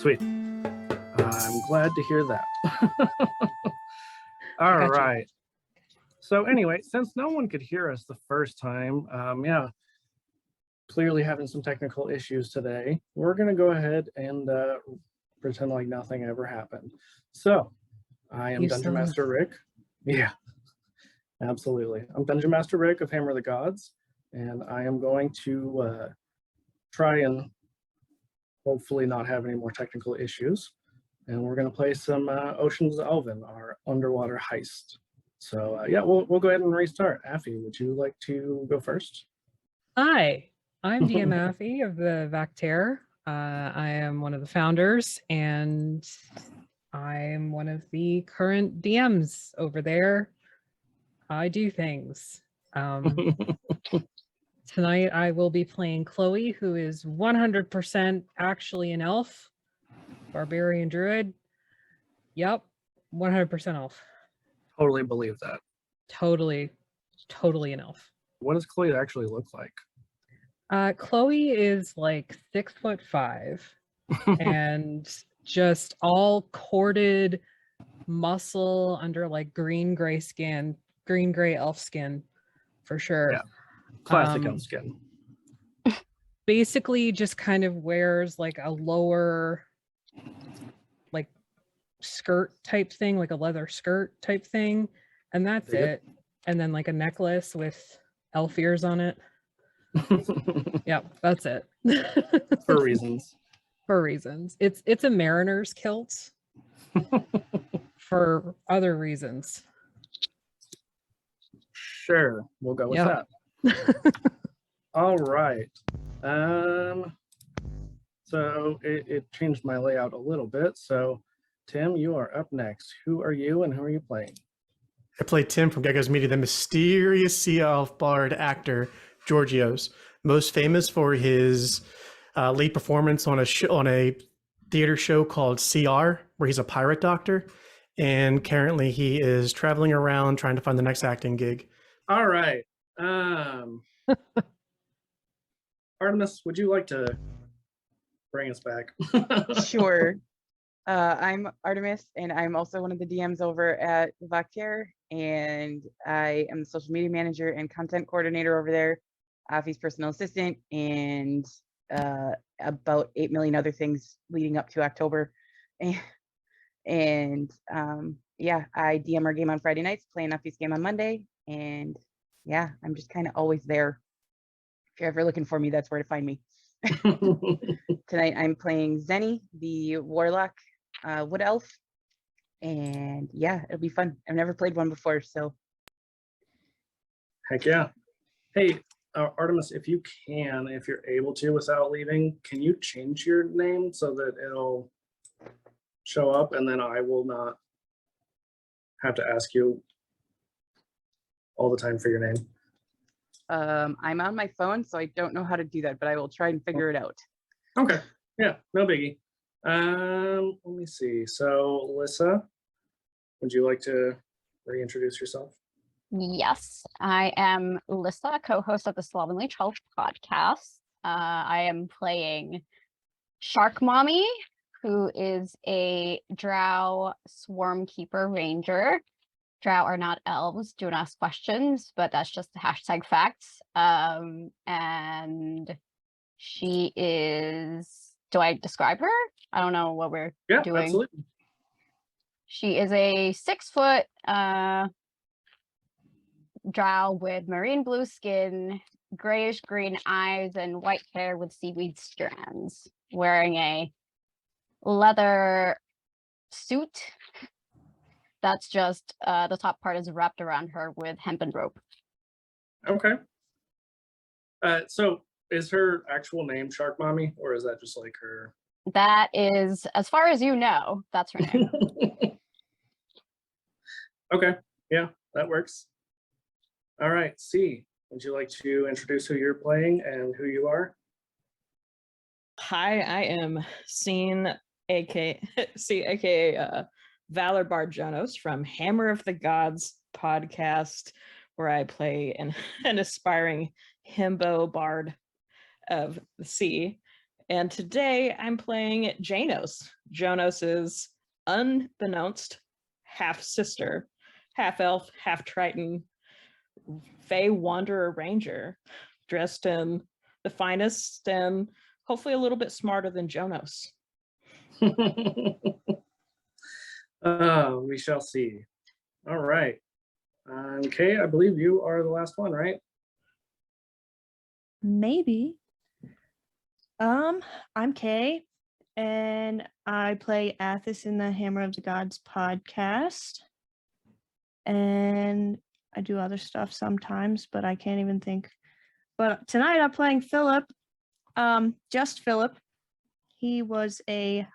Sweet. I'm glad to hear that. All right. So anyway, since no one could hear us the first time, clearly having some technical issues today, we're going to go ahead and pretend like nothing ever happened. So I am Dungeon Master Rick. Yeah, absolutely. I'm Dungeon Master Rick of Hammer of the Gods, and I am going to try and hopefully not have any more technical issues. And we're going to play some Oceans of Elven, our underwater heist. So we'll go ahead and restart. Affy, would you like to go first? Hi, I'm DM Affy of the Vactair. I am one of the founders, and I am one of the current DMs over there. I do things. Tonight I will be playing Chloe, who is 100% actually an elf, barbarian druid. Yep, 100% elf. Totally believe that. Totally an elf. What does Chloe actually look like? Chloe is like 6'5" and just all corded muscle under like green gray elf skin for sure. Yeah. Classic elf skin. Basically just kind of wears like a lower like skirt type thing, like a leather skirt type thing, and that's it. And then like a necklace with elf ears on it. Yep, that's it. For reasons. It's a mariner's kilt for other reasons. Sure, we'll go with that. All right. So it changed my layout a little bit. So Tim, you are up next. Who are you and who are you playing? I play Tim from Gecko's Media, the mysterious sea elf bard actor Georgios, most famous for his lead performance on a theater show called CR, where he's a pirate doctor, and currently he is traveling around trying to find the next acting gig. All right. Artemis, would you like to bring us back? Sure. I'm Artemis, and I'm also one of the DMs over at Vactair, and I am the social media manager and content coordinator over there, Affy's personal assistant, and about 8 million other things leading up to October. And I DM our game on Friday nights, playing Affy's game on Monday, and yeah, I'm just kind of always there. If you're ever looking for me, that's where to find me. Tonight I'm playing Zenny, the warlock wood elf, and yeah, it'll be fun. I've never played one before, so heck yeah. Hey, Artemis, if you're able to without leaving, can you change your name so that it'll show up and then I will not have to ask you all the time for your name? I'm on my phone, so I don't know how to do that, but I will try and figure it out. Okay. Yeah, no biggie. Let me see. So, Alyssa, would you like to reintroduce yourself? Yes, I am Lissa, co-host of the Slovenly 12 podcast. I am playing Shark Mommy, who is a drow swarm keeper ranger. Drow are not elves, don't ask questions, but that's just the hashtag facts. And she is, do I describe her? I don't know what we're doing. Absolutely. She is a 6-foot drow with marine blue skin, grayish green eyes, and white hair with seaweed strands, wearing a leather suit that's just the top part is wrapped around her with hempen rope. Okay. So is her actual name Shark Mommy, or is that just like her? That is, as far as you know, that's her name. Okay. Yeah, that works. All right. C, would you like to introduce who you're playing and who you are? Hi, I am Scene, aka Valor Barjanos from Hammer of the Gods podcast, where I play an aspiring himbo bard of the sea. And today I'm playing Janos. Janos is unbeknownst half sister, half elf, half Triton, Fey Wanderer Ranger, dressed in the finest and hopefully a little bit smarter than Jonas. We shall see. All right. Kay, I believe you are the last one, right? Maybe. I'm Kay, and I play Athos in the Hammer of the Gods podcast. And I do other stuff sometimes, but I can't even think. But tonight I'm playing Philip. Just Philip. He is a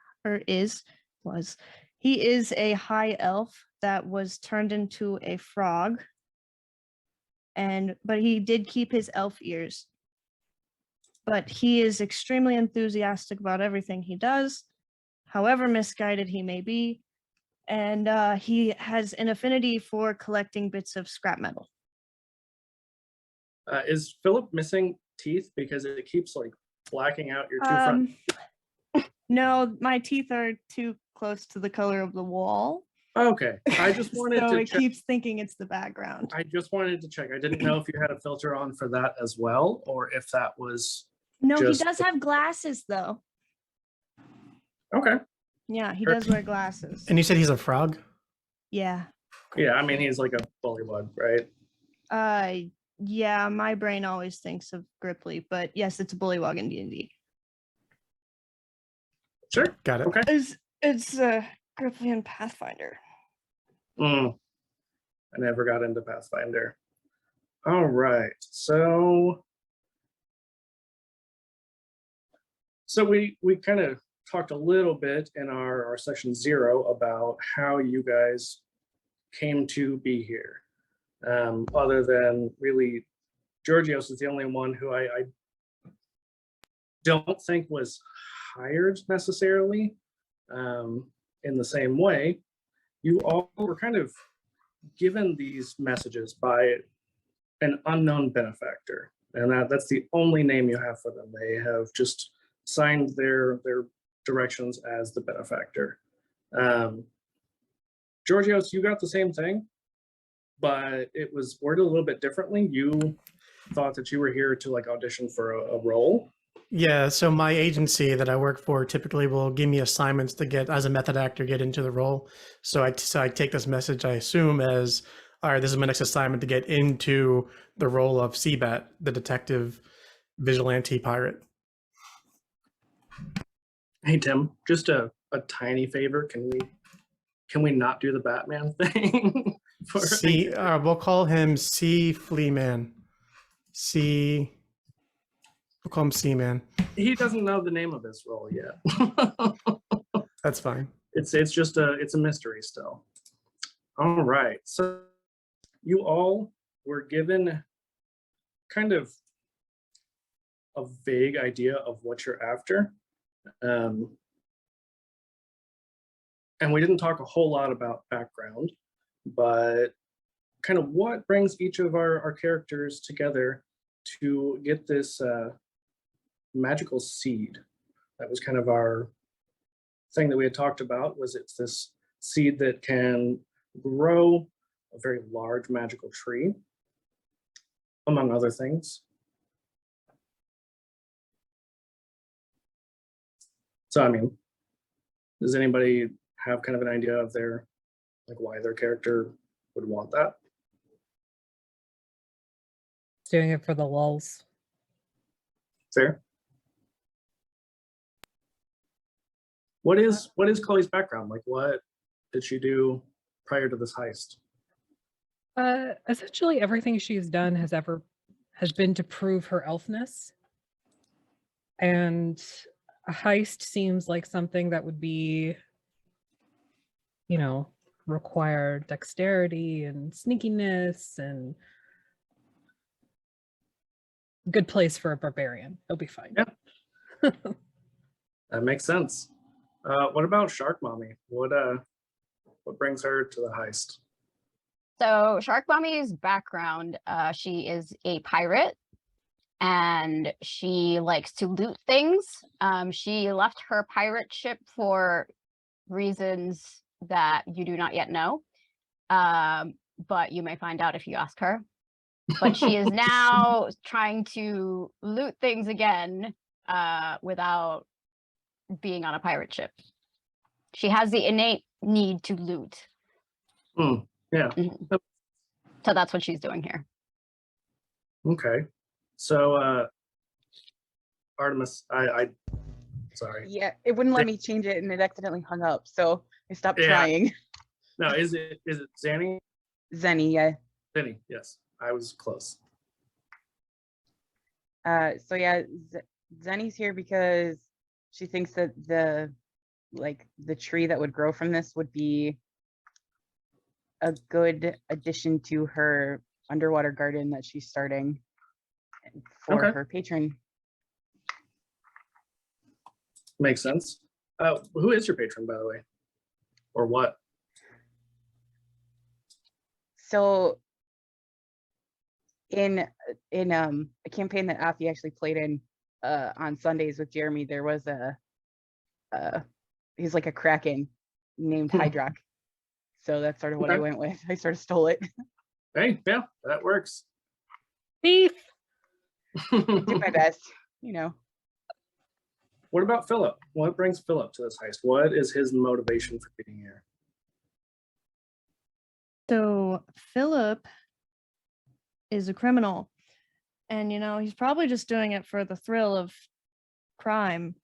high elf that was turned into a frog. But he did keep his elf ears. But he is extremely enthusiastic about everything he does, however misguided he may be, and he has an affinity for collecting bits of scrap metal. Is Philip missing teeth because it keeps like blacking out your two front? No, my teeth are too close to the color of the wall. Okay, I just wanted so to it check. keeps thinking it's the background. I just wanted to check. I didn't know if you had a filter on for that as well, or if that was No, just- he does have glasses though. okay. Yeah, he does wear glasses. And you said he's a frog? Yeah. Yeah, I mean he's like a bullywug, right? Yeah, my brain always thinks of Gripply, but yes, it's a bullywug in D&D. Sure. Got it. Okay. It's Gripply and Pathfinder. I never got into Pathfinder. All right, so we kind of talked a little bit in our session 0 about how you guys came to be here. Other than really, Georgios is the only one who I don't think was hired necessarily in the same way. You all were kind of given these messages by an unknown benefactor, and that's the only name you have for them. They have just signed their directions as the benefactor. Georgios, you got the same thing, but it was worded a little bit differently. You thought that you were here to like audition for a role. Yeah, so my agency that I work for typically will give me assignments to get, as a method actor, get into the role. So I take this message, I assume, as, all right, this is my next assignment to get into the role of Seabat, the detective vigilante pirate. Hey, Tim, just a tiny favor. Can we not do the Batman thing? We'll call him Sea Flea Man. We'll call him Seaman. He doesn't know the name of his role yet. That's fine. It's just it's a mystery still. All right, so you all were given kind of a vague idea of what you're after. And we didn't talk a whole lot about background, but kind of what brings each of our characters together to get this magical seed. That was kind of our thing that we had talked about, was it's this seed that can grow a very large magical tree, among other things. So, I mean, does anybody have kind of an idea of their, like, why their character would want that? Doing it for the lulz. Fair. What is Chloe's background? Like, what did she do prior to this heist? Essentially everything she's done has been to prove her elfness. And a heist seems like something that would be, you know, require dexterity and sneakiness, and good place for a barbarian. He'll be fine. Yeah. That makes sense. What about Shark Mommy? What brings her to the heist? So Shark Mommy's background, she is a pirate. and she likes to loot things. She left her pirate ship for reasons that you do not yet know, but you may find out if you ask her. But she is now trying to loot things again without being on a pirate ship. She has the innate need to loot. Yeah. So that's what she's doing here. Okay. So Artemis, I sorry. Yeah, it wouldn't let me change it and it accidentally hung up. So I stopped Yeah. trying. No, is it Zanny? Zenny, yeah. Zenny, yes. I was close. So yeah, Zenny's here because she thinks that the tree that would grow from this would be a good addition to her underwater garden that she's starting for Okay. her patron. Makes sense. Who is your patron, by the way? Or what? So in a campaign that Afi actually played in on Sundays with Jeremy, there was he's like a kraken named Hydrock. So that's sort of what I Okay. went with. I sort of stole it. Hey, yeah, that works. Beef. Did my best, you know. What about Philip? What brings Philip to this heist? What is his motivation for being here? So Philip is a criminal, and he's probably just doing it for the thrill of crime.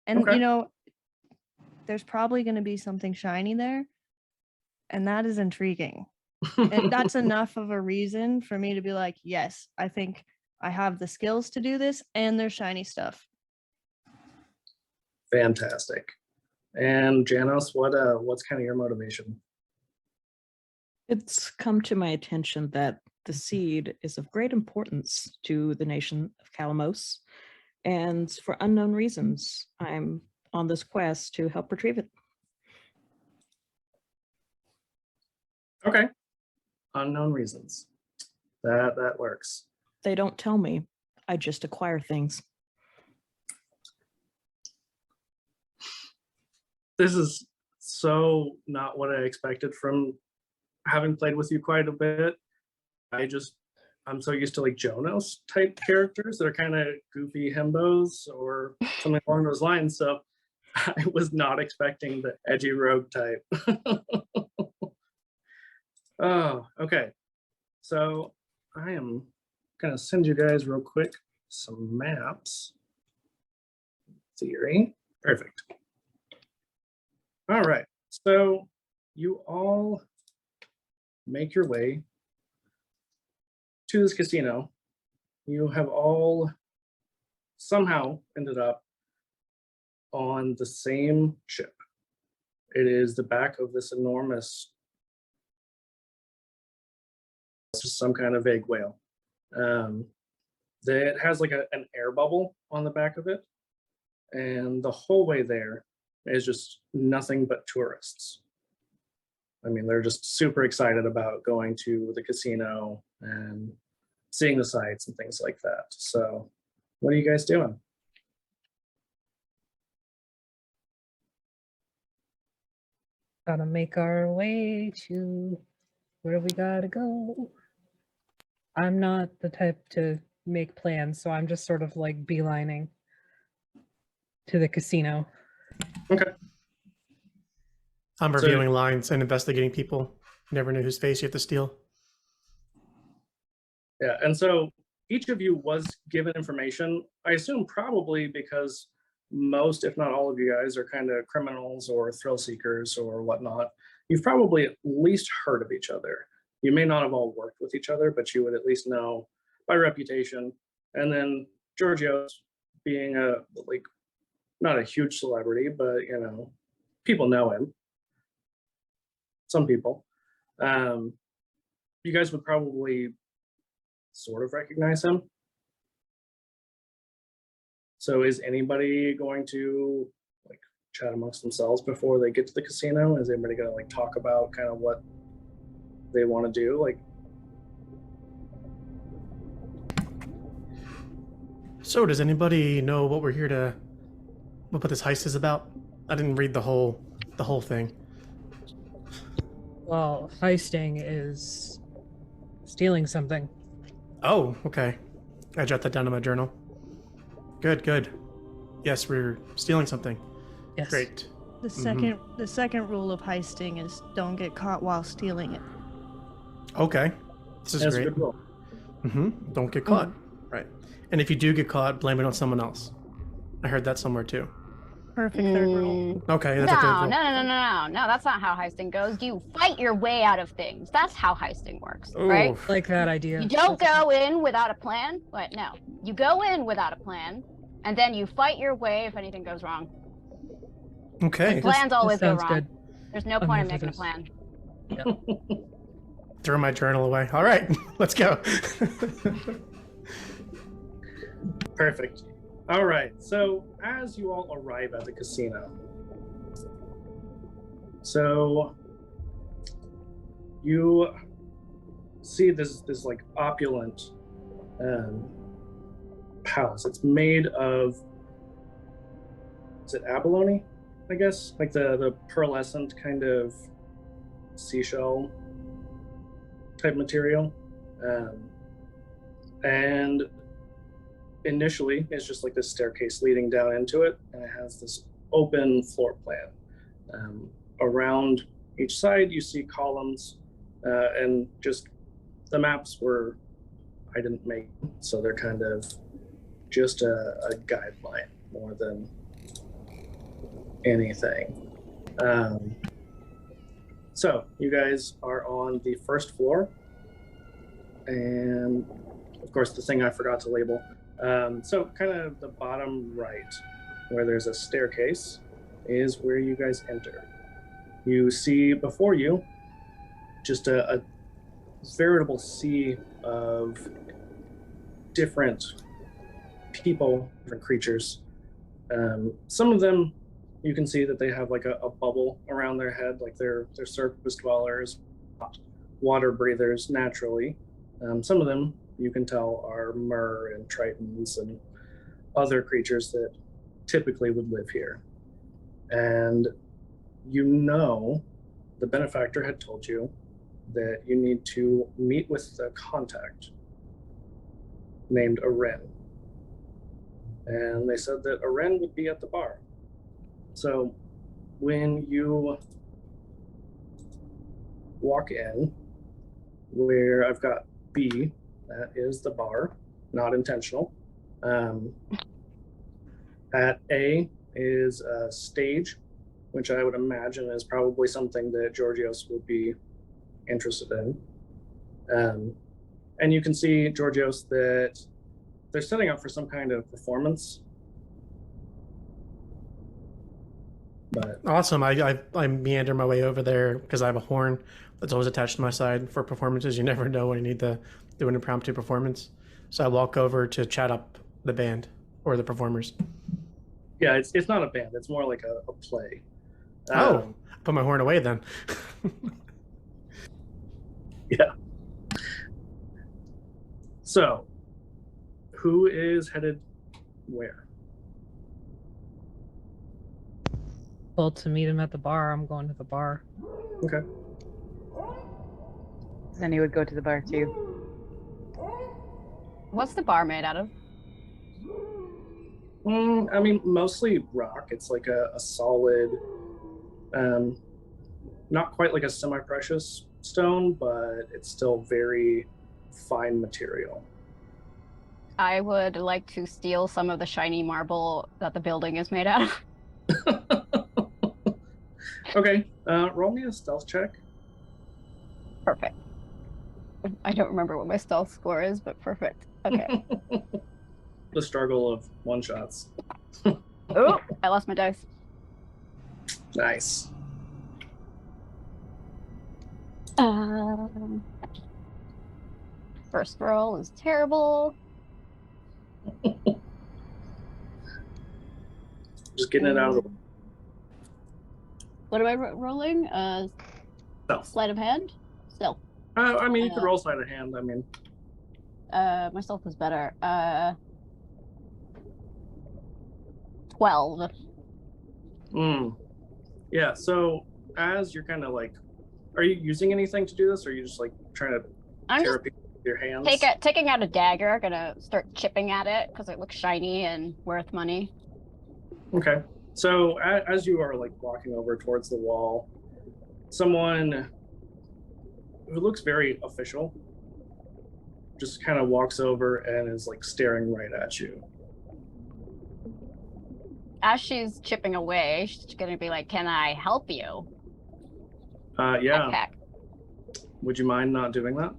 And Okay. there's probably going to be something shiny there, and that is intriguing. And that's enough of a reason for me to be like, yes, I think I have the skills to do this, and there's shiny stuff. Fantastic. And Janos, what's kind of your motivation? It's come to my attention that the seed is of great importance to the nation of Calamos, and for unknown reasons, I'm on this quest to help retrieve it. Okay. Unknown reasons. That works. They don't tell me. I just acquire things. This is so not what I expected from having played with you quite a bit. I'm so used to like Jonas type characters that are kind of goofy himbos or something along those lines. So I was not expecting the edgy rogue type. Oh, okay. So I am gonna send you guys real quick some maps. Theory. Perfect. All right. So you all make your way to this casino. You have all somehow ended up on the same ship. It is the back of this enormous, some kind of vague whale. That has like an air bubble on the back of it. And the whole way there is just nothing but tourists. I mean, they're just super excited about going to the casino and seeing the sights and things like that. So what are you guys doing? Gotta make our way to where we gotta go. I'm not the type to make plans, so I'm just sort of like beelining to the casino. Okay. I'm So- reviewing lines and investigating people. Never knew whose face you have to steal. Yeah, and so each of you was given information, I assume probably because most, if not all of you guys are kind of criminals or thrill seekers or whatnot. You've probably at least heard of each other. You may not have all worked with each other, but you would at least know by reputation. And then Giorgio being not a huge celebrity, but people know him. Some people. You guys would probably sort of recognize him. So is anybody going to chat amongst themselves before they get to the casino? Is anybody going to talk about kind of what they want to do? So, does anybody know what we're here to, what this heist is about? I didn't read the whole thing. Well, heisting is stealing something. Oh, okay. I jot that down in my journal. Good, good. Yes, we're stealing something. Yes. Great. The second rule of heisting is don't get caught while stealing it. Okay. This is That's a great. good rule. Don't get caught. Right. And if you do get caught, blame it on someone else. I heard that somewhere too. Perfect third rule. Mm, Okay, No, that's a third no, rule. no, no, no, no, no. That's not how heisting goes. You fight your way out of things. That's how heisting works, right? Oof. Like that idea. You don't go in without a plan. Wait, no. You go in without a plan, and then you fight your way if anything goes wrong. Okay. This- Plans this always go sounds wrong. good. There's no I'm point in here for making a this. plan. Throw my journal away. All right, let's go. Perfect. All right. So as you all arrive at the casino, so you see this like opulent palace. It's made of, is it abalone? I guess like the pearlescent kind of seashell type material, and initially it's just like this staircase leading down into it, and it has this open floor plan. Around each side you see columns, and just the maps were, I didn't make, so they're kind of just a guideline more than anything. So you guys are on the first floor, and of course the thing I forgot to label. So kind of the bottom right, where there's a staircase, is where you guys enter. You see before you just a veritable sea of different people, different creatures. Some of them, you can see that they have like a bubble around their head, like they're surface dwellers, not water breathers naturally. Some of them you can tell are mer and tritons and other creatures that typically would live here. And you know, the benefactor had told you that you need to meet with the contact named Aren. And they said that Aren would be at the bar. So when you walk in, where I've got B, that is the bar, not intentional. At A is a stage, which I would imagine is probably something that Georgios would be interested in. And you can see, Georgios, that they're setting up for some kind of performance. But Awesome. I meander my way over there because I have a horn that's always attached to my side for performances. You never know when you need to do an impromptu performance. So I walk over to chat up the band or the performers. yeah, it's not a band, it's more like a play. Oh, put my horn away then. Yeah. So, who is headed where? Well, to meet him at the bar, I'm going to the bar. Okay. Zenny would go to the bar too. What's the bar made out of? I mean, mostly rock. It's like a solid, not quite like a semi-precious stone, but it's still very fine material. I would like to steal some of the shiny marble that the building is made out of. Okay, roll me a stealth check. Perfect. I don't remember what my stealth score is, but perfect. Okay. The struggle of one-shots. Oh, I lost my dice. Nice. First roll is terrible. Just getting it out of the way. What am I rolling? Stealth. Sleight of hand? Stealth. I mean, you could roll sleight of hand. I mean, My stealth is better. 12. Yeah, so as you're kind of like, are you using anything to do this, or are you just like trying to I'm tear just a piece with your hands? taking out a dagger, gonna start chipping at it because it looks shiny and worth money. Okay. So as you are like walking over towards the wall, someone who looks very official just kind of walks over and is like staring right at you. As she's chipping away, she's gonna be like, "Can I help you?" Yeah. Heck. Would you mind not doing that?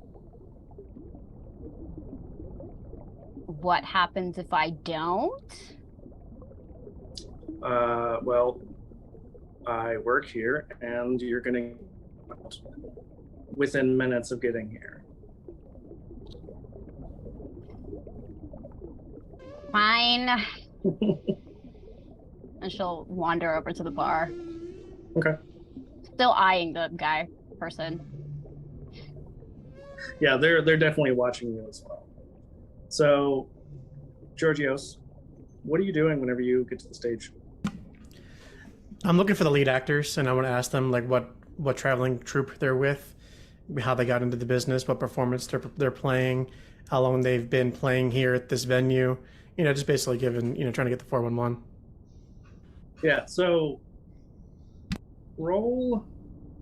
What happens if I don't? Well, I work here, and you're gonna within minutes of getting here. Fine. And she'll wander over to the bar. Okay. Still eyeing the guy person. Yeah, they're definitely watching you as well. So, Georgios, what are you doing whenever you get to the stage? I'm looking for the lead actors, and I want to ask them like what traveling troupe they're with, how they got into the business, what performance they're playing, how long they've been playing here at this venue. You know, just basically giving, trying to get the 411. Yeah, so roll,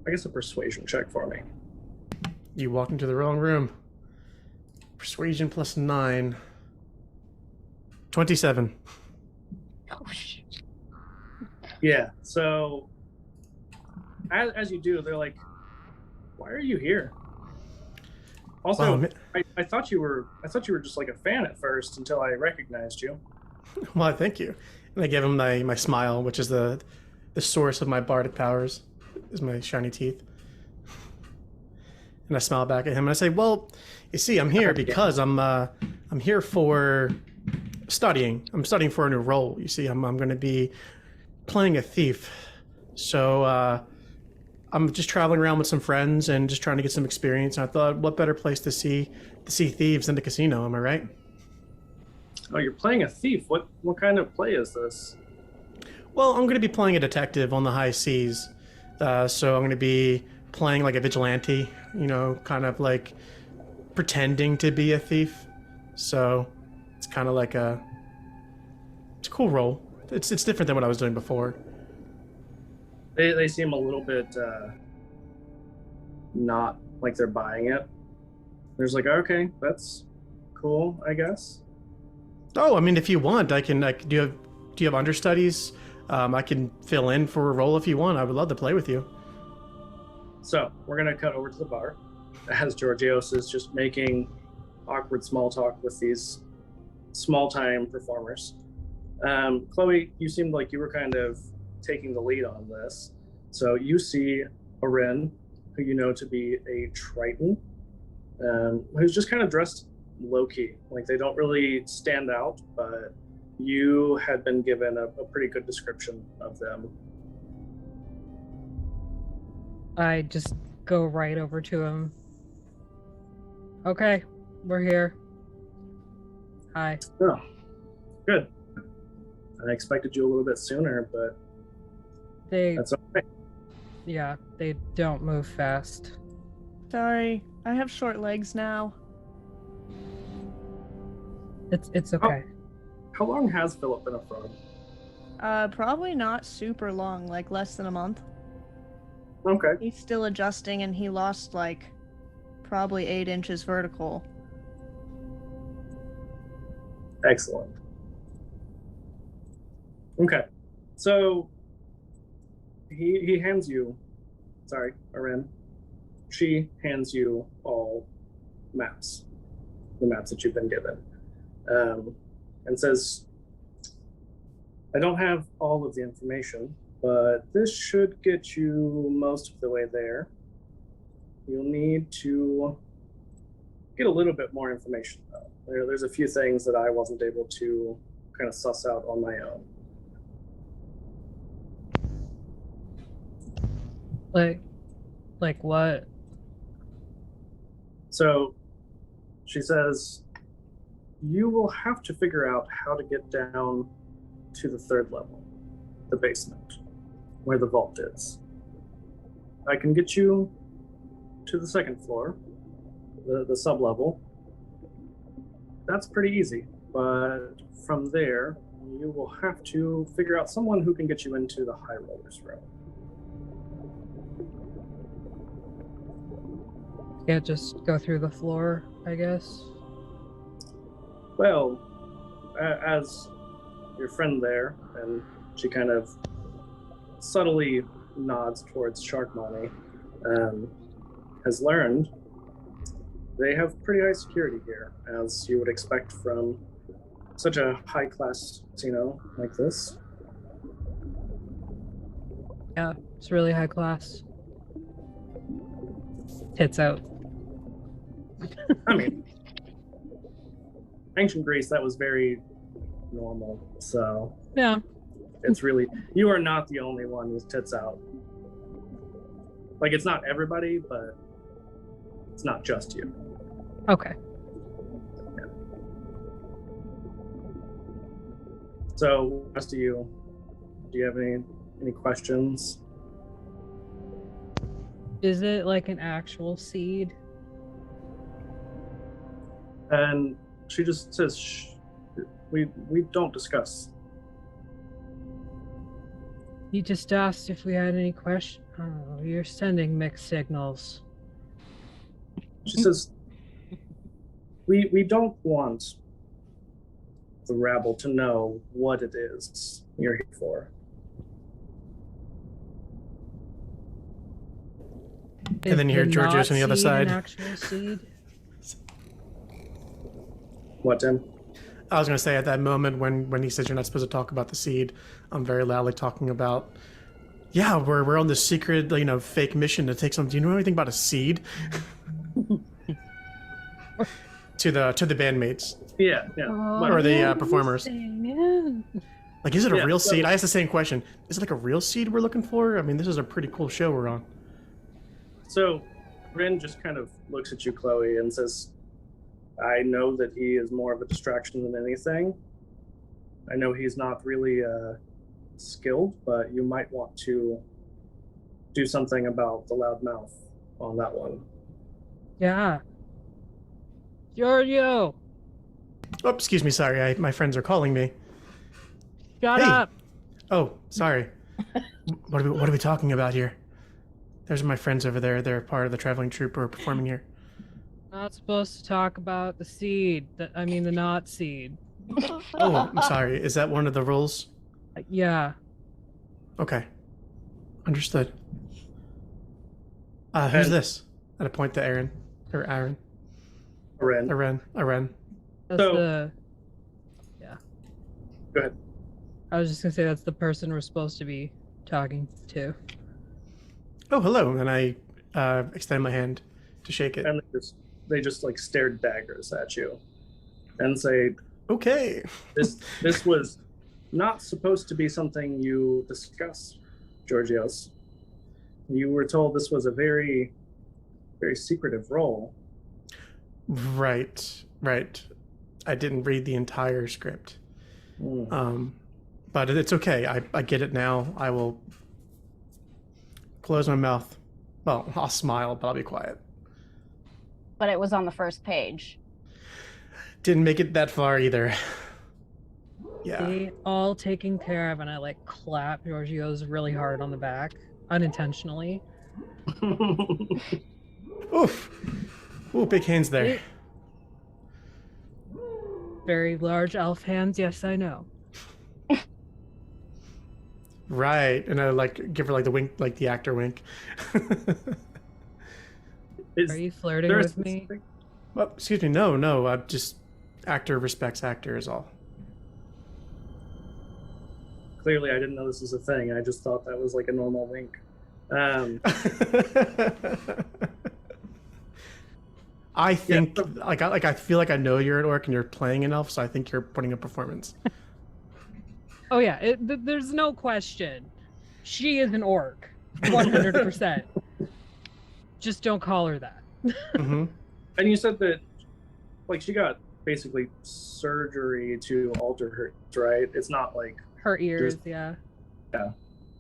I guess, a persuasion check for me. You walked into the wrong room. Persuasion plus 9. 27. Oh, shit. Yeah, so as you do, they're like, "Why are you here?" Also, I thought you were just like a fan at first until I recognized you. Well, thank you. And I give him my smile, which is the source of my bardic powers, is my shiny teeth. And I smile back at him and I say, "Well, you see, I'm here because I'm here for studying. I'm studying for a new role. You see, I'm going to be playing a thief. So I'm just traveling around with some friends and just trying to get some experience. And I thought, what better place to see thieves than the casino? Am I right?" Oh, you're playing a thief. What kind of play is this? Well, I'm going to be playing a detective on the high seas. So I'm going to be playing like a vigilante, kind of like pretending to be a thief. So it's kind of like it's a cool role. It's different than what I was doing before. They seem a little bit not like they're buying it. There's like, okay, that's cool, I guess. Oh, I mean, if you want, I can. Do you have understudies? I can fill in for a role if you want. I would love to play with you. So we're gonna cut over to the bar as Georgios is just making awkward small talk with these small-time performers. Chloe, you seemed like you were kind of taking the lead on this. So you see Oren, who you know to be a Triton, who's just kind of dressed low-key. Like they don't really stand out, but you had been given a pretty good description of them. I just go right over to him. Okay, we're here. Hi. Oh, good. I expected you a little bit sooner, but that's okay. Yeah, they don't move fast. Sorry, I have short legs now. It's okay. How long has Philip been a frog? Probably not super long, like less than a month. Okay. He's still adjusting and he lost like probably 8 inches vertical. Excellent. Okay. So he hands you, sorry, Oren, she hands you all maps, the maps that you've been given, and says, I don't have all of the information, but this should get you most of the way there. You'll need to get a little bit more information, though. There's a few things that I wasn't able to kind of suss out on my own. Like what? So she says, you will have to figure out how to get down to the 3rd level, the basement, where the vault is. I can get you to the 2nd floor, the sub-level. That's pretty easy, but from there, you will have to figure out someone who can get you into the high rollers room. Can't just go through the floor, I guess. Well, as your friend there, and she kind of subtly nods towards Shark Mommy, has learned, they have pretty high security here, as you would expect from such a high-class casino like this. Yeah, it's really high class. Tits out. I mean, ancient Greece, that was very normal, so Yeah. it's really, you are not the only one with tits out. Like, it's not everybody, but it's not just you. Okay. So, rest of you, do you have any questions? Is it like an actual seed? And she just says, shh, we don't discuss. You just asked if we had any questions. Oh, you're sending mixed signals. She says, we don't want the rabble to know what it is you're here for. And then you hear the Georgios on the other not seed an side. actual seed? What, Tim? I was going to say at that moment when he says you're not supposed to talk about the seed, I'm very loudly talking about, yeah, we're on this secret, fake mission to take some. Do you know anything about a seed? to the bandmates Yeah. or the performers. Like, is it a Yeah, real so- seed? I asked the same question. Is it like a real seed we're looking for? I mean, this is a pretty cool show we're on. So, Ren just kind of looks at you, Chloe, and says, I know that he is more of a distraction than anything. I know he's not really skilled, but you might want to do something about the loud mouth on that one. Yeah. Giorgio, Oh, excuse me. Sorry, my friends are calling me. shut Hey. up. Oh, sorry. What are we talking about here? There's my friends over there. They're part of the traveling troupe who are performing here. Not supposed to talk about the seed. The not seed. Oh, I'm sorry. Is that one of the rules? Yeah. Okay. Understood. Who's And- this? At a point to Aaron. Or Aaron. Ren, Aaron. That's So- the. go ahead. I was just gonna say that's the person we're supposed to be talking to. Oh, hello. And I extend my hand to shake it. And they just like stared daggers at you and say, Okay. this was not supposed to be something you discuss, Georgios. You were told this was a very, very secretive role. Right. I didn't read the entire script. Mm. But it's okay. I get it now. I will close my mouth. Well, I'll smile, but I'll be quiet. But it was on the first page. Didn't make it that far either. Yeah. See, all taken care of, and I like clap Giorgio's really hard on the back, unintentionally. Oof. Ooh, big hands there. Very large elf hands, yes, I know. Right. And I like give her like the wink, like the actor wink. Is Are you flirting there a with me? specific- Well, excuse me. No. I'm just actor respects actor is all. Clearly, I didn't know this was a thing. I just thought that was like a normal wink. I think so- I feel like I know you're an orc and you're playing an elf, so I think you're putting a performance. Oh yeah, there's no question. She is an orc, 100%. Just don't call her that. Hmm. And you said that, like, she got basically surgery to alter her, right? It's not like Her ears, yeah.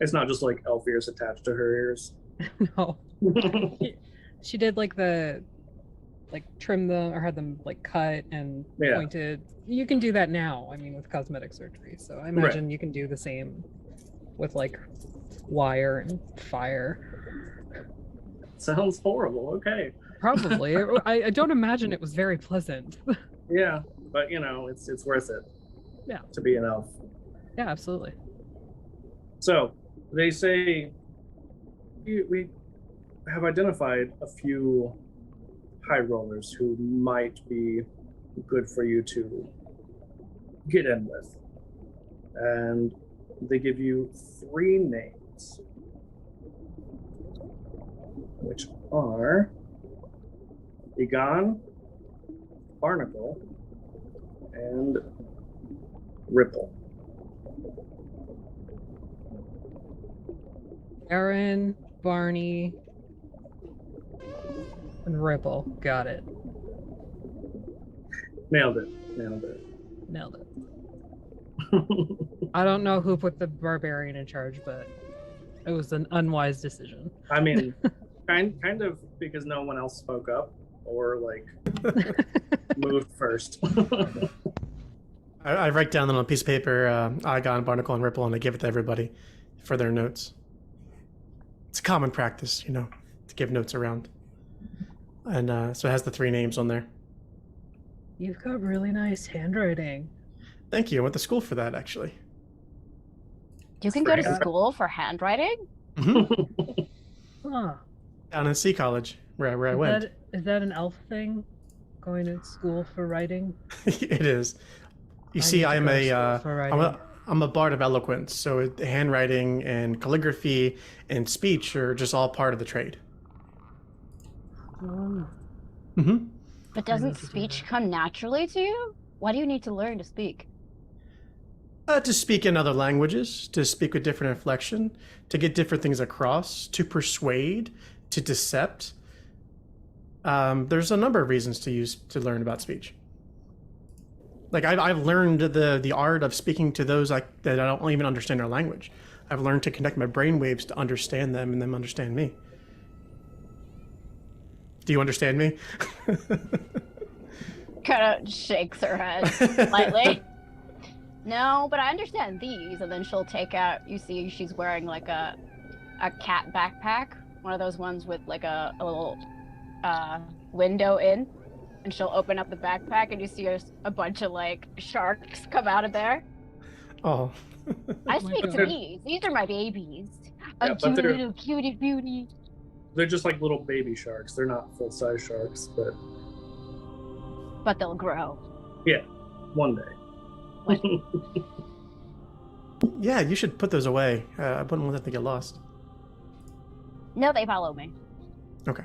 It's not just like elf ears attached to her ears. No. She did like trim them or had them like cut and Yeah. pointed. You can do that now, I mean, with cosmetic surgery. So I imagine you can do the same with like wire and fire. Sounds horrible. Okay. Probably. I don't imagine it was very pleasant. Yeah, but you know, it's worth it. Yeah. To be an elf. Yeah, absolutely. So they say we have identified a few high rollers who might be good for you to get in with, and they give you 3 names, which are Egon, Barnacle, and Ripple. Aaron, Barney, and Ripple. Got it. Nailed it. Nailed it. I don't know who put the barbarian in charge, but it was an unwise decision. I mean, kind of because no one else spoke up or like moved first. I write down on a piece of paper, Igon, Barnacle, and Ripple, and I give it to everybody for their notes. It's a common practice, you know, to give notes around. And so it has the 3 names on there. You've got really nice handwriting. Thank you. I went to school for that, actually. You can go to school for handwriting? Huh. Down in Sea College, where I went. Is that an elf thing? Going to school for writing? It is. You I see, need to I'm go to school for writing. I'm a bard of eloquence, so handwriting and calligraphy and speech are just all part of the trade. Oh. Mm-hmm. But I need doesn't to do speech that. come naturally to you? Why do you need to learn to speak? To speak in other languages, to speak with different inflection, to get different things across, to persuade, to decept. There's a number of reasons to learn about speech. Like I've learned the art of speaking to those that I don't even understand their language. I've learned to connect my brainwaves to understand them and them understand me. Do you understand me? Kind of shakes her head slightly. No, but I understand these. And then she'll take out, you see she's wearing like a cat backpack. One of those ones with like a little window in. And she'll open up the backpack and you see a bunch of like sharks come out of there. Oh. I my speak to God. these. These are my babies. Yeah, A but cute they're- little cutie beauty. They're just like little baby sharks. They're not full-size sharks, but But they'll grow. one day. Yeah, you should put those away. I wouldn't want them to get lost. No, they follow me. Okay.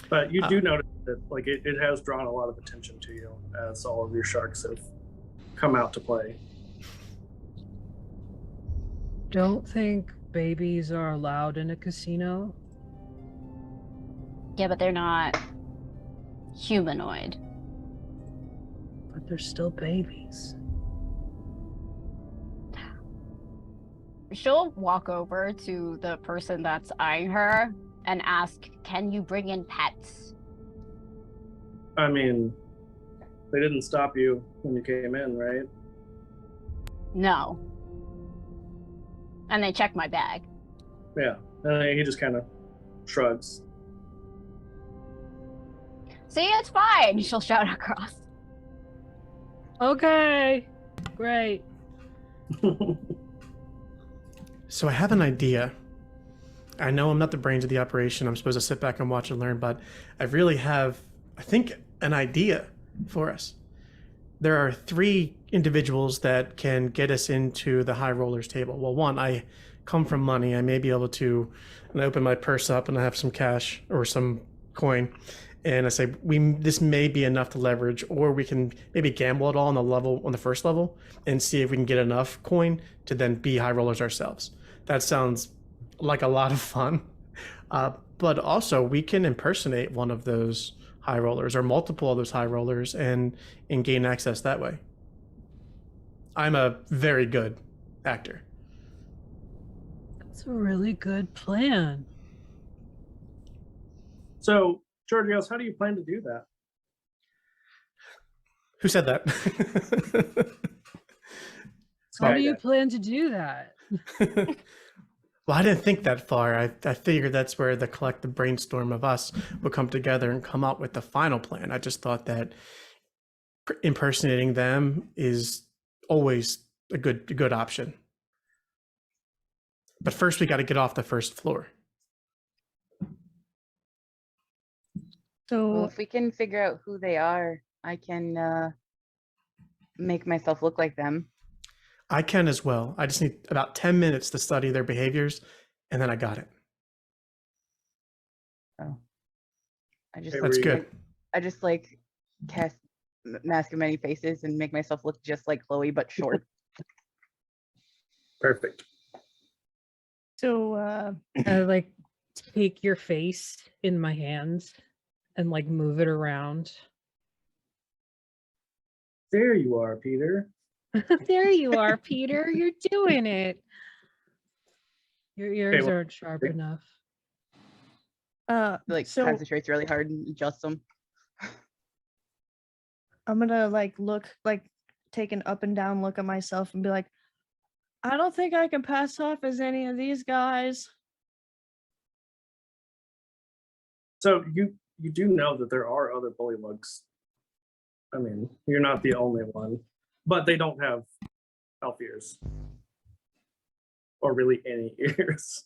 But you do notice that like it has drawn a lot of attention to you as all of your sharks have come out to play. Don't think babies are allowed in a casino. Yeah, but they're not humanoid. But they're still babies. She'll walk over to the person that's eyeing her and ask, "Can you bring in pets?" I mean, they didn't stop you when you came in, right? No. And they check my bag. Yeah. And he just kind of shrugs. See, it's fine. She'll shout across. Okay. Great. So I have an idea. I know I'm not the brains of the operation. I'm supposed to sit back and watch and learn, but I really have, I think, an idea for us. There are 3 individuals that can get us into the high rollers table. Well, one, I come from money. I may be able to, and I open my purse up and I have some cash or some coin, and I say, this may be enough to leverage, or we can maybe gamble it all on the first level and see if we can get enough coin to then be high rollers ourselves. That sounds like a lot of fun. But also we can impersonate one of those high rollers or multiple of those high rollers and gain access that way. I'm very good actor. That's a really good plan. So, Georgios, how do you plan to do that? Who said that? How do Sky you Guy. plan to do that? Well, I didn't think that far. I figured that's where the collective brainstorm of us would come together and come up with the final plan. I just thought that impersonating them is always a good option. But first, we got to get off the first floor. Well, So if we can figure out who they are, I can make myself look like them. I can as well. I just need about 10 minutes to study their behaviors, and then I got it. Oh, I just Okay, That's were you- good. I just like cast Mask of Many Faces and make myself look just like Chloe, but short. Perfect. so I like take your face in my hands and like move it around. There you are, Peter. There you are, Peter. You're doing it. Your ears well, aren't sharp okay. enough. Like so concentrates really hard and adjusts them. I'm gonna like look like take an up and down look at myself and be like, I don't think I can pass off as any of these guys. So you do know that there are other bullywugs. I mean, you're not the only one, but they don't have elf ears, or really any ears.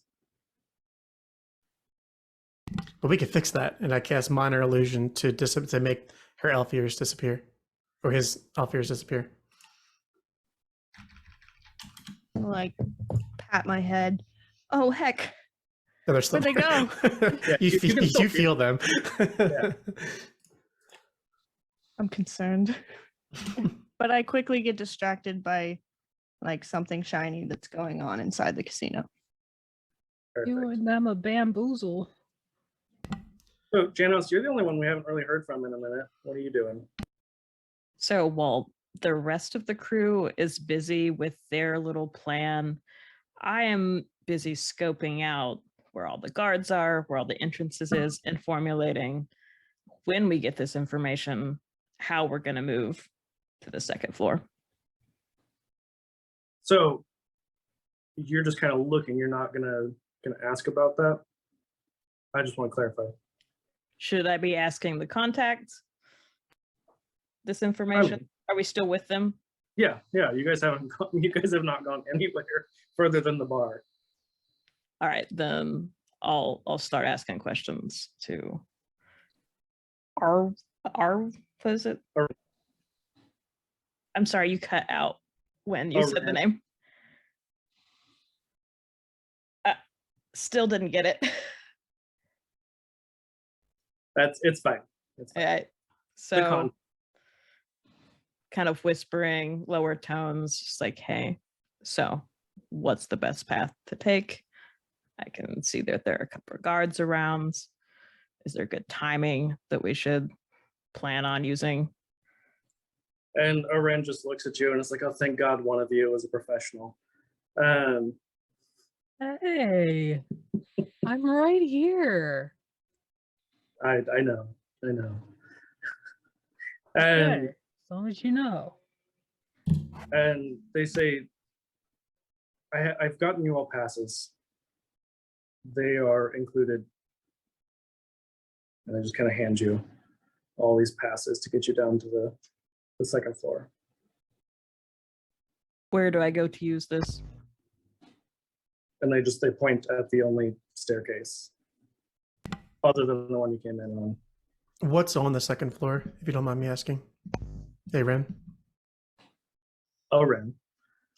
But we could fix that, and I cast minor illusion to make her elf ears disappear, or his elf ears disappear. And, like pat my head. Oh heck. Oh, they're still Where'd they there. Yeah, you you can feel, still you feel them. Yeah. I'm concerned. But I quickly get distracted by like something shiny that's going on inside the casino. You Perfect. and them a bamboozle. So Janos, you're the only one we haven't really heard from in a minute. What are you doing? So while the rest of the crew is busy with their little plan, I am busy scoping out where all the guards are, where all the entrances is, and formulating when we get this information, how we're going to move to the second floor. So you're just kind of looking. You're not gonna ask about that. I just want to clarify. Should I be asking the contact this information? Are we still with them? Yeah. You guys have not gone anywhere further than the bar. All right, then I'll start asking questions to what is it? Ar- I'm sorry, you cut out when you said the Arven. name. Still didn't get it. It's fine. It's fine. All right. The So con- kind of whispering, lower tones, just like, hey, so what's the best path to take? I can see that there are a couple of guards around. Is there good timing that we should plan on using? And Oren just looks at you and is like, "Oh, thank God, one of you is a professional." Hey, I'm right here. I know. And Good, as long as you know. and they say, I've gotten you all passes. They are included. And I just kind of hand you all these passes to get you down to the second floor. Where do I go to use this? And they point at the only staircase other than the one you came in on. What's on the second floor, if you don't mind me asking? Hey, Ren. Oh, Ren.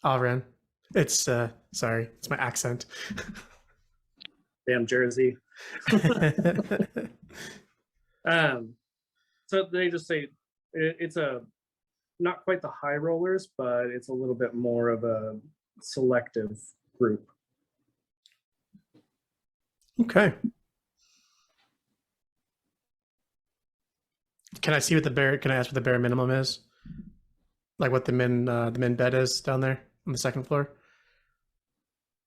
Ah, Ren. It's sorry, it's my accent. Damn Jersey. So they just say it's a not quite the high rollers, but it's a little bit more of a selective group. Okay. Can I see what can I ask what the bare minimum is? Like what the min bed is down there on the second floor?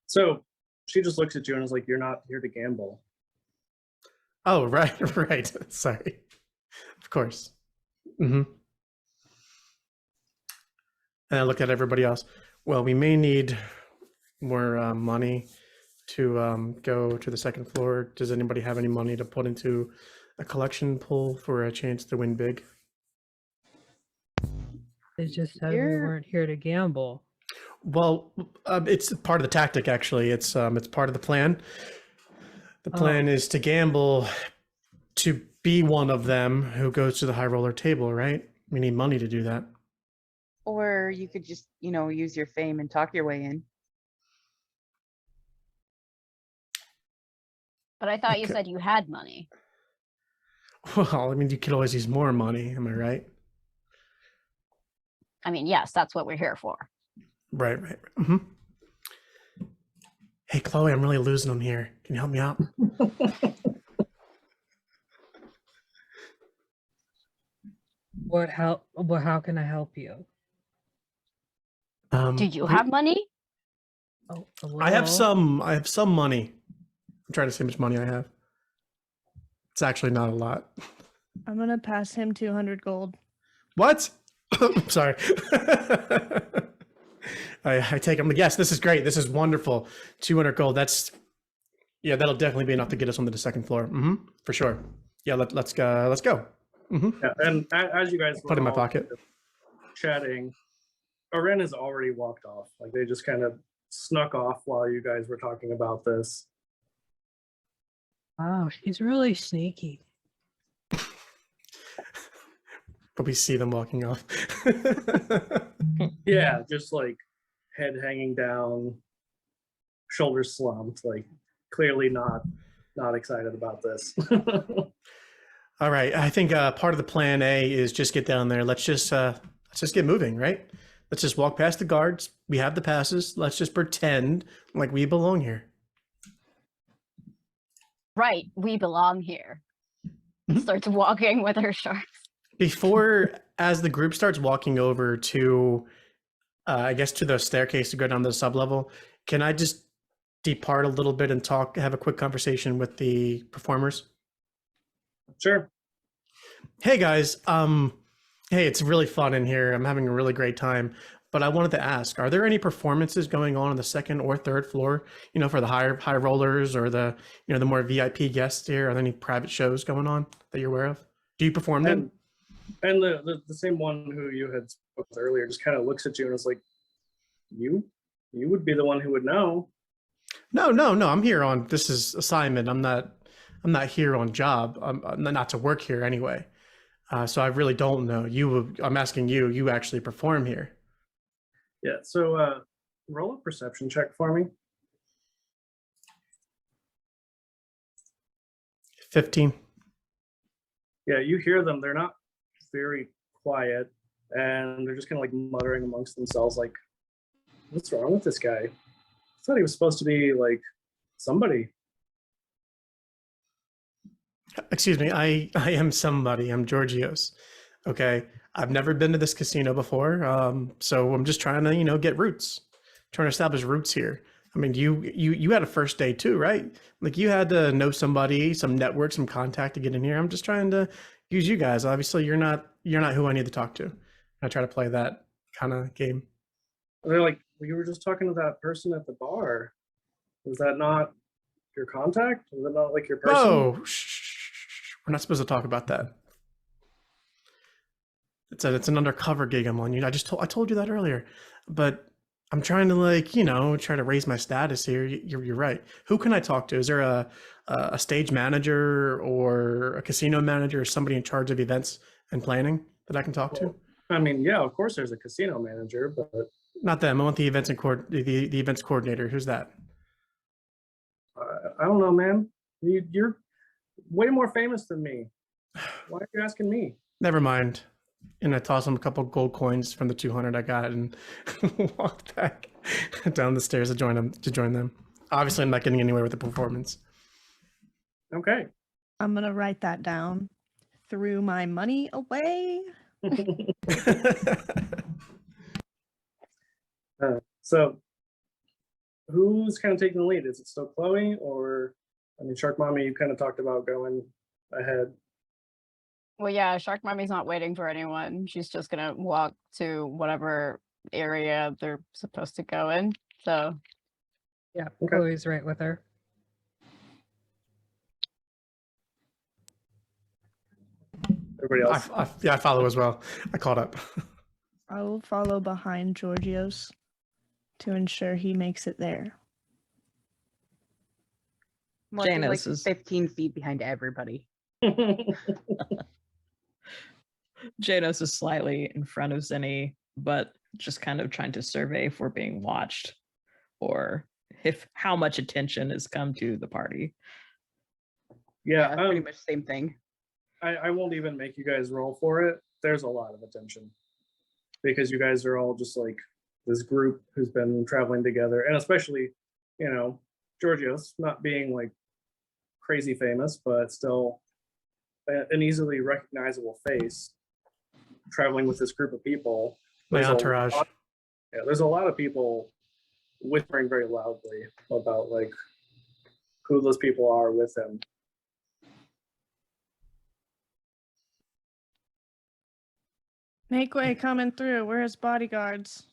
So she just looks at you and is like, "You're not here to gamble." Oh, right, right. Sorry. Of course. And I look at everybody else. Well, we may need more money to go to the second floor. Does anybody have any money to put into a collection pool for a chance to win big? They just said we You're- weren't here to gamble. Well, it's part of the tactic. Actually, it's part of the plan. The plan is to gamble to be one of them who goes to the high roller table, right? We need money to do that. Or you could just, use your fame and talk your way in. But I thought you Okay. said you had money. Well, I mean, you could always use more money. Am I right? I mean, yes, that's what we're here for. Right. Hey, Chloe, I'm really losing them here. Can you help me out? How can I help you? Do you have money? Oh, I have well, some money. I'm trying to see how much money I have. It's actually not a lot. I'm gonna pass him 200 gold. What? Sorry. I take them. Yes, this is great. This is wonderful. 200 gold. That'll definitely be enough to get us onto the second floor. For sure. Yeah, let's go. Let's go. Yeah, and as you guys Put it in my were all pocket. chatting, Oren has already walked off. Like they just kind of snuck off while you guys were talking about this. wow, she's really sneaky. But we see them walking off. Yeah, just like head hanging down, shoulders slumped, like clearly not excited about this. All right. I think part of the plan A is just get down there. Let's just get moving, right? Let's just walk past the guards. We have the passes. Let's just pretend like we belong here. Right, we belong here. Mhm. Starts walking with her sharks. Before, as the group starts walking over to, I guess, to the staircase to go down to the sublevel, can I just depart a little bit and have a quick conversation with the performers? Sure. Hey guys, hey, it's really fun in here. I'm having a really great time. But I wanted to ask, are there any performances going on the second or third floor? For the high rollers or the the more VIP guests here? Are there any private shows going on that you're aware of? Do you perform them? And the same one who you had spoke with earlier just kind of looks at you and is like, you would be the one who would know. No. I'm here on this is assignment. I'm not here on job. I'm not to work here anyway. So I really don't know. I'm asking you. You actually perform here. Yeah. So roll a perception check for me. 15. Yeah, you hear them. They're not very quiet, and they're just kind of like muttering amongst themselves, like, "What's wrong with this guy? I thought he was supposed to be like somebody." Excuse me. I am somebody. I'm Georgios. Okay. I've never been to this casino before. So I'm just trying to, get roots, trying to establish roots here. I mean, you had a first day too, right? Like you had to know somebody, some network, some contact to get in here. I'm just trying to use you guys. Obviously, you're not who I need to talk to. I try to play that kind of game. And they're like, "We were just talking to that person at the bar. Was that not your contact? Was it not like your person?" Oh, we're not supposed to talk about that. It's an undercover gig I'm on. I told you that earlier, but I'm trying to try to raise my status here. You're right. Who can I talk to? Is there a stage manager or a casino manager or somebody in charge of events and planning that I can talk to? I mean, yeah, of course there's a casino manager, but Not them. I want the events the events coordinator. Who's that? I don't know, man. You're way more famous than me. Why are you asking me? Never mind. And I toss him a couple gold coins from the 200 I got and walked back down the stairs to join them. Obviously, I'm not getting anywhere with the performance. Okay. I'm gonna write that down. Threw my money away. So who's kind of taking the lead? Is it still Chloe, or I mean, Shark Mommy? You kind of talked about going ahead. Well, yeah, Shark Mommy's not waiting for anyone. She's just gonna walk to whatever area they're supposed to go in. So Yeah, Okay. Chloe's right with her. Everybody else? I follow as well. I caught up. I will follow behind Georgios to ensure he makes it there. I'm walking, like Janos is 15 feet behind everybody. Janos is slightly in front of Zinni, but just kind of trying to survey if we're being watched or if how much attention has come to the party. Yeah, That's pretty much the same thing. I won't even make you guys roll for it. There's a lot of attention because you guys are all just like this group who's been traveling together, and especially, you know, Georgios not being like crazy famous, but still an easily recognizable face traveling with this group of people. My There's a entourage. lot- Yeah, there's a lot of people whispering very loudly about like who those people are with him. Make way coming through. We're his bodyguards.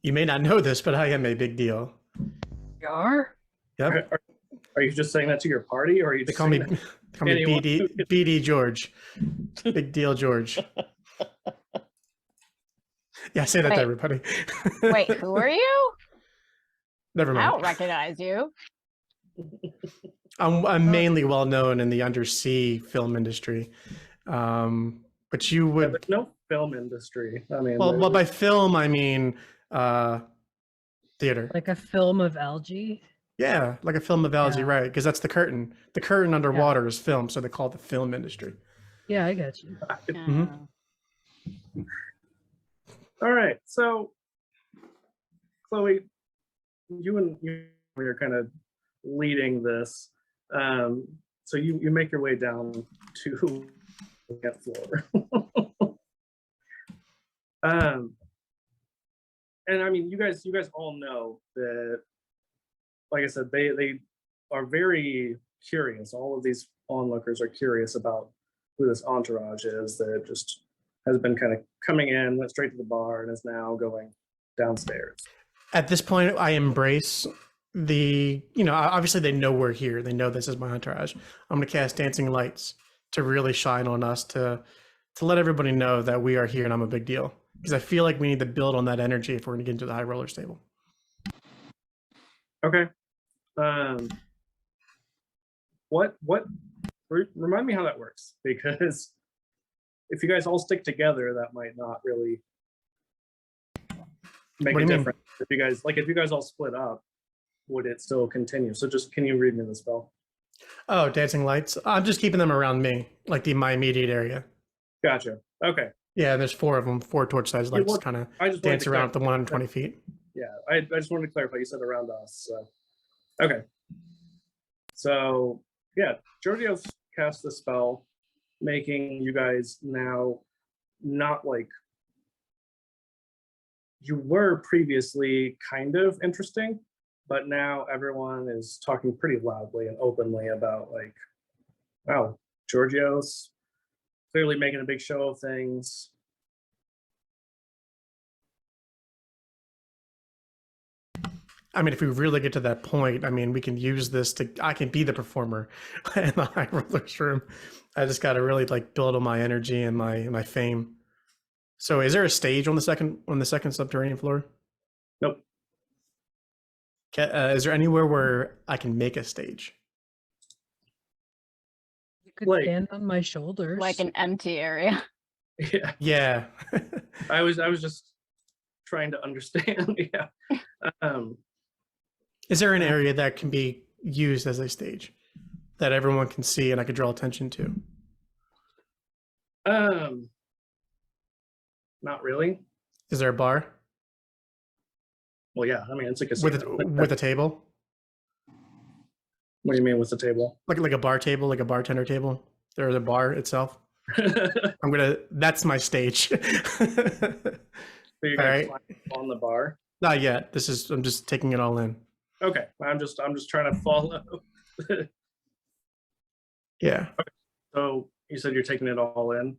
You may not know this, but I am a big deal. You are? Yep. Are you just saying that to your party, or are you They just call me, saying that- they call me Anyone who BD George. Big deal George. Yeah, say that Wait. to everybody. wait, who are you? Never I mind. don't recognize you. I'm mainly well known in the undersea film industry. But you Yeah, would, there's no film industry? I mean, well, by film, I mean theater. Like a film of algae? Yeah, like a film of algae, Yeah. right? Because that's the curtain. The curtain underwater is film, so they call it the film industry. Yeah, I got you. Mhm. all right. So, Chloe, you are kind of leading this. So you make your way down to the floor. And I mean, you guys all know that, like I said, they are very curious. All of these onlookers are curious about who this entourage is that just has been kind of coming in, went straight to the bar, and is now going downstairs. At this point, I embrace obviously they know we're here. They know this is my entourage. I'm going to cast Dancing Lights to really shine on us, to let everybody know that we are here and I'm a big deal. Because I feel like we need to build on that energy if we're going to get into the high roller stable. Okay. What remind me how that works, because if you guys all stick together, that might not really make What a do you mean? difference. If you guys all split up, would it still continue? So just, can you read me the spell? Oh, Dancing Lights. I'm just keeping them around me, like my immediate area. Gotcha. Okay. Yeah, there's 4 of them, 4 torch-sized lights, well, kind of I just wanted dance to around the clarify. 120 feet. Yeah, I just wanted to clarify. You said around us. So. Okay. So yeah, Georgios cast the spell, making you guys now not like you were previously kind of interesting, but now everyone is talking pretty loudly and openly about like, wow, Georgios clearly making a big show of things. I mean, if we really get to that point, I mean, we can use this I can be the performer in the high rollers room. I just got to really like build on my energy and my fame. So is there a stage on the second subterranean floor? Nope. Is there anywhere where I can make a stage? You could Like- stand on my shoulders. Like an empty area. Yeah, Yeah. I was just trying to understand. Yeah. Is there an area that can be used as a stage that everyone can see and I could draw attention to? Not really. Is there a bar Well, yeah. I mean, it's a casino. with a table? What do you mean with the table? Like a bar table, like a bartender table? Or the bar itself? That's my stage. So you're All gonna right. climb on the bar. Not yet. I'm just taking it all in. Okay, I'm just trying to follow. Yeah. So you said you're taking it all in.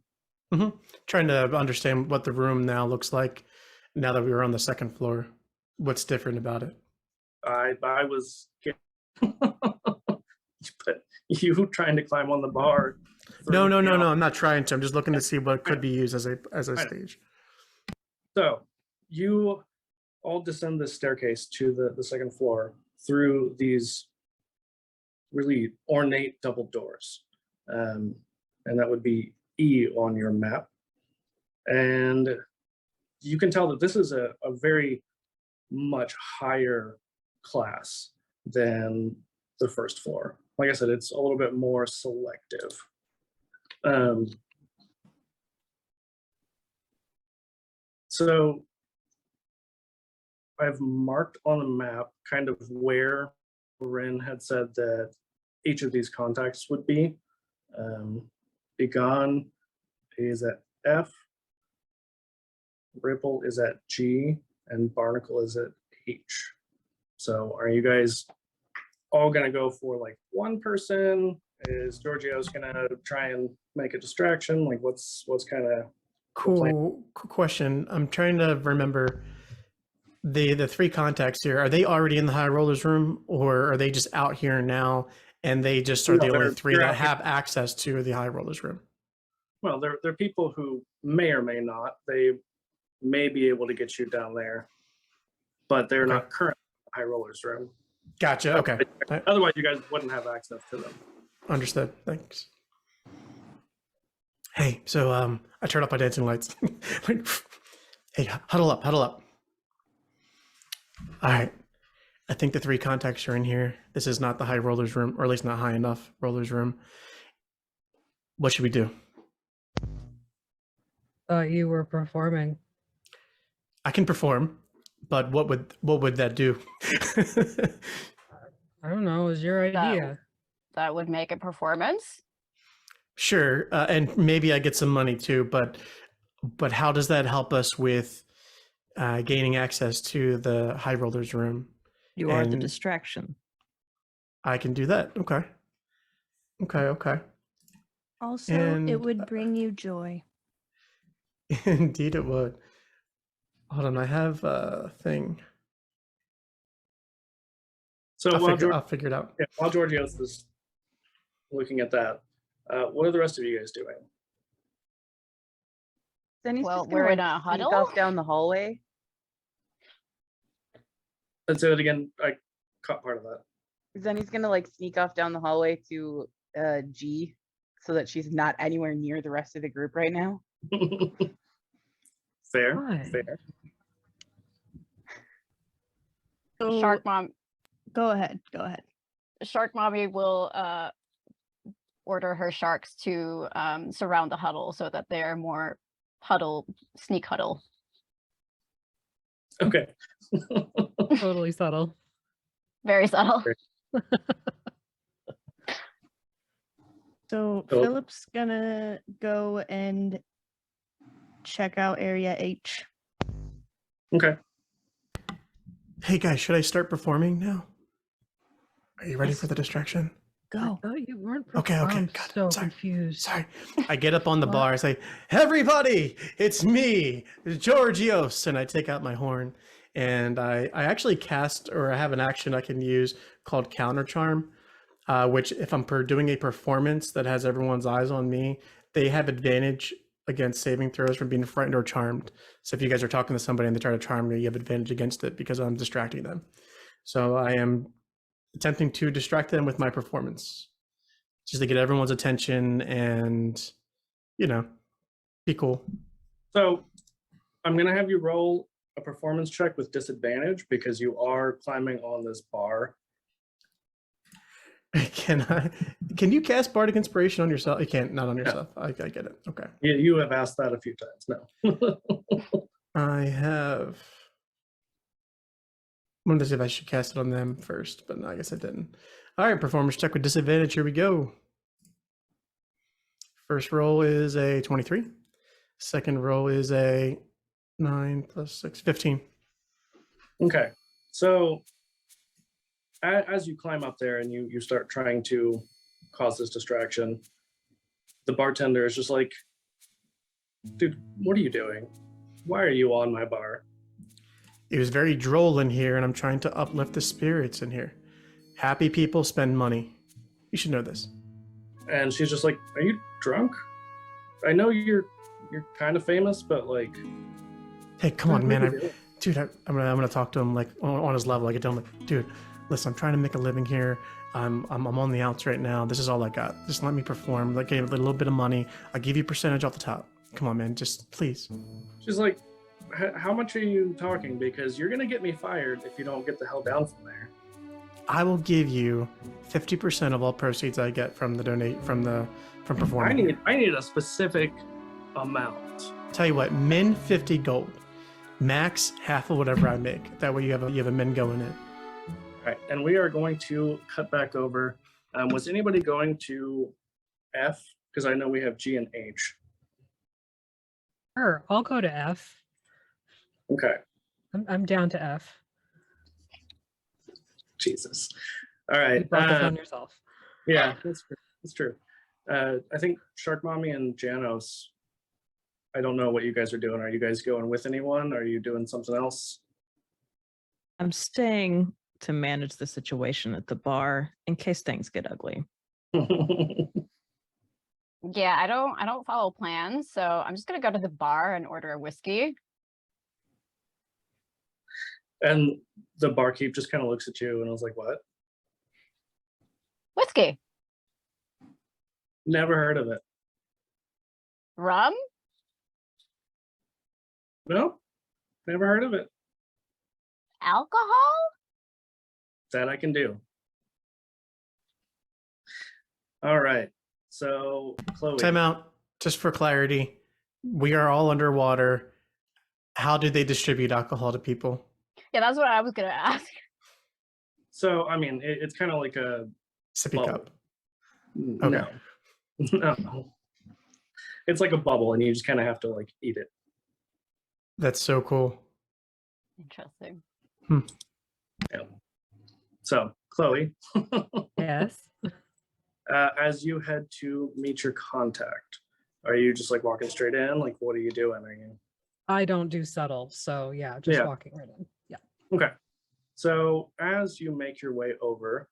Trying to understand what the room now looks like now that we were on the second floor. What's different about it? I was, but you trying to climb on the bar. No. threw me off. I'm not trying to. I'm just looking to see what could be used as a know. stage. So you all descend this staircase to the second floor through these really ornate double doors. And that would be E on your map. And you can tell that this is a very much higher class than the first floor. Like I said, it's a little bit more selective. So I've marked on the map kind of where Ren had said that each of these contacts would be. Begone is at F, Ripple is at G, and Barnacle is at H. So are you guys all gonna go for like one person? Is Giorgio's gonna try and make a distraction? Like what's kind of Cool question. I'm trying to remember the three contacts here. Are they already in the high rollers room, or are they just out here now and they just are No, the only they're- three they're that out here. have access to the high rollers room? Well, they're people who may or may not. They may be able to get you down there, but they're Okay. not current high rollers room. Gotcha. Okay. Otherwise, you guys wouldn't have access to them. Understood. Thanks. Hey, so I turned off my dancing lights. Like, hey, huddle up. All right. I think the three contacts are in here. This is not the high rollers room, or at least not high enough rollers room. What should we do? Thought you were performing. I can perform, but what would that do? I don't know. It was your idea. That would make a performance. Sure, and maybe I get some money too, but how does that help us with gaining access to the high rollers room? You are the And- distraction. I can do that. Okay. Also, it And- would bring you joy. Indeed, it would. Hold on, I have a thing. So I'll figure it out. while Georgios is looking at that, what are the rest of you guys doing? Then he's Well, just gonna we're in like a sneak huddle. off down the hallway. Let's say it again. I caught part of that. Then he's gonna like sneak off down the hallway to G, so that she's not anywhere near the rest of the group right now. Fair, Why? fair. So, Shark Mom, go ahead. Shark Mommy will order her sharks to surround the huddle so that they are more sneak huddle. Okay. Totally subtle. Very subtle. So Cool. Philip's gonna go and check out area H. Okay. Hey guys, should I start performing now? Are you ready for the distraction? I Go. thought you weren't. Okay, I'm got it. so Sorry. confused. Sorry. I get up on the What? bar. I say, "Everybody, it's me, Georgios," and I take out my horn. And I actually cast, or I have an action I can use called Counter Charm, which if I'm doing a performance that has everyone's eyes on me, they have advantage against saving throws from being frightened or charmed. So if you guys are talking to somebody and they try to charm you, you have advantage against it because I'm distracting them. So I am attempting to distract them with my performance, just to get everyone's attention and, be cool. So I'm gonna have you roll a performance check with disadvantage because you are climbing on this bar. Can you cast Bardic Inspiration on yourself? You can't, not on yourself. I get it. Okay. You have asked that a few times. No. I have. I wanted to see if I should cast it on them first, but no, I guess I didn't. All right, performance check with disadvantage. Here we go. First roll is a 23. Second roll is a 9 plus 6, 15. Okay, so as you climb up there and you start trying to cause this distraction, the bartender is just like, dude, what are you doing? Why are you on my bar? It was very droll in here, and I'm trying to uplift the spirits in here. Happy people spend money. You should know this. And she's just like, are you drunk? I know you're kind of famous, but like, Hey, come on, what are man. you doing? Dude, I'm gonna talk to him like on his level. I can tell him, like, dude, listen, I'm trying to make a living here. I'm on the outs right now. This is all I got. Just let me perform. Like, give a little bit of money. I'll give you a percentage off the top. Come on, man. Just please. She's like, how much are you talking? Because you're gonna get me fired if you don't get the hell down from there. I will give you 50% of all proceeds I get from from performing. I need a specific amount. Tell you what, min 50 gold, max half of whatever I make. That way you have a min going in. All right, and we are going to cut back over. Was anybody going to F? Because I know we have G and H. Sure, I'll go to F. Okay, I'm down to F. Jesus. All You right. brought this on yourself. Yeah, that's true. That's true. I think Shark Mommy and Janos, I don't know what you guys are doing. Are you guys going with anyone? Are you doing something else? I'm staying to manage the situation at the bar in case things get ugly. Yeah, I don't follow plans, so I'm just gonna go to the bar and order a whiskey. And the barkeep just kind of looks at you and I was like, what? Whiskey. Never heard of it. Rum? No, never heard of it. Alcohol? That I can do. All right. So, Chloe. Time out. Just for clarity, we are all underwater. How do they distribute alcohol to people? Yeah, that's what I was gonna ask. So, I mean, it's kind of like a Sippy bubble. cup. No. No. It's like a bubble and you just kind of have to like eat it. That's so cool. Interesting. Yeah. So, Chloe, Yes. as you head to meet your contact, are you just like walking straight in? Like, what are you doing? Are you I don't do subtle, so yeah, just Yeah. walking right in. Yeah. okay? So, as you make your way over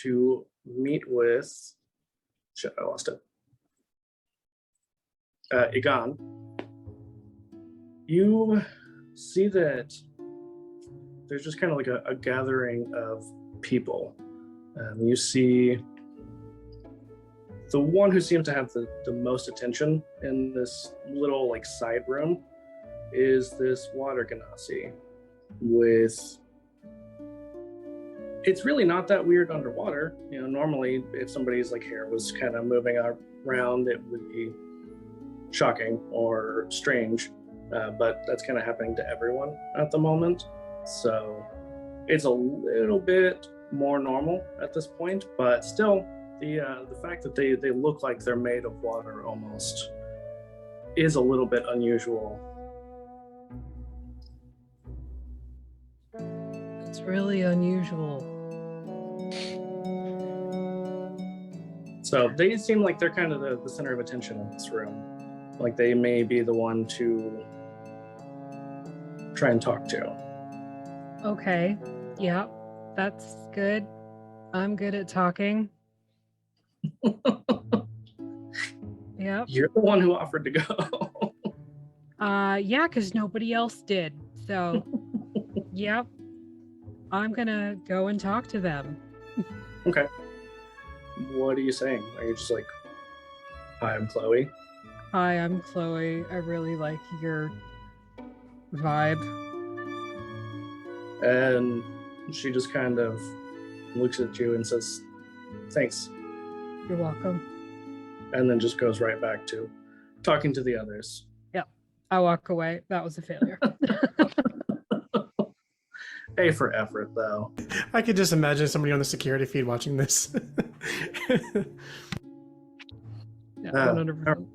to meet with, shit, I lost it. Egon, you see that there's just kind of like a gathering of people. You see the one who seems to have the most attention in this little like side room is this water ganassi with, it's really not that weird underwater. You know, normally if somebody's like hair was kind of moving around, it would be shocking or strange, but that's kind of happening to everyone at the moment. So it's a little bit more normal at this point, but still the fact that they look like they're made of water almost is a little bit unusual. It's really unusual. So they seem like they're kind of the center of attention in this room. Like they may be the one to try and talk to. Okay. Yeah, that's good. I'm good at talking. Yep. You're the one who offered to go. Yeah, because nobody else did. So, yep. I'm gonna go and talk to them. Okay. What are you saying? Are you just like, hi, I'm Chloe? Hi, I'm Chloe. I really like your vibe. And she just kind of looks at you and says, thanks. You're welcome. And then just goes right back to talking to the others. I walk away. That was a failure. A for effort, though. I could just imagine somebody on the security feed watching this. Yeah, Ah, 100%.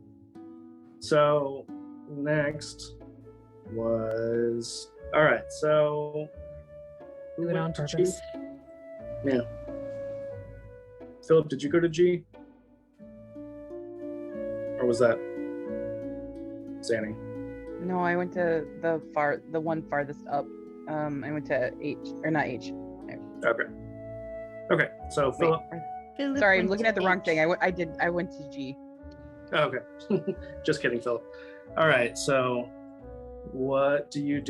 So next was All right, so who Do it went on to G? purpose. Yeah. Philip, did you go to G? Or was that Zanny? No, I went to the one farthest up. I went to H, or not H. Okay. Okay, so Wait, Philip. Philip sorry, I'm went looking to at the wrong H. thing. I went to G. Okay. Just kidding, Philip. All right, so what do? You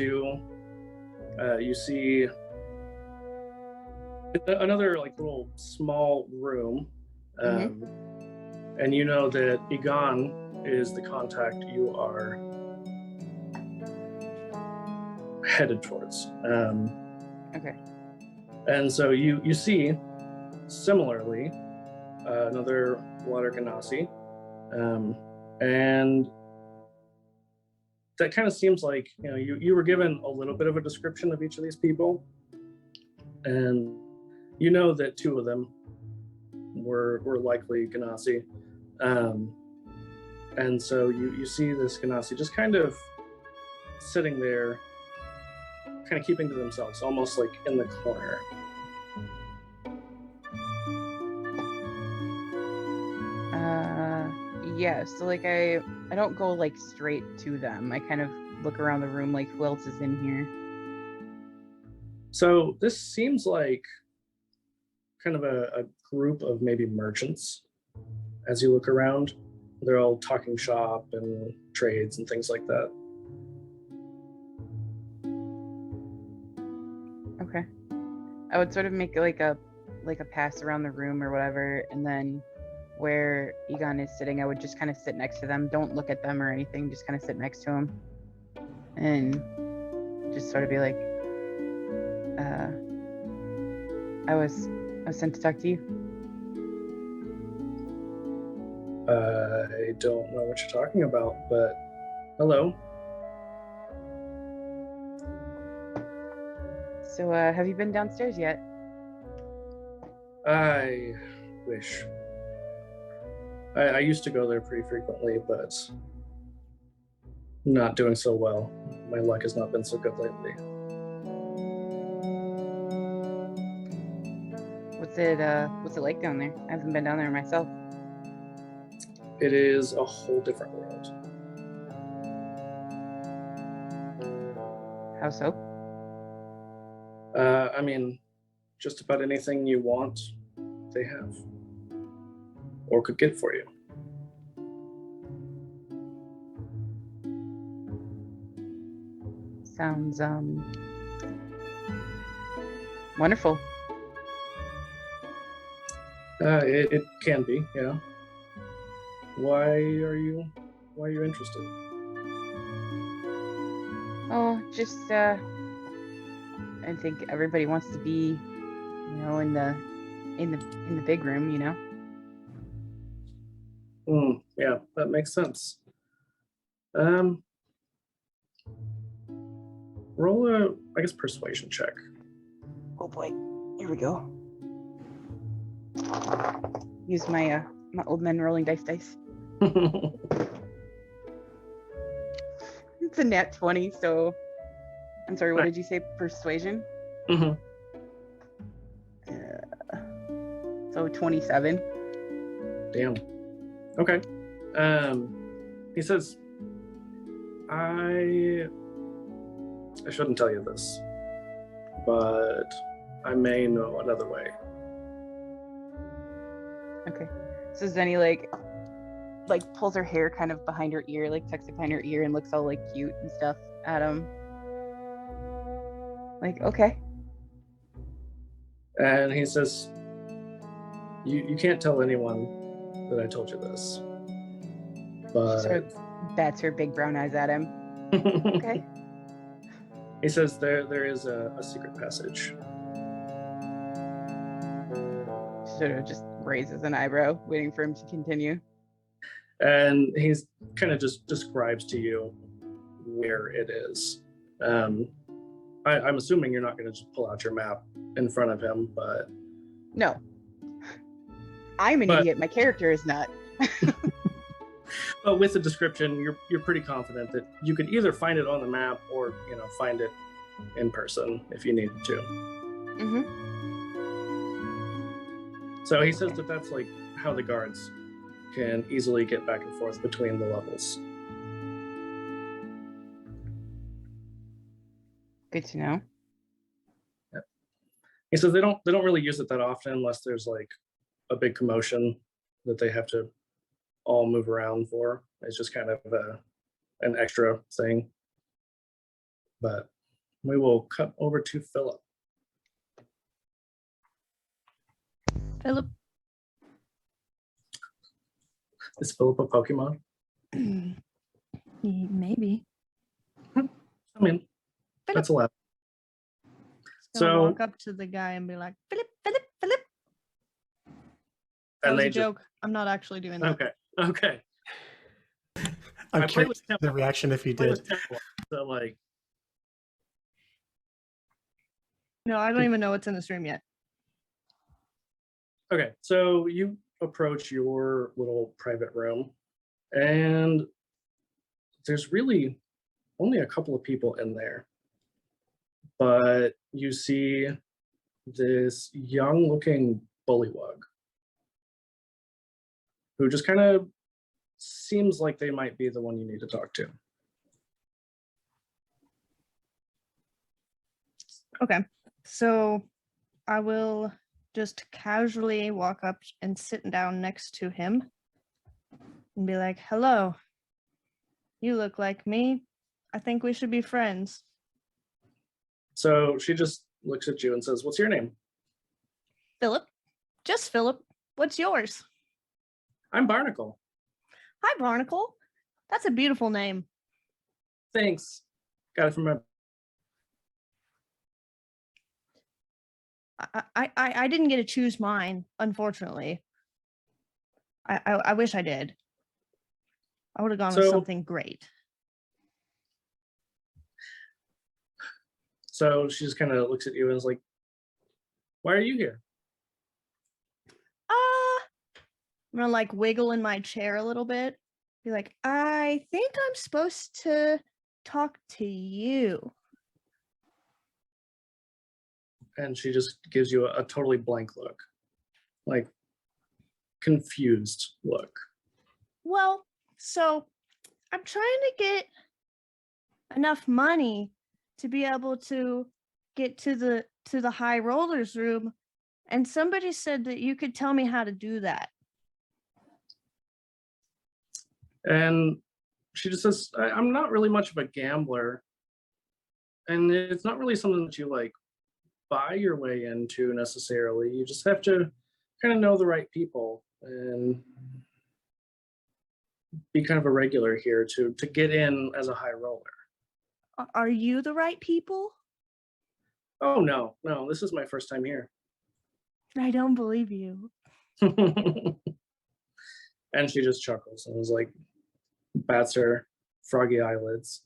see another like little small room, and you know that Egon is the contact you are headed towards. Okay. And so you see similarly another water ganassi, and that kind of seems like you were given a little bit of a description of each of these people, and you know that two of them were likely ganassi, and so you see this ganassi just kind of sitting there, kind of keeping to themselves, almost like in the corner. Yeah, so like I don't go like straight to them. I kind of look around the room like who else is in here. So this seems like kind of a group of maybe merchants. As you look around, they're all talking shop and trades and things like that. Okay. I would sort of make like a pass around the room or whatever, and then where Egon is sitting, I would just kind of sit next to them. Don't look at them or anything, just kind of sit next to him. And just sort of be like, I was sent to talk to you. I don't know what you're talking about, but hello. So, have you been downstairs yet? I wish. I used to go there pretty frequently, but not doing so well. My luck has not been so good lately. What's it like down there? I haven't been down there myself. It is a whole different world. How so? I mean, just about anything you want, they have. Or could get for you. Sounds wonderful. It can be, yeah. Why are you interested? Oh, just I think everybody wants to be, in the big room, Yeah, that makes sense. Roll a, I guess, persuasion check. Oh boy, here we go. Use my my old man rolling dice. It's a nat 20, so I'm sorry, what did you say? Persuasion? Mhm. So 27. Damn. Okay. He says, I shouldn't tell you this, but I may know another way. Okay. So Zenny like pulls her hair kind of behind her ear, like tucks it behind her ear and looks all like cute and stuff at him. Like, okay. And he says, you can't tell anyone that I told you this, but She sort of bats her big brown eyes at him. Okay. He says there is a secret passage. She sort of just raises an eyebrow, waiting for him to continue. And he's kind of just describes to you where it is. I'm assuming you're not going to just pull out your map in front of him, but No. I'm an idiot. My character is not. But with the description, you're pretty confident that you could either find it on the map or find it in person if you needed to. Mm-hmm. So he says that that's like how the guards can easily get back and forth between the levels. Good to know. He says they don't really use it that often unless there's like a big commotion that they have to all move around for. It's just kind of an extra thing. But we will cut over to Philip. Philip. Is Philip a Pokemon? Maybe. I mean, that's allowed. Gonna So- walk up to the guy and be like, Philip, Philip, Philip. That And was they a just, joke. I'm not actually doing that. okay. I'm I play curious with to see the Temple. reaction if you Play did. with Temple, so like, No, I don't even know what's in this room yet. okay, so you approach your little private room, and there's really only a couple of people in there. But you see this young-looking bullywug who just kind of seems like they might be the one you need to talk to. Okay. So I will just casually walk up and sit down next to him and be like, hello, you look like me. I think we should be friends. So she just looks at you and says, "What's your name?" Philip. Just Philip. What's yours? "I'm Barnacle." Hi, Barnacle. That's a beautiful name. "Thanks. Got it from my..." I didn't get to choose mine, unfortunately. I wish I did. I would have gone with So- something great. So she just kind of looks at you and is like, "Why are you here?" I'm gonna like wiggle in my chair a little bit. Be like, I think I'm supposed to talk to you. And she just gives you a totally blank look, like confused look. Well, so I'm trying to get enough money to be able to get to the high rollers room, and somebody said that you could tell me how to do that. And she just says, I'm not really much of a gambler. And it's not really something that you like buy your way into necessarily. You just have to kind of know the right people and be kind of a regular here to get in as a high roller. Are you the right people? Oh, no, this is my first time here. I don't believe you. And she just chuckles and was like, bats her froggy eyelids.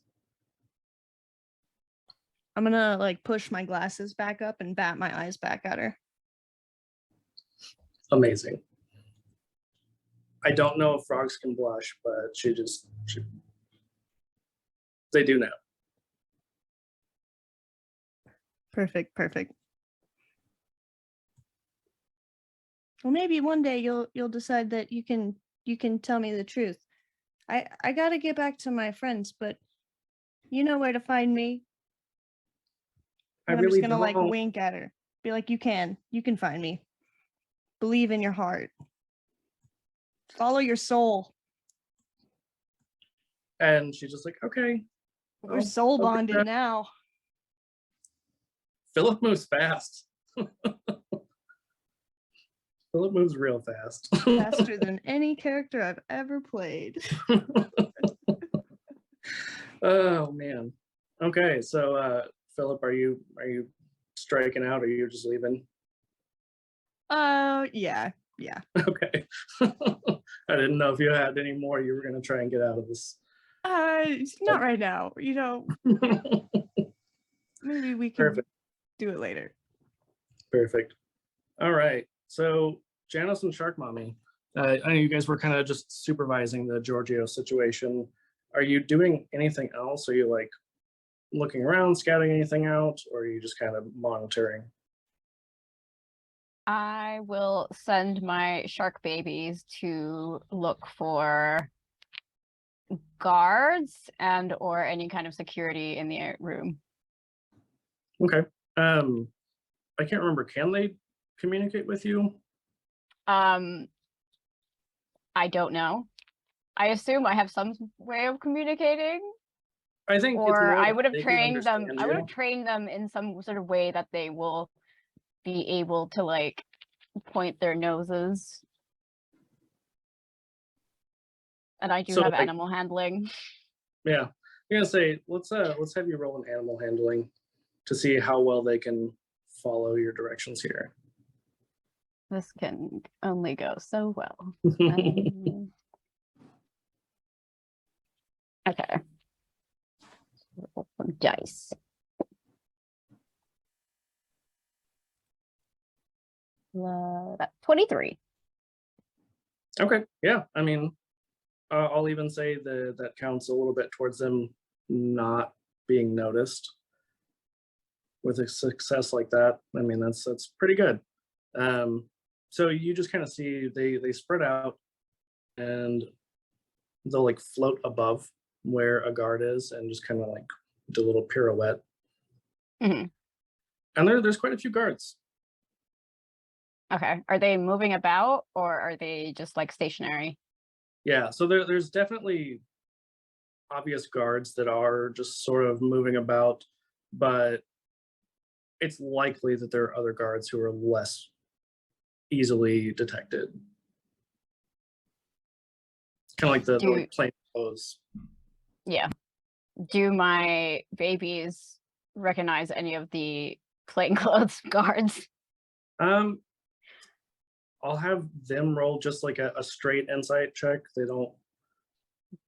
I'm gonna like push my glasses back up and bat my eyes back at her. Amazing. I don't know if frogs can blush, but they do now. Perfect. Well, maybe one day you'll decide that you can tell me the truth. I gotta get back to my friends, but you know where to find me. I And I'm really just gonna like don't. wink at her. Be like, you can find me. Believe in your heart. Follow your soul. And she's just like, okay. We're well, soul okay, bonded now. Philip moves fast. Philip moves real fast. Faster than any character I've ever played. Oh man. Okay, so Philip, are you striking out or are you just leaving? Yeah. Okay. I didn't know if you had any more you were gonna try and get out of this. Not right now. You know, maybe we can Perfect. do it later. Perfect. All right. So Janice and Shark Mommy, I know you guys were kind of just supervising the Giorgio situation. Are you doing anything else? Are you like looking around, scouting anything out, or are you just kind of monitoring? I will send my shark babies to look for guards and or any kind of security in the room. Okay. I can't remember. Can they communicate with you? I don't know. I assume I have some way of communicating, I think it's or more I that would have they can trained them. understand I would you. have trained them in some sort of way that they will be able to like point their noses. And I do So, have like, animal handling. yeah, I'm gonna say let's have you roll an animal handling to see how well they can follow your directions here. This can only go so well. Okay. Roll some dice. 23. Okay, yeah, I mean, I'll even say that counts a little bit towards them not being noticed. With a success like that, I mean, that's pretty good. So you just kind of see they spread out, and they'll like float above where a guard is, and just kind of like do a little pirouette. Mhm. And there's quite a few guards. Okay. Are they moving about or are they just like stationary? Yeah, so there's definitely obvious guards that are just sort of moving about, but it's likely that there are other guards who are less easily detected. Kind of like the like plain clothes. Yeah. Do my babies recognize any of the plainclothes guards? I'll have them roll just like a straight insight check. They don't.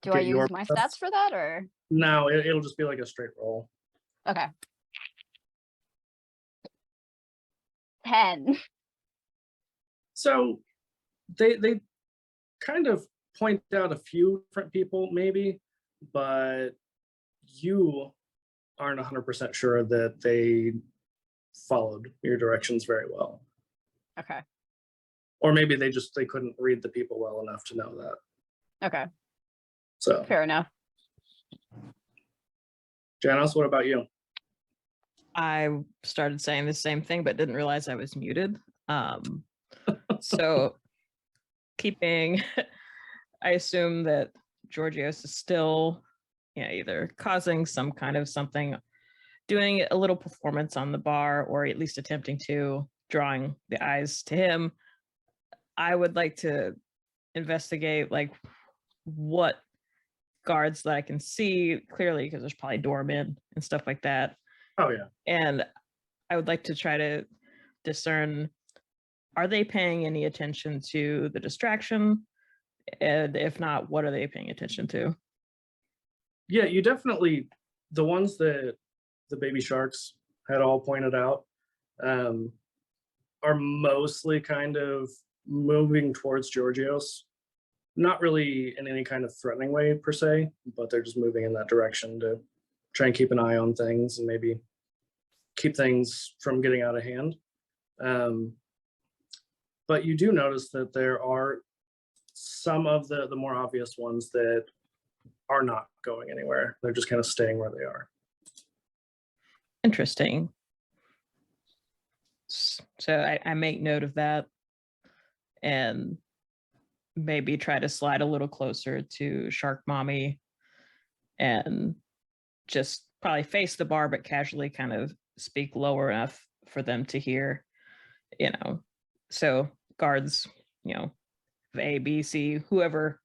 Do I get your use my plus. stats for that or? No, it'll just be like a straight roll. Okay. 10. So they kind of point out a few different people maybe, but you aren't 100% sure that they followed your directions very well. Okay. Or maybe they couldn't read the people well enough to know that. Okay. So Fair enough. Janice, what about you? I started saying the same thing, but didn't realize I was muted. So keeping, I assume that Georgios is still, either causing some kind of something, doing a little performance on the bar, or at least attempting to, drawing the eyes to him. I would like to investigate like what guards that I can see clearly, because there's probably doormen and stuff like that. Oh yeah. And I would like to try to discern, are they paying any attention to the distraction? And if not, what are they paying attention to? Yeah, you definitely, the ones that the baby sharks had all pointed out are mostly kind of moving towards Georgios. Not really in any kind of threatening way per se, but they're just moving in that direction to try and keep an eye on things and maybe keep things from getting out of hand. But you do notice that there are some of the more obvious ones that are not going anywhere. They're just kind of staying where they are. Interesting. So I make note of that and maybe try to slide a little closer to Shark Mommy and just probably face the bar, but casually kind of speak lower enough for them to hear, so guards, A, B, C, whoever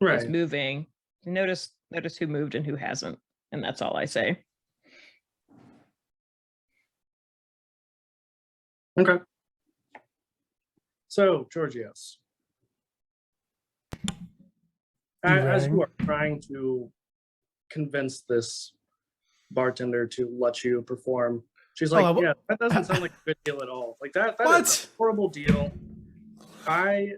is moving, notice who moved and who hasn't. And that's all I say. Okay. So, Georgios, as you are trying to convince this bartender to let you perform, she's like, yeah, that doesn't sound like a good deal at all. Like that is a horrible deal. I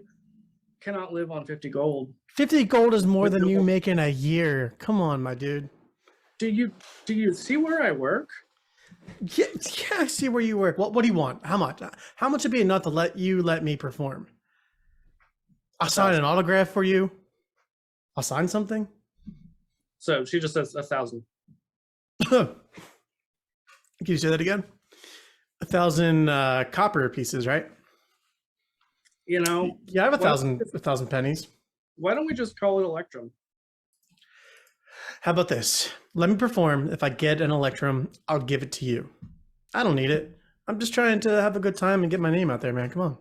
cannot live on 50 gold. 50 gold is more than you make in a year. Come on, my dude. Do you see where I work? Yeah, I see where you work. What do you want? How much? How much would be enough to let me perform? I'll sign an autograph for you. I'll sign something. So she just says 1,000. Can you say that again? 1,000 copper pieces, right? You know, Yeah, I have Well, 1,000 pennies. why don't we just call it Electrum? How about this? Let me perform. If I get an Electrum, I'll give it to you. I don't need it. I'm just trying to have a good time and get my name out there, man. Come on.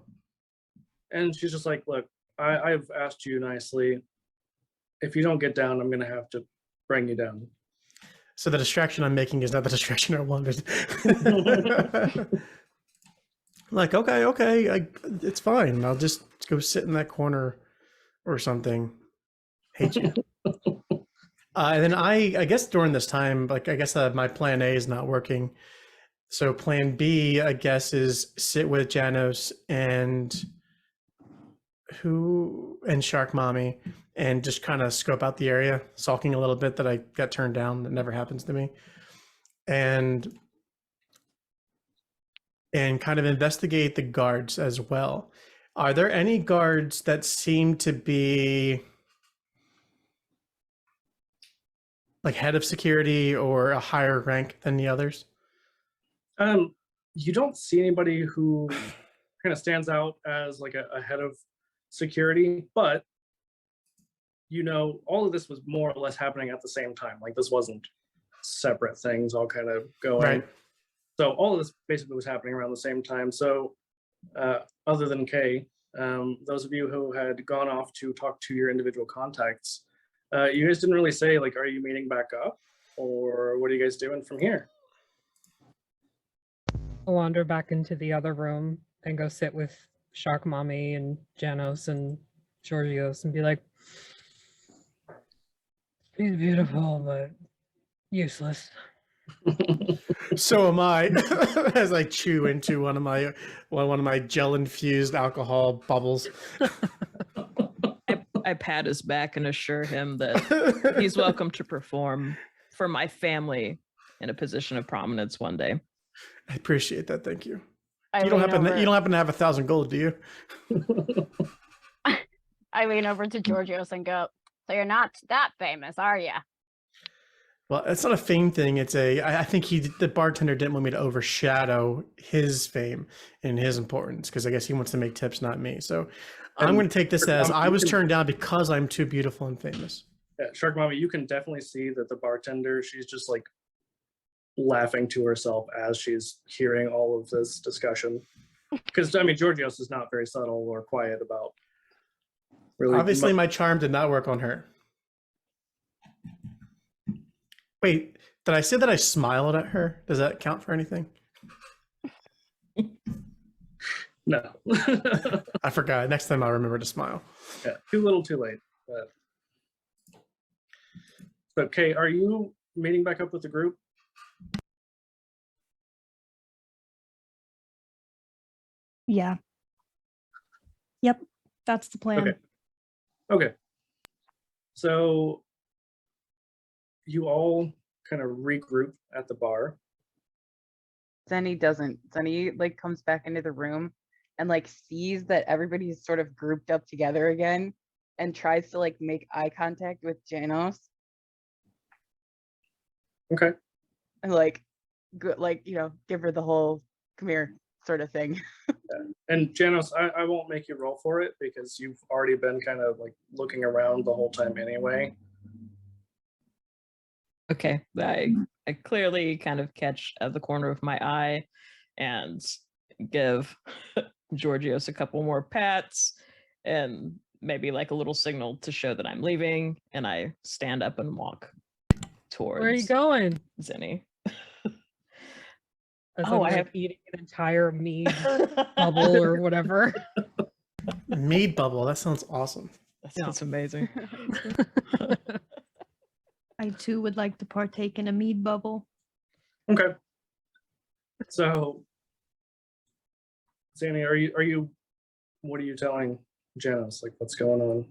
And she's just like, look, I've asked you nicely. If you don't get down, I'm gonna have to bring you down. So the distraction I'm making is not the distraction I wanted. Like, okay, it's fine. I'll just go sit in that corner or something. Hate you. And then I guess during this time, like, I guess my plan A is not working. So plan B, I guess, is sit with Janos and Shark Mommy and just kind of scope out the area, sulking a little bit that I got turned down. That never happens to me. And kind of investigate the guards as well. Are there any guards that seem to be like head of security or a higher rank than the others? You don't see anybody who kind of stands out as like a head of security, but you know, all of this was more or less happening at the same time. Like this wasn't separate things all kind of going. Right. So all of this basically was happening around the same time. So other than Kay, those of you who had gone off to talk to your individual contacts, you guys didn't really say, like, are you meeting back up? Or what are you guys doing from here? I'll wander back into the other room and go sit with Shark Mommy and Janos and Georgios and be like, he's beautiful, but useless. So am I. As I chew into one of my gel infused alcohol bubbles. I pat his back and assure him that he's welcome to perform for my family in a position of prominence one day. I appreciate that. Thank you. I You don't lean happen over- to have 1,000 gold, do you? I lean over to Georgios and go, so you're not that famous, are you? Well, it's not a fame thing. I think the bartender didn't want me to overshadow his fame and his importance because I guess he wants to make tips, not me. So I'm going to take this as I was turned down because I'm too beautiful and famous. Yeah, Shark Mommy, you can definitely see that the bartender, she's just like laughing to herself as she's hearing all of this discussion. Because, I mean, Georgios is not very subtle or quiet about really. Obviously, my charm did not work on her. Wait, did I say that I smiled at her? Does that count for anything? No. I forgot. Next time I'll remember to smile. Yeah, too little, too late. But Kay, are you meeting back up with the group? Yeah. Yep, that's the plan. Okay. So you all kind of regroup at the bar. Zenny doesn't. Zenny like comes back into the room and like sees that everybody's sort of grouped up together again and tries to like make eye contact with Janos Okay. and like give her the whole come here sort of thing. And Janos, I won't make you roll for it because you've already been kind of like looking around the whole time anyway. Okay, I clearly kind of catch at the corner of my eye and give Georgios a couple more pats and maybe like a little signal to show that I'm leaving, and I stand up and walk towards Where are you going? Zenny. As Oh, I'm I like have- eating an entire mead bubble or whatever. Mead bubble. That sounds awesome. That's amazing. I too would like to partake in a mead bubble. Okay. So, Zanny, are you? What are you telling Janos? Like, what's going on?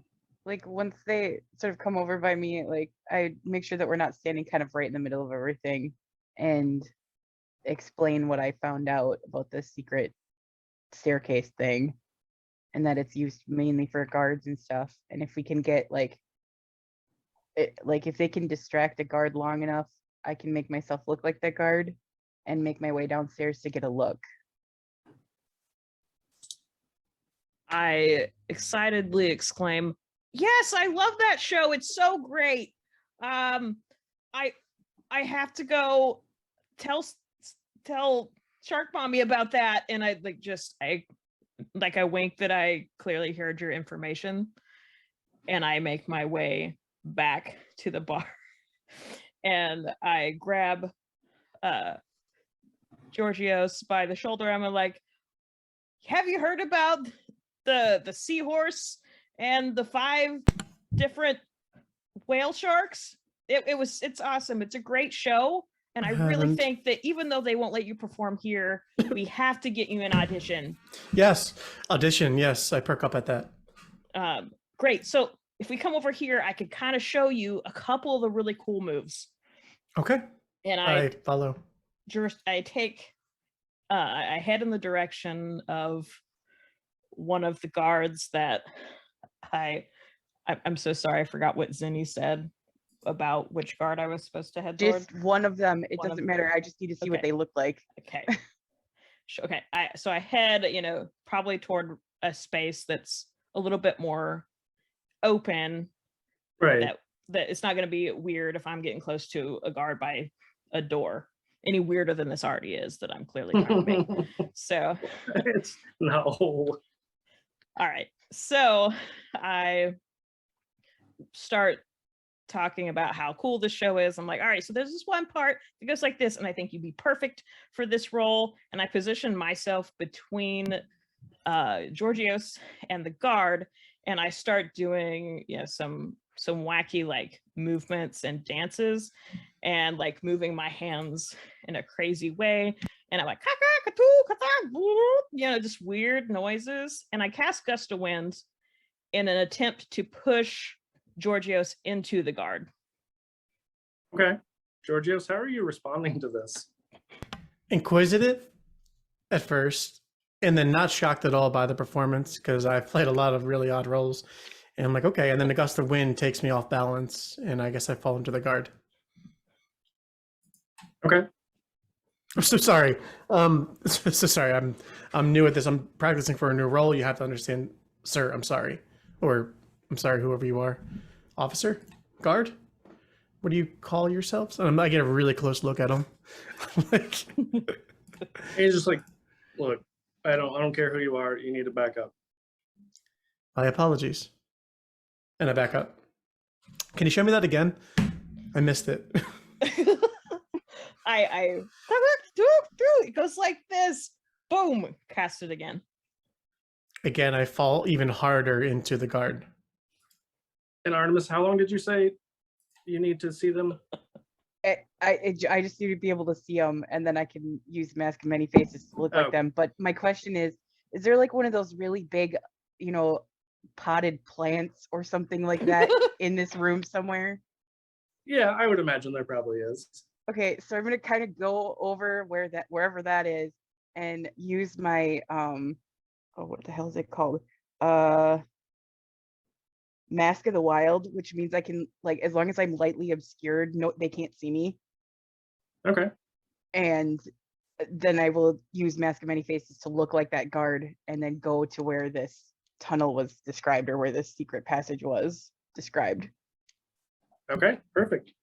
like once they sort of come over by me, like I make sure that we're not standing kind of right in the middle of everything, and explain what I found out about this secret staircase thing, and that it's used mainly for guards and stuff. And if we can get like if they can distract a guard long enough, I can make myself look like that guard and make my way downstairs to get a look. I excitedly exclaim, "Yes, I love that show. It's so great. I have to go tell Shark Mommy about that." And I I wink that I clearly heard your information, and I make my way back to the bar, and I grab Georgios by the shoulder. I'm like, "Have you heard about the seahorse and the 5 different whale sharks? It's awesome. It's a great show, and I really Haven't. think that even though they won't let you perform here, we have to get you an audition." Yes, audition. Yes, I perk up at that. Great. So if we come over here, I could kind of show you a couple of the really cool moves. Okay, And I follow. I head in the direction of one of the guards that I'm so sorry, I forgot what Zinni said about which guard I was supposed to head toward. Just one of them. It One of doesn't them. matter. I just need to see what Okay. they look like. Okay. Okay. So I head, probably toward a space that's a little bit more open. Right. That it's not going to be weird if I'm getting close to a guard by a door. Any weirder than this already is that I'm clearly trying to make. So It's no. all right. So I start talking about how cool this show is. I'm like, all right, so there's this one part that goes like this, and I think you'd be perfect for this role. And I position myself between Georgios and the guard, and I start doing some wacky like movements and dances, and like moving my hands in a crazy way. And I'm like, just weird noises. And I cast Gust of Wind in an attempt to push Georgios into the guard. Okay. Georgios, how are you responding to this? Inquisitive at first, and then not shocked at all by the performance because I've played a lot of really odd roles. And I'm like, okay. And then the gust of wind takes me off balance, and I guess I fall into the guard. Okay. I'm so sorry. So sorry. I'm new at this. I'm practicing for a new role. You have to understand, sir. I'm sorry, or I'm sorry, whoever you are, officer, guard. What do you call yourselves? And I get a really close look at him. Like, He's just like, look, I don't care who you are. You need to back up. my apologies. And I back up. Can you show me that again? I missed it. It goes like this. Boom. Cast it again. Again, I fall even harder into the guard. And Artemis, how long did you say you need to see them? I just need to be able to see them, and then I can use Mask of Many Faces to look like them. But my question is there like one of those really big, potted plants or something like that in this room somewhere? Yeah, I would imagine there probably is. Okay, so I'm gonna kind of go over wherever that is, and use my what the hell is it called? Mask of the Wild, which means I can, like, as long as I'm lightly obscured, no, they can't see me. Okay. And then I will use Mask of Many Faces to look like that guard, and then go to where this tunnel was described, or where this secret passage was described. Okay, perfect.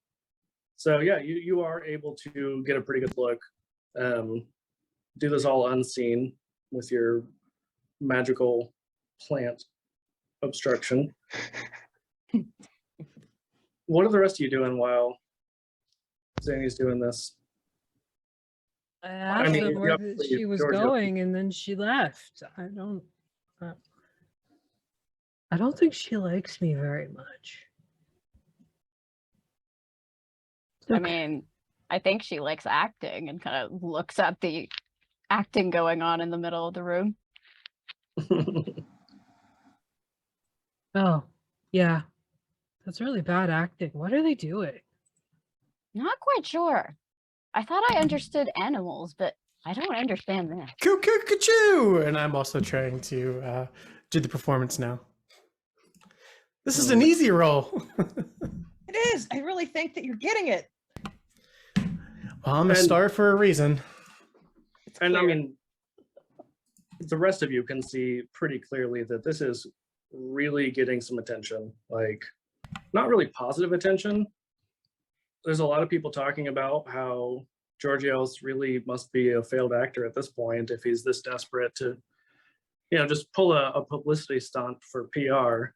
So yeah, you are able to get a pretty good look. Do this all unseen with your magical plant obstruction. What are the rest of you doing while Zani's doing this? I asked mean, her you where obviously- she was Georgia- going, and then she left. I don't think she likes me very much. I Okay. mean, I think she likes acting and kind of looks at the acting going on in the middle of the room. Oh, Yeah, that's really bad acting. What are they doing? Not quite sure. I thought I understood animals, but I don't understand this. Coo-coo-coo-choo! And I'm also trying to do the performance now. This is an easy roll. It is. I really think that you're getting it. Well, I'm a star for a reason. And I clear. mean, the rest of you can see pretty clearly that this is really getting some attention. Like, not really positive attention. There's a lot of people talking about how Georgios really must be a failed actor at this point if he's this desperate to, just pull a publicity stunt for PR.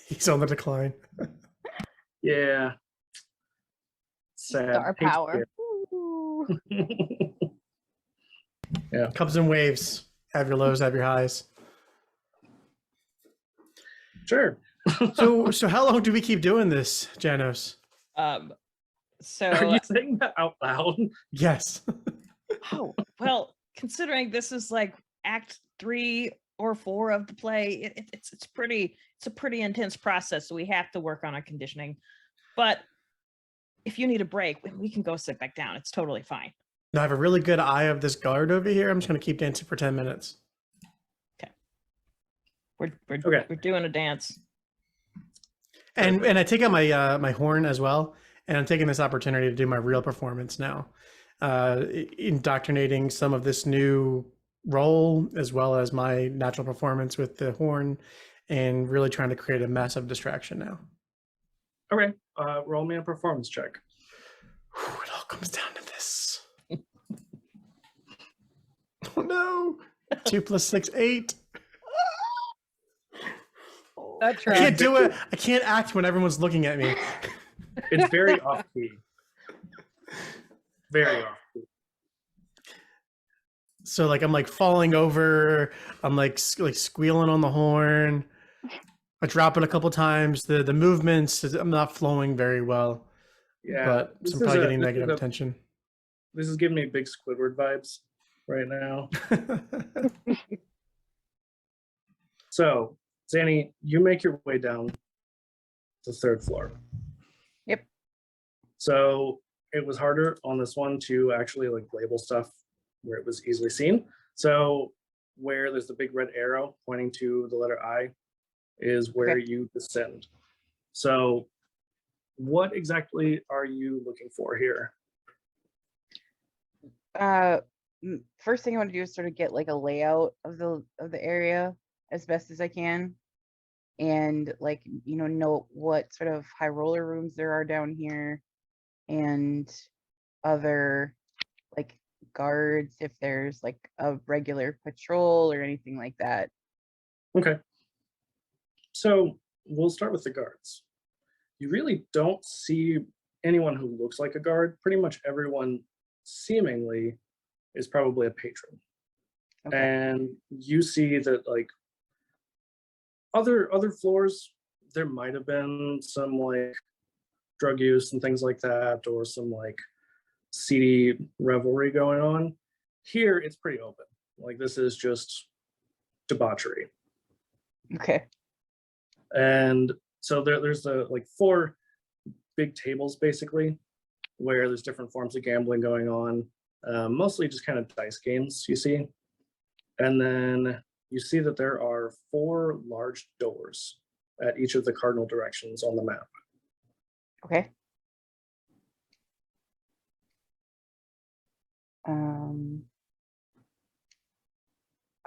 He's on the decline. Yeah. Sad. Star Hate to power. see it. Comes in waves. Have your lows, have your highs. Sure. So how long do we keep doing this, Janos? So Are you saying that out loud? Yes. oh well, considering this is like Act 3 or 4 of the play, it's a pretty intense process. So we have to work on our conditioning. But if you need a break, we can go sit back down. It's totally fine. I have a really good eye of this guard over here. I'm just going to keep dancing for 10 minutes. We're Okay. we're doing a dance. And I take out my my horn as well, and I'm taking this opportunity to do my real performance now, indoctrinating some of this new role as well as my natural performance with the horn, and really trying to create a massive distraction now. Okay. Roll me a performance check. Whew, it all comes down to this. Oh no! 2 + 6, 8. That's I right. can't do it. I can't act when everyone's looking at me. It's very off key. Very off key. So like I'm like falling over. I'm like squealing on the horn. I drop it a couple times. The movements, I'm not flowing very well. Yeah. But this I'm is probably a- getting this is negative a- attention. This is giving me big Squidward vibes right now. So, Zanny, you make your way down the 3rd floor. Yep. So it was harder on this one to actually like label stuff where it was easily seen. So where there's the big red arrow pointing to the letter I is where you descend. So what exactly are you looking for here? First thing I want to do is sort of get like a layout of the area as best as I can, and like note what sort of high roller rooms there are down here, and other like guards if there's like a regular patrol or anything like that. Okay. So we'll start with the guards. You really don't see anyone who looks like a guard. Pretty much everyone seemingly is probably a patron. Okay. And you see that like other floors, there might have been some like drug use and things like that, or some like seedy revelry going on. Here, it's pretty open. Like this is just debauchery. Okay. And so there's the like 4 big tables basically, where there's different forms of gambling going on, mostly just kind of dice games you see. And then you see that there are 4 large doors at each of the cardinal directions on the map. Okay.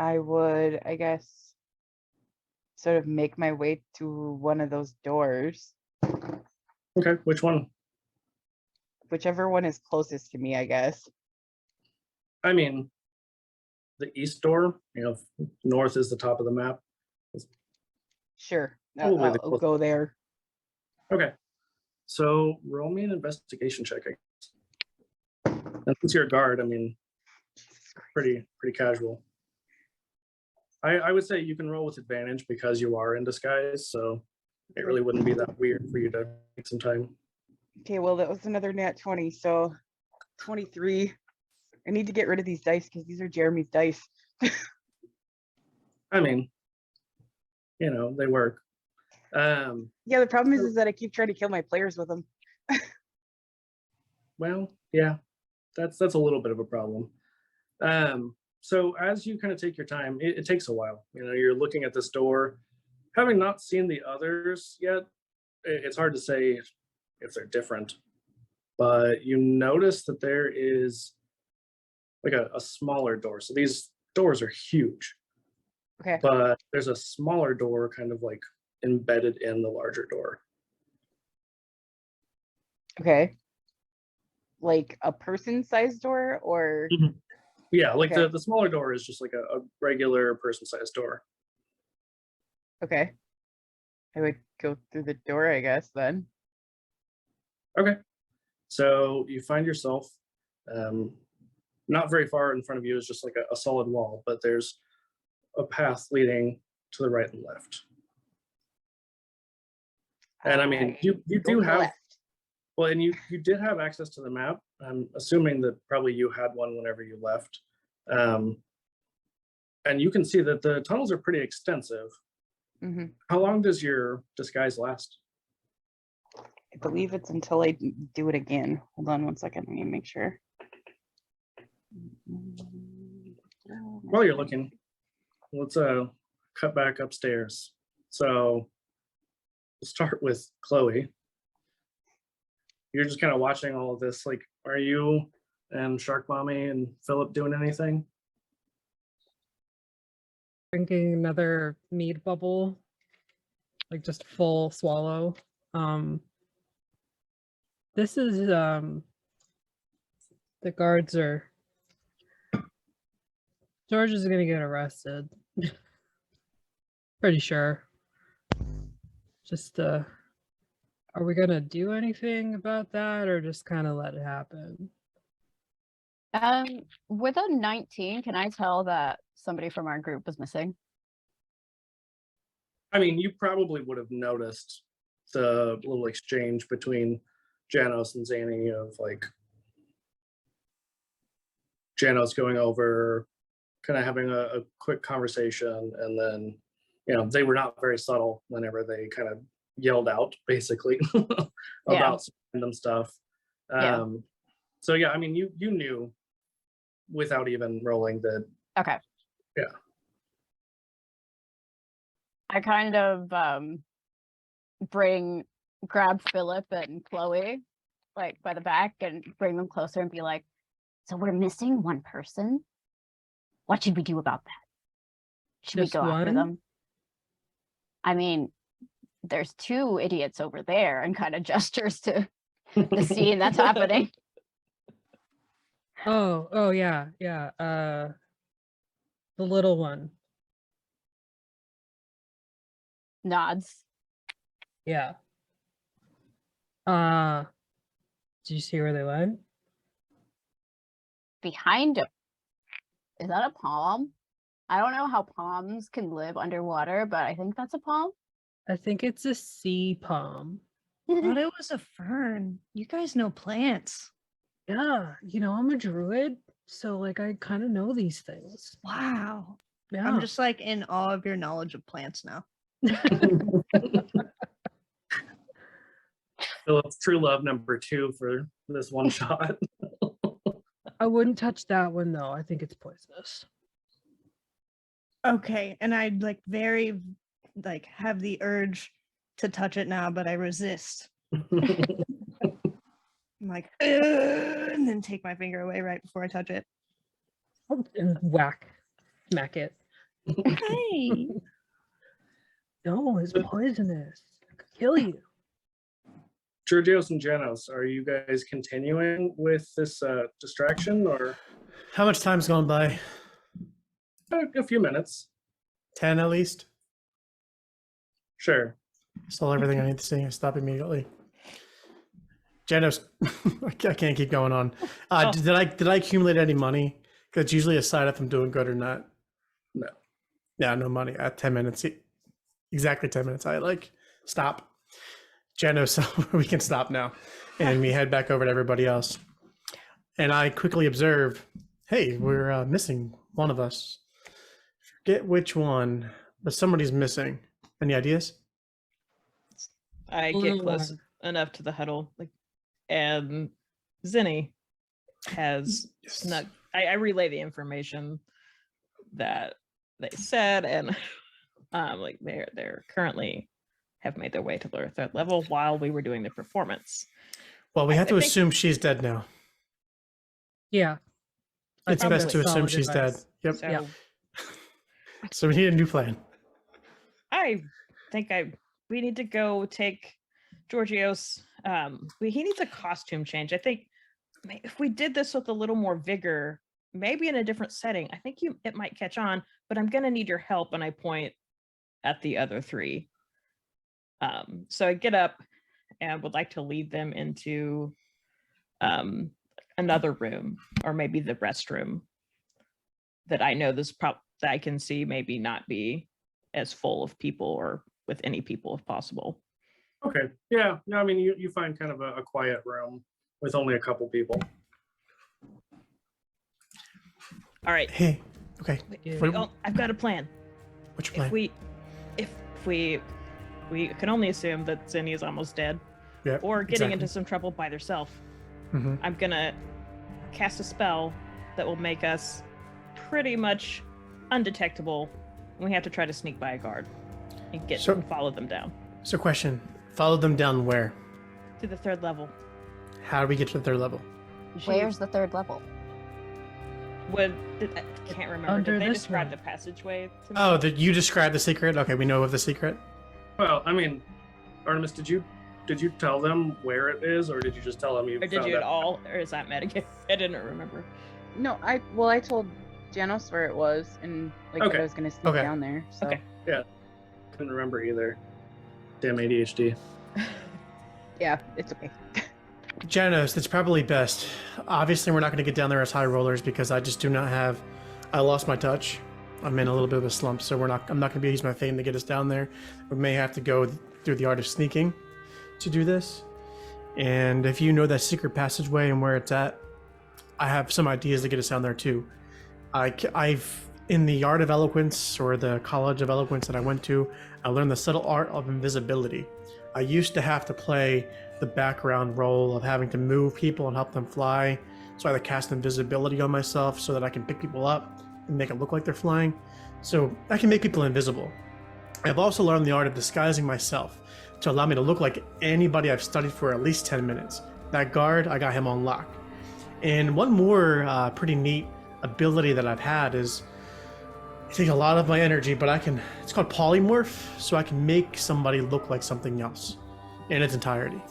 I would, I guess, sort of make my way to one of those doors, Okay, which one? whichever one is closest to me, I guess. I mean, the east door, north is the top of the map. Sure. Probably the I'll go there. Okay, so roll me an investigation check. I guess. And since you're a guard, I mean, pretty casual. I would say you can roll with advantage because you are in disguise, so it really wouldn't be that weird for you to take some time. Okay, well, that was another nat 20, so 23. I need to get rid of these dice because these are Jeremy's dice. I mean, you know, they work. Yeah, the problem is that I keep trying to kill my players with them. Well, yeah, that's a little bit of a problem. So as you kind of take your time, it takes a while. You know, you're looking at this door, having not seen the others yet. It's hard to say if they're different, but you notice that there is like a smaller door. So these doors are huge, Okay. but there's a smaller door kind of like embedded in the larger door. Okay. Like a person-sized door, or Yeah, like Okay. the smaller door is just like a regular person-sized door. okay. I would go through the door, I guess, then. Okay. So you find yourself not very far in front of you is just like a solid wall, but there's a path leading to the right and left. And I mean, you Go do to the have, left. well, and you did have access to the map. I'm assuming that probably you had one whenever you left. And you can see that the tunnels are pretty extensive. Mhm. How long does your disguise last? I believe it's until I do it again. Hold on one second. Let me make sure. While you're looking, let's cut back upstairs. So we'll start with Chloe. You're just kind of watching all of this. Like, are you and Shark Mommy and Philip doing anything? Drinking another mead bubble, like just full swallow. This is the guards are George is gonna get arrested. Pretty sure. Just are we gonna do anything about that or just kind of let it happen? With a 19, can I tell that somebody from our group was missing? I mean, you probably would have noticed the little exchange between Janos and Zanny of like Janos going over, kind of having a quick conversation, and then, you know, they were not very subtle whenever they kind of yelled out basically about some random stuff. Yeah. So yeah, I mean, you knew without even rolling that. Okay. Yeah. I kind of grab Philip and Chloe like by the back and bring them closer and be like, so we're missing one person. What should we do about that? Should Just we go after one? them? I mean, there's two idiots over there, and kind of gestures to the scene that's happening. Oh yeah. The little one. Nods. Yeah. Did you see where they went? Behind him. Is that a palm? I don't know how palms can live underwater, but I think that's a palm. I think it's a sea palm. Thought it was a fern. You guys know plants. Yeah, you know, I'm a druid, so like I kind of know these things. Wow. Yeah. I'm just like in awe of your knowledge of plants now. Philip's true love number 2 for this one shot. I wouldn't touch that one though. I think it's poisonous. Okay, and I'd like very like have the urge to touch it now, but I resist. I'm like, "Ugh," and then take my finger away right before I touch it. And smack it. Hey, No, it's poisonous. It could kill you. Georgios and Janos, are you guys continuing with this distraction, or How much time's gone by? a few minutes? 10 at least. Sure. Saw everything I need to see. I stop immediately. Janos, I can't keep going on. Did I accumulate any money? Because it's usually a sign if I'm doing good or not. No. Yeah, no money at 10 minutes. Exactly 10 minutes. I like stop. Janos, we can stop now, and we head back over to everybody else. And I quickly observe, hey, we're missing one of us. Forget which one, but somebody's missing. Any ideas? I Blue get close one. enough to the huddle, like, and Zinni has Yes. snuck. I relay the information that they said, and like they're currently have made their way to their third level while we were doing the performance. Well, we I- have I to think- assume she's dead now. Yeah. I It's think best that's to assume solid she's dead. advice. Yep. So Yeah. So we need a new plan. I think we need to go take Georgios. He needs a costume change. I think if we did this with a little more vigor, maybe in a different setting, I think it might catch on. But I'm gonna need your help, and I point at the other three. So I get up and would like to lead them into another room, or maybe the restroom that I know that I can see maybe not be as full of people or with any people if possible. Okay. Yeah. No, I mean, you find kind of a quiet room with only a couple people. All right. Hey, okay. Yeah. What- I've got a plan. What's your plan? If we can only assume that Zinni is almost dead, Yeah, or getting exactly. into some trouble by herself, Mhm. I'm gonna cast a spell that will make us pretty much undetectable. We have to try to sneak by a guard and So- and follow them down So, question: follow them down where? to the third level. How do we get to the third level? Where's the third level? I can't remember. Under Did they this describe one. the passageway to me? Oh, you described the secret. Okay, we know of the secret. Well, I mean, Artemis, did you tell them where it is, or did you just tell them you Or did found you at out? all? Or is that metagame? I didn't remember. No, I told Janos where it was, and like that Okay. I was gonna sneak Okay. down there. So Okay. Couldn't remember either. Damn ADHD. yeah, it's okay. Janos, it's probably best. Obviously, we're not going to get down there as high rollers because I just do not have. I lost my touch. I'm in a little bit of a slump, so I'm not going to be using my fame to get us down there. We may have to go through the art of sneaking to do this. And if you know that secret passageway and where it's at, I have some ideas to get us down there too. I've in the art of eloquence, or the college of eloquence that I went to, I learned the subtle art of invisibility. I used to have to play the background role of having to move people and help them fly, so I had to cast invisibility on myself so that I can pick people up and make it look like they're flying, so I can make people invisible. I've also learned the art of disguising myself to allow me to look like anybody I've studied for at least 10 minutes. That guard, I got him on lock. And one more pretty neat ability that I've had is, I take a lot of my energy, but it's called polymorph, so I can make somebody look like something else in its entirety.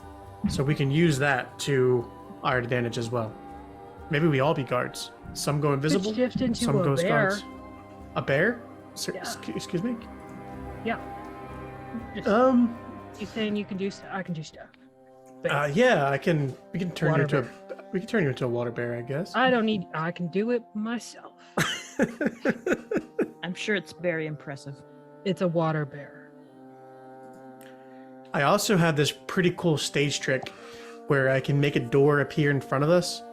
So we can use that to our advantage as well. Maybe we all be guards. Some go invisible, shift into some a go as bear. guards. A bear? Yeah. Excuse me? Yeah. Just, you saying you can do stuff? I can do stuff. But Yeah, we can turn you Water into bear. we can turn you into a water bear, I guess. I don't need. I can do it myself. I'm sure it's very impressive. It's a water bear. I also have this pretty cool stage trick where I can make a door appear in front of us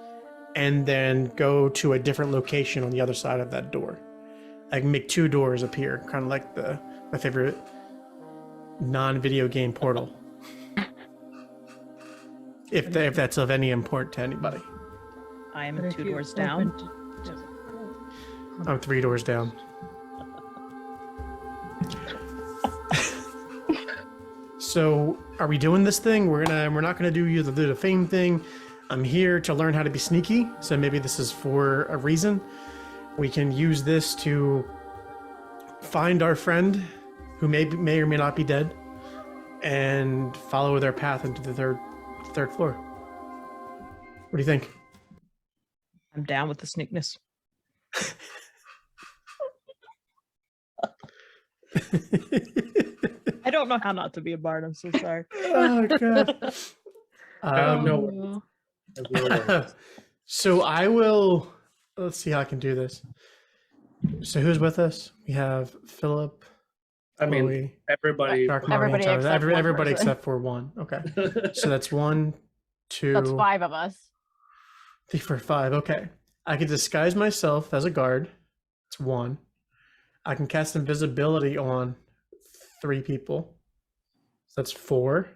and then go to a different location on the other side of that door. I can make two doors appear, kind of like my favorite non-video game Portal. If that's of any import to anybody. I am But if 2 you doors open down. I'm 3 doors down. So, are we doing this thing? We're not gonna do the fame thing. I'm here to learn how to be sneaky, so maybe this is for a reason. We can use this to find our friend, who may or may not be dead, and follow their path into the third floor. What do you think? I'm down with the sneakness. I don't know how not to be a bard. I'm so sorry. Oh god. No. As we always. So I will. Let's see how I can do this. So who's with us? We have Philip. I mean, Chloe, everybody. Dark Everybody Mario, except one everybody person. except for one. Okay. So that's 1, 2, That's 5 of us. 3, 4, 5. Okay. I can disguise myself as a guard. It's 1. I can cast invisibility on 3 people. So that's 4.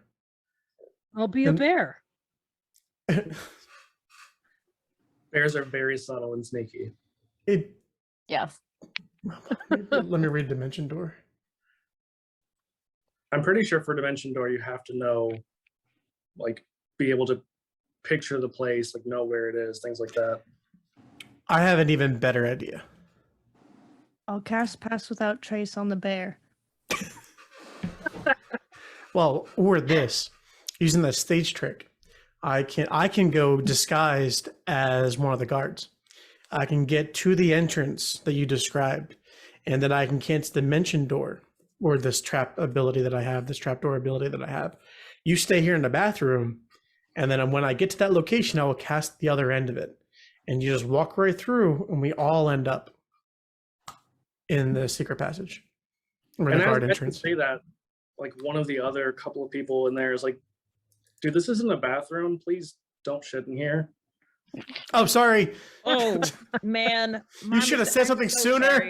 I'll be a And- bear. Bears are very subtle and sneaky. It. Yes. Let me read Dimension Door. I'm pretty sure for Dimension Door, you have to know, like, be able to picture the place, like know where it is, things like that. I have an even better idea. I'll cast Pass Without Trace on the bear. Well, or this, using the stage trick, I can go disguised as one of the guards. I can get to the entrance that you described, and then I can cancel Dimension Door, or this trap ability that I have, this trapdoor ability that I have. You stay here in the bathroom, and then when I get to that location, I will cast the other end of it, and you just walk right through, and we all end up in the secret passage, or And the I was guard meant to entrance. say that, like, one of the other couple of people in there is like, dude, this isn't a bathroom. Please don't shit in here. Oh, sorry. Oh man, You should have said something sooner.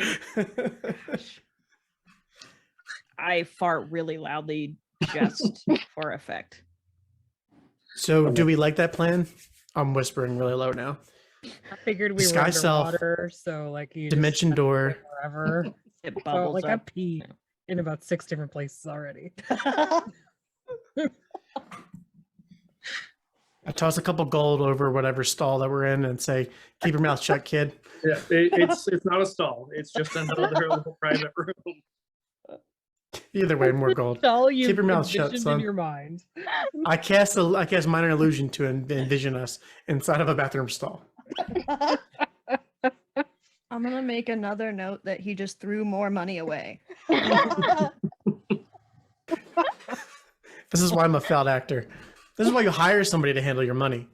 I fart really loudly just for effect. So, do we like that plan? I'm whispering really low now. I figured we Sky were Self, underwater, so like you just Dimension Door. wherever. It So, bubbles like I up. peed in about 6 different places already. I toss a couple gold over whatever stall that we're in and say, "Keep your mouth shut, kid." Yeah, it's not a stall. It's just another little private room. Either way, more gold. All you Keep your mouth shut, envisioned son. in your mind. I cast minor illusion to envision us inside of a bathroom stall. I'm gonna make another note that he just threw more money away. This is why I'm a failed actor. This is why you hire somebody to handle your money.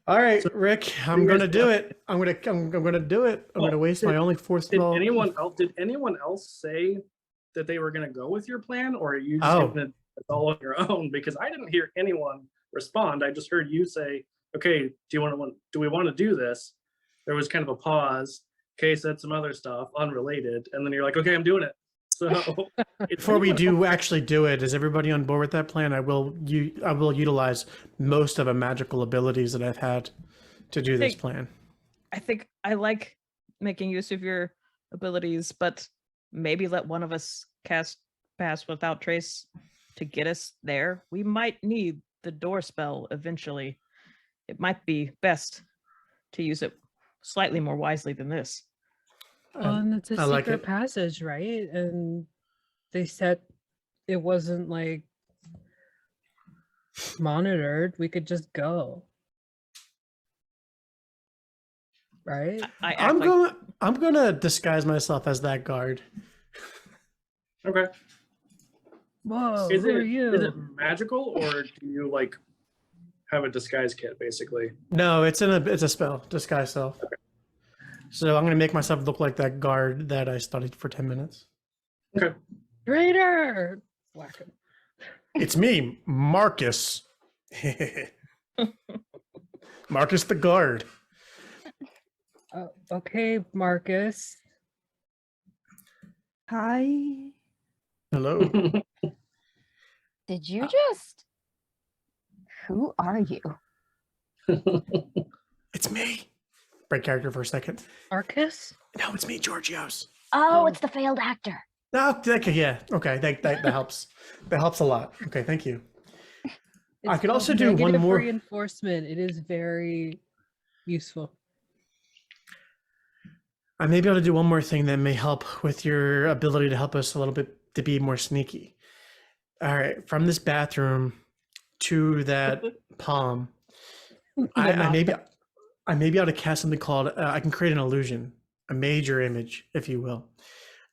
All right, Rick, I'm gonna do it. I'm gonna do it. I'm gonna waste my only 4th Did spell. anyone else say that they were going to go with your plan, or are you just Oh. giving it all on your own? Because I didn't hear anyone respond. I just heard you say, "Okay, do we want to do this?" There was kind of a pause. Kay said some other stuff unrelated, and then you're like, "Okay, I'm doing it." So Before we do actually do it, is everybody on board with that plan? I will utilize most of the magical abilities that I've had to do this Hey. plan. I think I like making use of your abilities, but maybe let one of us cast Pass Without Trace to get us there. We might need the door spell eventually. It might be best to use it slightly more wisely than this. And it's a I like secret it. passage, right? And they said it wasn't like monitored. We could just go. Right? I act I'm gonna disguise myself as that guard. okay, Whoa, is who are it you? is it magical, or do you like have a disguise kit basically? No, it's a spell, disguise self. So I'm gonna make myself look like that guard that I studied for 10 minutes. Okay, Traitor! Whack him. It's me, Marcus. Marcus the guard. Okay, Marcus. Hi. Hello. Did you just? Who are you? It's me. Break character for a second. Marcus? No, it's me, Georgios. Oh, it's the failed actor. No, yeah. Okay, that helps. That helps a lot. Okay, thank you. I It's could also called do one negative more. reinforcement. It is very useful. I may be able to do one more thing that may help with your ability to help us a little bit to be more sneaky. All right, from this bathroom to that palm, I may be able to cast something called. I can create an illusion, a major image, if you will,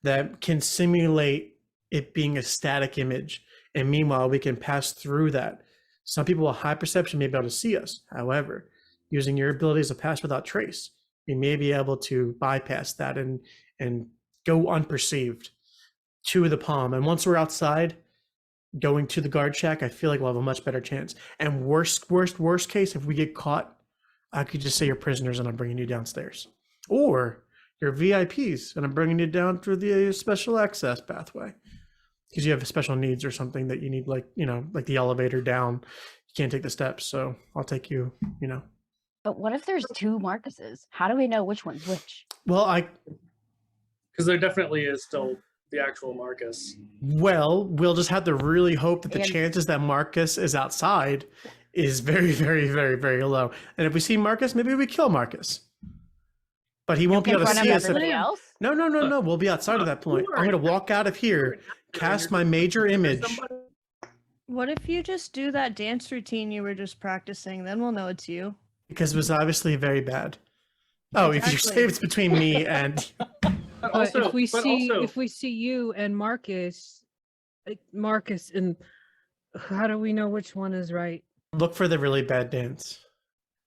that can simulate it being a static image, and meanwhile we can pass through that. Some people with high perception may be able to see us. However, using your abilities of pass without trace, we may be able to bypass that and go unperceived to the palm. And once we're outside, going to the guard shack, I feel like we'll have a much better chance. And worst case, if we get caught, I could just say you're prisoners and I'm bringing you downstairs. Or You're VIPs, and I'm bringing you down through the special access pathway because you have special needs or something that you need, like, like the elevator down. You can't take the steps, so I'll take you. But what if there's two Marcuses? How do we know which one's which? Well, Because there definitely is still the actual Marcus. we'll just have to really hope that the And- chances that Marcus is outside is very, very, very, very low. And if we see Marcus, maybe we kill Marcus. But he won't be In able to front of see us. everybody else? No. We'll be outside of that point. I'm going to walk out of here, cast my major image. What if you just do that dance routine you were just practicing? Then we'll know it's you. Because it was obviously very bad. Oh, if you Exactly. say it's between me and But if we see you and Marcus, and how do we know which one is right? look for the really bad dance,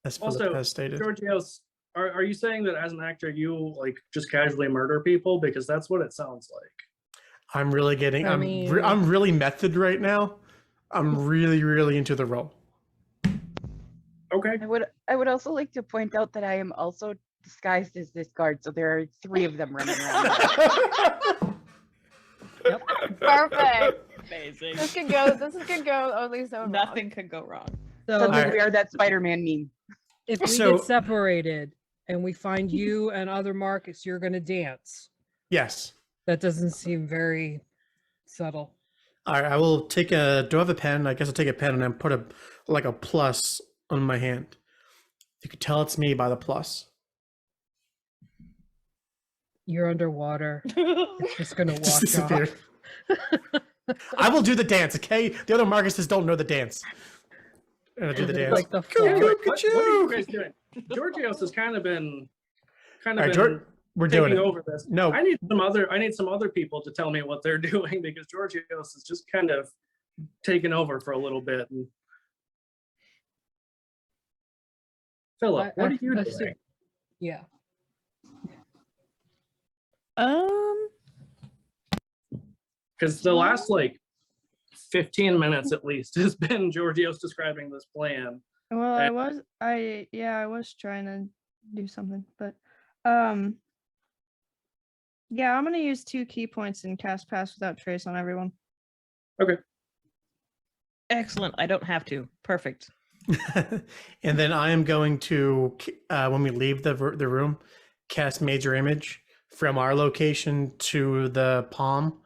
as Philip Also, has stated. Georgios, are you saying that as an actor you like just casually murder people? Because that's what it sounds like. I'm really getting. I I'm mean- I'm really method right now. I'm really, really into the role. Okay. I would also like to point out that I am also disguised as this guard, so there are 3 of them running around. Perfect. Amazing. This could go only so wrong. Nothing could go wrong. So Suddenly Alright. we are that Spider-Man meme. if we So- get separated and we find you and other Marcus, you're gonna dance. Yes. That doesn't seem very subtle. All right. I will take a. Do I have a pen? I guess I'll take a pen and then put a plus on my hand. You can tell it's me by the plus. You're underwater. It's just gonna Just wash off. disappear. I will do the dance. Okay. The other Marcuses don't know the dance. And I'll do the dance. Like the Coo, fly. coo, What are you coo. guys doing? Georgios has kind of been All right, George, we're doing taking it. over this. No. I need some other people to tell me what they're doing because Georgios is just kind of taken over for a little bit. And Philip, what are you I doing? Yeah. Because the last like 15 minutes at least has been Georgios describing this plan. Well, Okay. I was trying to do something, but yeah, I'm gonna use 2 key points and cast Pass Without Trace on everyone. Excellent. I don't have to. Perfect. And then I am going to, when we leave the room, cast major image from our location to the palm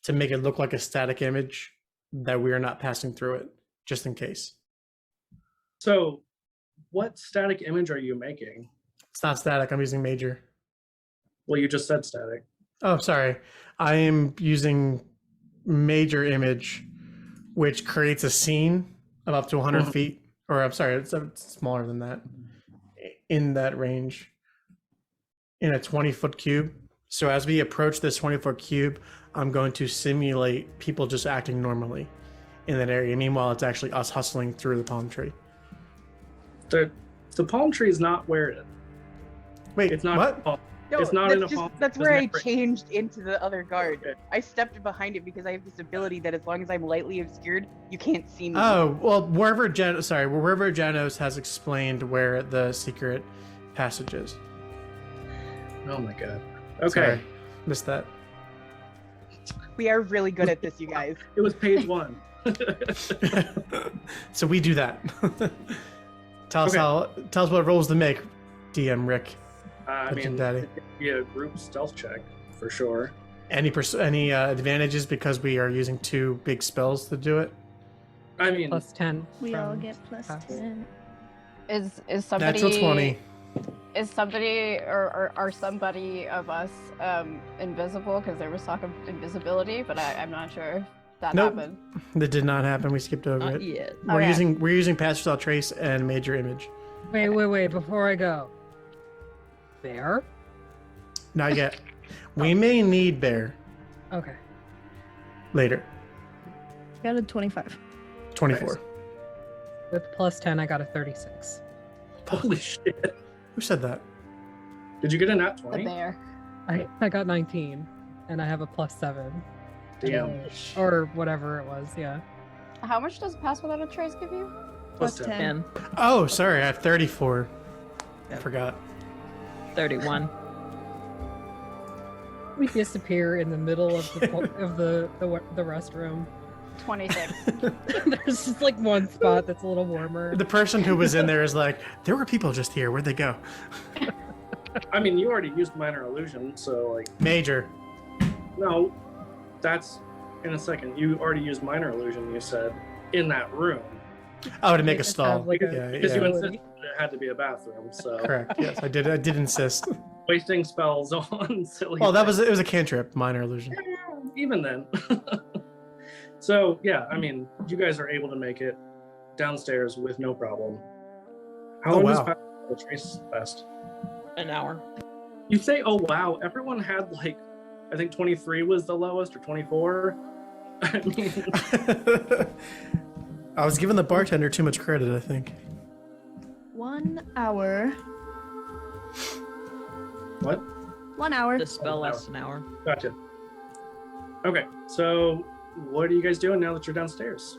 to make it look like a static image that we are not passing through it, just in case. So what static image are you making? It's not static. I'm using major. Well, you just said static. Oh, sorry. I am using major image, which creates a scene of up to 100 Mhm. feet. Or I'm sorry, it's smaller than that. In that range. In a 20-foot cube. So as we approach this 20-foot cube, I'm going to simulate people just acting normally in that area. Meanwhile, it's actually us hustling through the palm tree. The palm tree is not where it. Wait, It's not. what? palm- No, It's not that's in a just, palm- that's it's where I never- changed into the other guard. Okay. I stepped behind it because I have this ability that as long as I'm lightly obscured, you can't see me. Oh, well, wherever Janos has explained where the secret passage is. Oh my god. Okay. Sorry, missed that. We are really good at this, you guys. It was page 1. So we do that. Tell us what rolls to make, DM Rick. I That's mean, daddy. it'd be a group stealth check for sure. Any advantages because we are using 2 big spells to do it? I mean, Plus 10. We all from get plus Pass. 10. Is somebody Natural 20. is somebody or are somebody of us invisible? Because there was talk of invisibility, but I'm not sure if that Nope. happened. That did not happen. We skipped over Not it. yet. We're Okay. using Pass Without Trace and Major Image. Wait, before I go. Bear? Not yet. We may need Bear Okay. later. Got a 25. 24. With plus 10, I got a 36. holy shit. Who said that? Did you get a nat The 20? bear. I got 19, and I have a plus 7. Damn. Or whatever it was, yeah. How much does Pass Without a Trace give you? Plus Plus 10. 10. And Oh, sorry. I have 34. I Yep. forgot. 31. We disappear in the middle of the the restroom. 26. There's just like one spot that's a little warmer. The person who was in there is like, there were people just here. Where'd they go? I mean, you already used minor illusion, so like, Major. no, that's in a second. You already used minor illusion, you said, in that room. Oh, to make They a just stall. have, like, yeah, Because you yeah. insisted it had to be a bathroom, so Correct. Yes, I did insist. wasting spells on silly. Well, things. it was a cantrip, minor illusion. Even then. So yeah, I mean, you guys are able to make it downstairs with no problem. How Oh, long does wow. the trace last? An hour. You say, oh wow, everyone had like, I think 23 was the lowest, or 24. I mean, I was giving the bartender too much credit, I think. 1 hour. what? 1 hour. The spell lasts an hour. Gotcha. Okay, so what are you guys doing now that you're downstairs?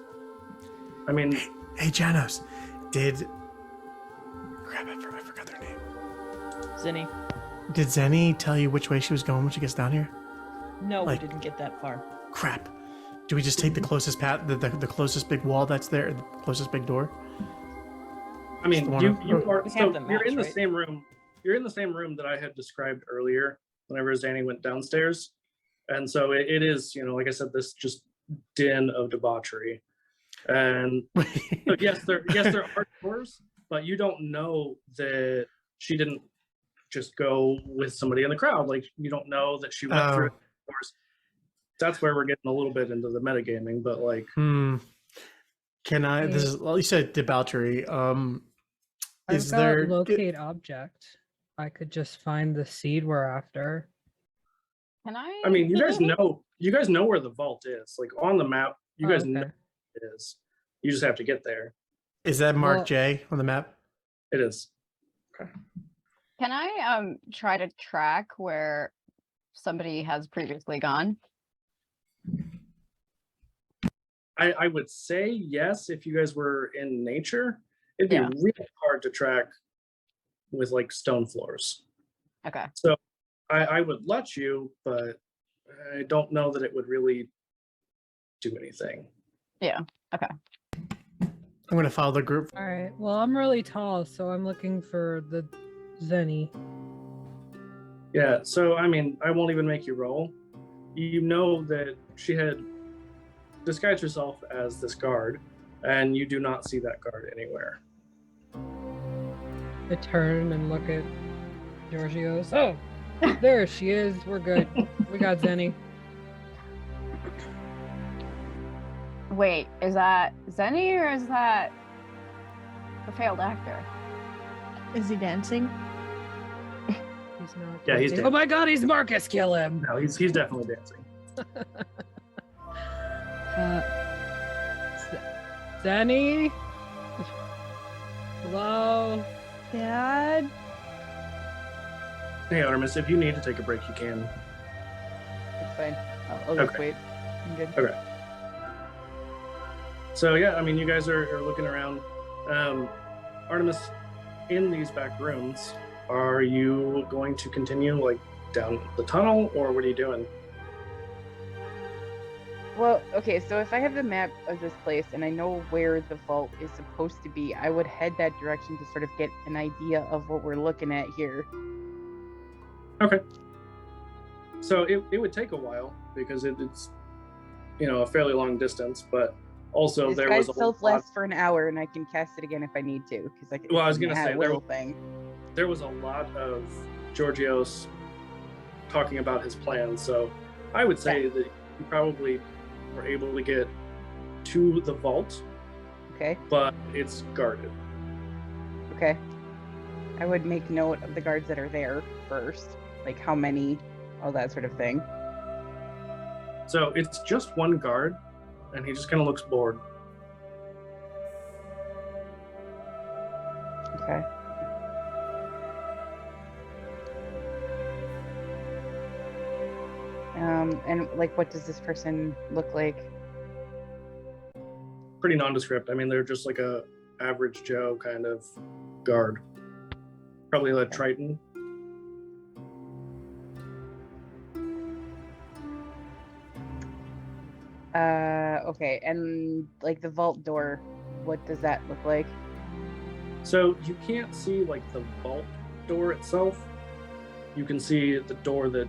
I mean, Hey, Janos, crap, I forgot their name. Zinni. Did Zenny tell you which way she was going when she gets down here? No, Like- we didn't get that far. Crap. Do we just take the closest path, the closest big wall that's there, the closest big door? I mean, Just the one you up- are We so have the you're in the maps, right? same room. You're in the same room that I had described earlier. Whenever Zanny went downstairs, and so it is, like I said, this just din of debauchery. And so yes, there are doors, but you don't know that she didn't just go with somebody in the crowd. Like you don't know that she went through doors. That's where we're getting a little bit into the metagaming, but like. Can I? This is, well, you said debauchery. I've Is got there locate object. I could just find the seed we're after. Can I? I mean, you guys know where the vault is. Like on the map, you guys know Okay. it is. You just have to get there. Is that Mark Well- J on the map? It is. Can I try to track where somebody has previously gone? I would say yes if you guys were in nature. It'd be Yeah. really hard to track with like stone floors. Okay. I would let you, but I don't know that it would really do anything. I'm going to follow the group. All right. Well, I'm really tall, so I'm looking for the Zenny. Yeah, so I mean, I won't even make you roll. You know that she had disguised herself as this guard, and you do not see that guard anywhere. I turn and look at Giorgio's. Oh, there she is. We're good. We got Zenny. Wait, is that Zenny or is that the failed actor? Is he dancing? He's not. Yeah, he's dancing. dead. Oh my God, he's Marcus. Kill him. No, he's definitely dancing. Zenny. Hello. Dad? Hey, Artemis, if you need to take a break, you can. It's fine. I'll just Okay. wait. I'm good. So yeah, I mean, you guys are looking around. Artemis, in these back rooms, are you going to continue like down the tunnel, or what are you doing? Well, okay, so if I have the map of this place and I know where the vault is supposed to be, I would head that direction to sort of get an idea of what we're looking at here. Okay. So it would take a while because it's a fairly long distance, but also This there guy's was a self lot, lasts for an hour and I can cast it again if I need to. Because I can. Well, I was gonna say, there little was- thing. there was a lot of Georgios talking about his plans, so I would say that you probably were able to get to the vault, Okay. but it's guarded. Okay. I would make note of the guards that are there first, like how many, all that sort of thing. So it's just one guard, and he just kind of looks bored. Okay. And like, what does this person look like? Pretty nondescript. I mean, they're just like a average Joe kind of guard. Probably a Triton. Okay, and like the vault door, what does that look like? So you can't see like the vault door itself. You can see the door that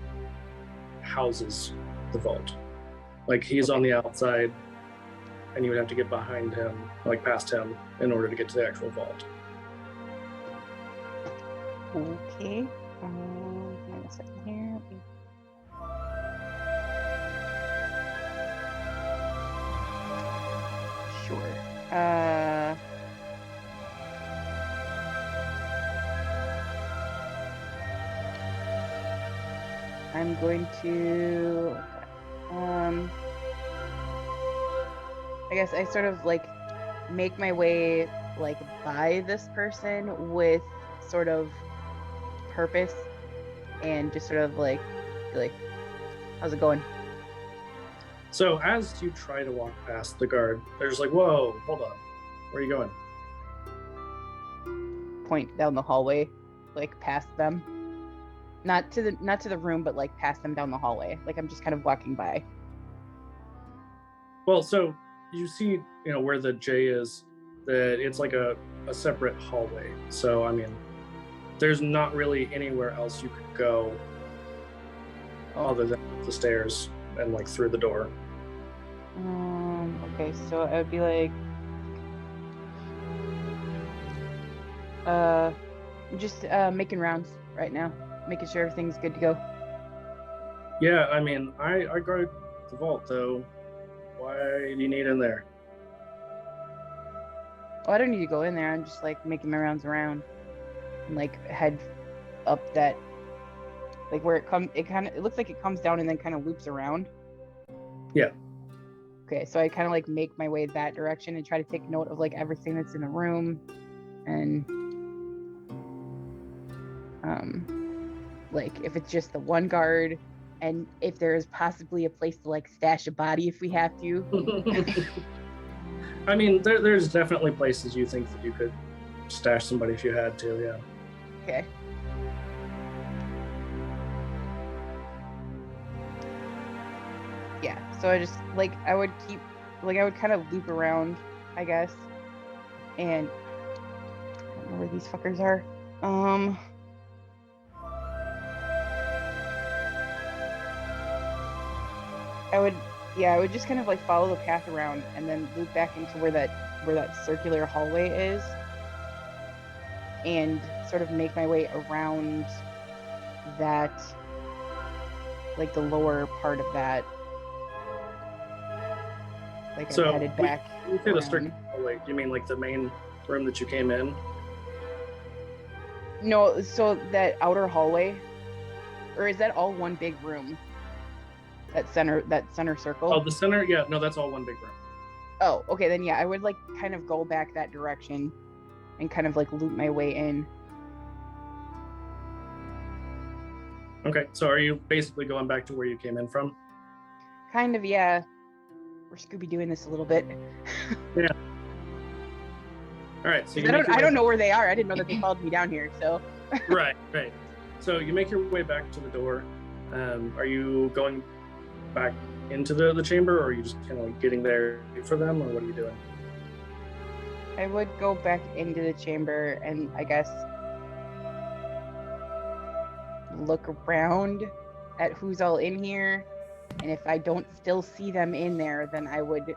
houses the vault. Like he's on the outside, and you would have to get behind him, like past him, in order to get to the actual vault. Okay. Hang on a second here. Sure. I'm going to, I guess I sort of like make my way like by this person with sort of purpose and just sort of like, how's it going? So as you try to walk past the guard, they're just like, whoa, hold on. Where are you going? Point down the hallway, like past them. Not to the room, but like past them down the hallway. Like I'm just kind of walking by. Well, so you see, where the J is, that it's like a separate hallway. So, I mean, there's not really anywhere else you could go other than the stairs and like through the door. Okay, so I would be like, just making rounds right now, making sure everything's good to go. Yeah, I mean, I guard the vault, though. Why do you need in there? Oh, I don't need to go in there. I'm just like making my rounds around and like head up that, like where it looks like it comes down and then kind of loops around. Yeah. Okay, so I kind of like make my way that direction and try to take note of like everything that's in the room and like if it's just the one guard and if there's possibly a place to like stash a body if we have to. I mean, there's definitely places you think that you could stash somebody if you had to, yeah. Okay. Yeah, so I just like I would kind of loop around, I guess. And I don't know where these fuckers are. I would just kind of like follow the path around and then loop back into where that circular hallway is and sort of make my way around that, like the lower part of that. Like I'm headed back. When you say the circular hallway, do you mean like the main room that you came in? No, so that outer hallway, or is that all one big room? That center circle? Oh, the center? Yeah, no, that's all one big room. Oh, okay, then yeah, I would like kind of go back that direction and kind of like loop my way in. Okay, so are you basically going back to where you came in from? Kind of, yeah. We're Scooby-Dooing this a little bit. Yeah. All right, so I don't know where they are. I didn't know that they followed me down here, so. Right. So you make your way back to the door. Are you going back into the chamber, or are you just kind of like getting there for them, or what are you doing? I would go back into the chamber and I guess look around at who's all in here. And if I don't still see them in there, then I would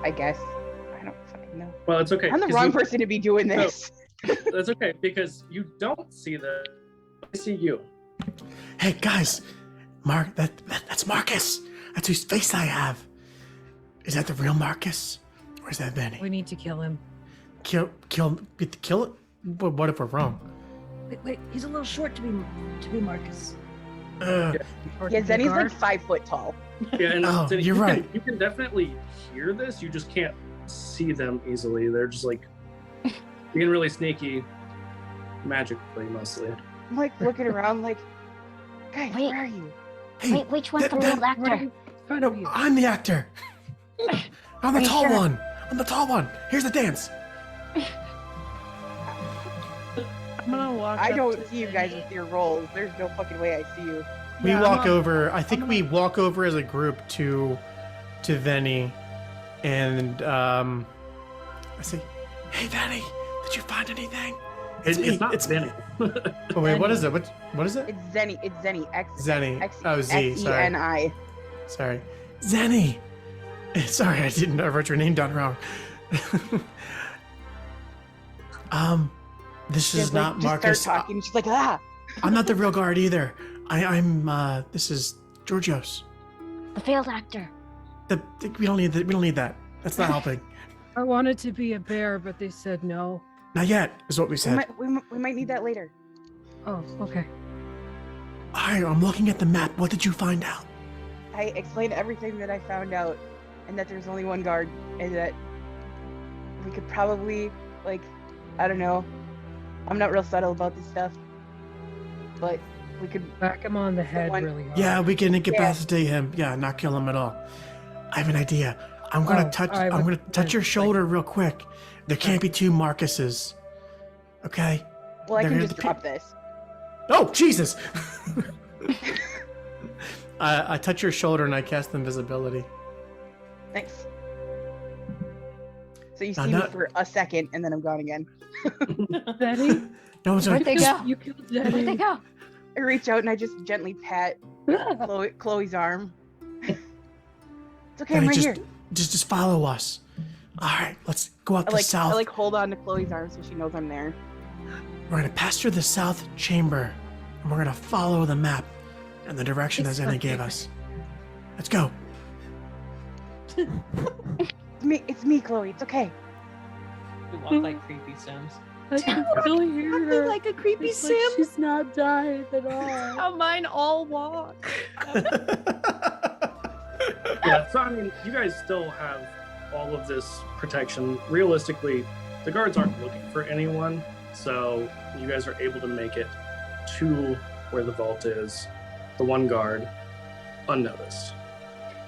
I guess. I don't fucking know. Well, it's okay. I'm the wrong person to be doing this. That's okay, because you don't see them. I see you. Hey guys, that's Marcus. That's whose face I have. Is that the real Marcus, or is that Benny? We need to kill him. Kill it. What if we're wrong? Wait, he's a little short to be Marcus. Yeah, Zenny's like 5 foot tall. Yeah, and Oh, Zenny, you're right. You can definitely hear this. You just can't see them easily. They're just like being really sneaky, magically mostly. I'm like looking around, like, guys, Wait. where are you? Hey, Wait, which one's the real actor? no, I'm the actor. I'm the Are you tall sure? one. I'm the tall one. Here's the dance. I'm gonna walk I up don't to see you guys Zenny. with your roles. There's no fucking way I see you. We Yeah, walk I'm a- over. I think I'm we a- walk over as a group to Venny, and I say, "Hey, Venny, did you find anything?" It's not It's Vinny. Oh wait, what is it? What is it? It's Zenny. It's Zenny. Zenny. Oh, Z. Sorry. X-E-N-I. Sorry, Zenny. Sorry, I wrote your name down wrong. This She's is like, not just Marcus. Start talking. She's like, ah. I'm not the real guard either. I'm. This is Georgios. The failed actor. We don't need that. We don't need that. That's not helping. I wanted to be a bear, but they said no. Not yet, is what we We said. might need that later. Oh, okay. I'm looking at the map. What did you find out? I explained everything that I found out, and that there's only one guard, and that we could probably, like, I don't know. I'm not real subtle about this stuff, but we could. Whack him on the head one- really hard. Yeah, we can incapacitate him. Yeah, not kill him at all. I have an idea. I'm gonna touch. I I'm would- gonna touch your like- shoulder real quick. There can't be two Marcuses. Okay. Well, I They're can gonna just be- drop this. Oh Jesus! I touch your shoulder and I cast invisibility. Thanks. So you I'm see not- me for a second, and then I'm gone again. Zenny? No one's Where'd gonna. they go? You killed Where'd they Zenny. go? I reach out and I just gently pat Chloe's arm. It's okay, I'm Hey, right just, here. just follow us. All right, let's go up I the like, south. I like hold on to Chloe's arm so she knows I'm there. We're gonna pass through the south chamber, and we're gonna follow the map and the direction that It's Zenny okay. gave us. Let's go. It's me, Chloe. It's okay. We walk like creepy Sims. I can still hear Aren't her. they like a creepy It's sim? like she's not dying at all. How mine all walk. Yeah, so I mean, you guys still have all of this protection. Realistically, the guards aren't looking for anyone, so you guys are able to make it to where the vault is, the one guard, unnoticed.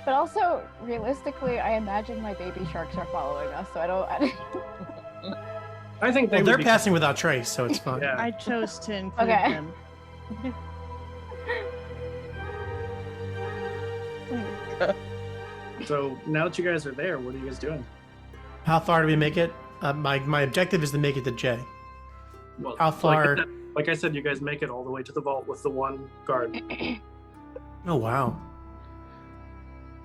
But also, realistically, I imagine my baby sharks are following us, so I don't. I think they Well, would they're be, passing without trace, so it's fine. Yeah. I chose to include Okay. them. So now that you guys are there, what are you guys doing? How far do we make it? My objective is to make it to J. Well, How far? Like I said, you guys make it all the way to the vault with the one guard. Oh wow!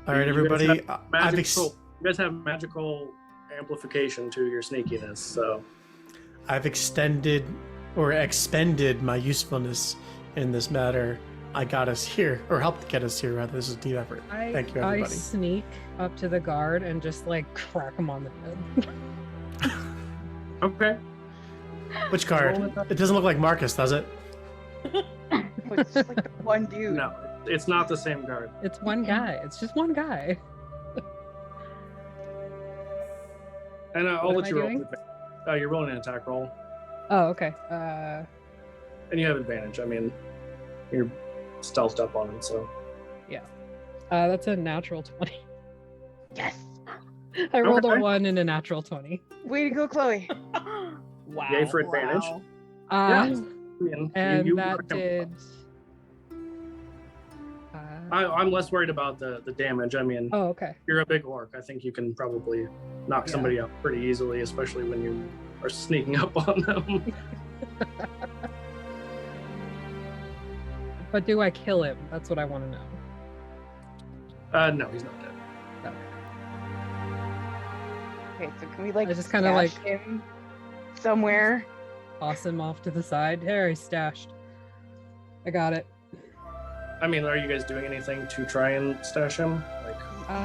All right, You guys everybody. have I've You guys have magical amplification to your sneakiness, so I've extended or expended my usefulness in this matter. I got us here, or helped get us here. Rather, this is a team effort. Thank you, I everybody. sneak up to the guard and just like crack him on the head. okay. Which card? It doesn't look like Marcus, does it? It's just like the one dude. No, it's not the same guard. It's one guy. It's just one guy. And I'll What let am you I roll. doing? You're rolling an attack roll, Oh, okay. and you have advantage. I mean, you're stealthed up on him, so That's a natural 20. Yes. I rolled Okay. a 1 and a natural 20. Way to go, Chloe. Wow. yay for advantage. Wow. Yeah. Uh, I mean, and you that knock him- did. I'm less worried about the damage. I mean, Oh, okay. you're a big orc. I think you can probably knock Yeah. somebody out pretty easily, especially when you are sneaking up on them. But do I kill him? That's what I want to know. No, he's not dead. Okay, so can we like I just kinda, like- stash him somewhere? Toss him off to the side. There, he's stashed. I got it. I mean, are you guys doing anything to try and stash him? Like,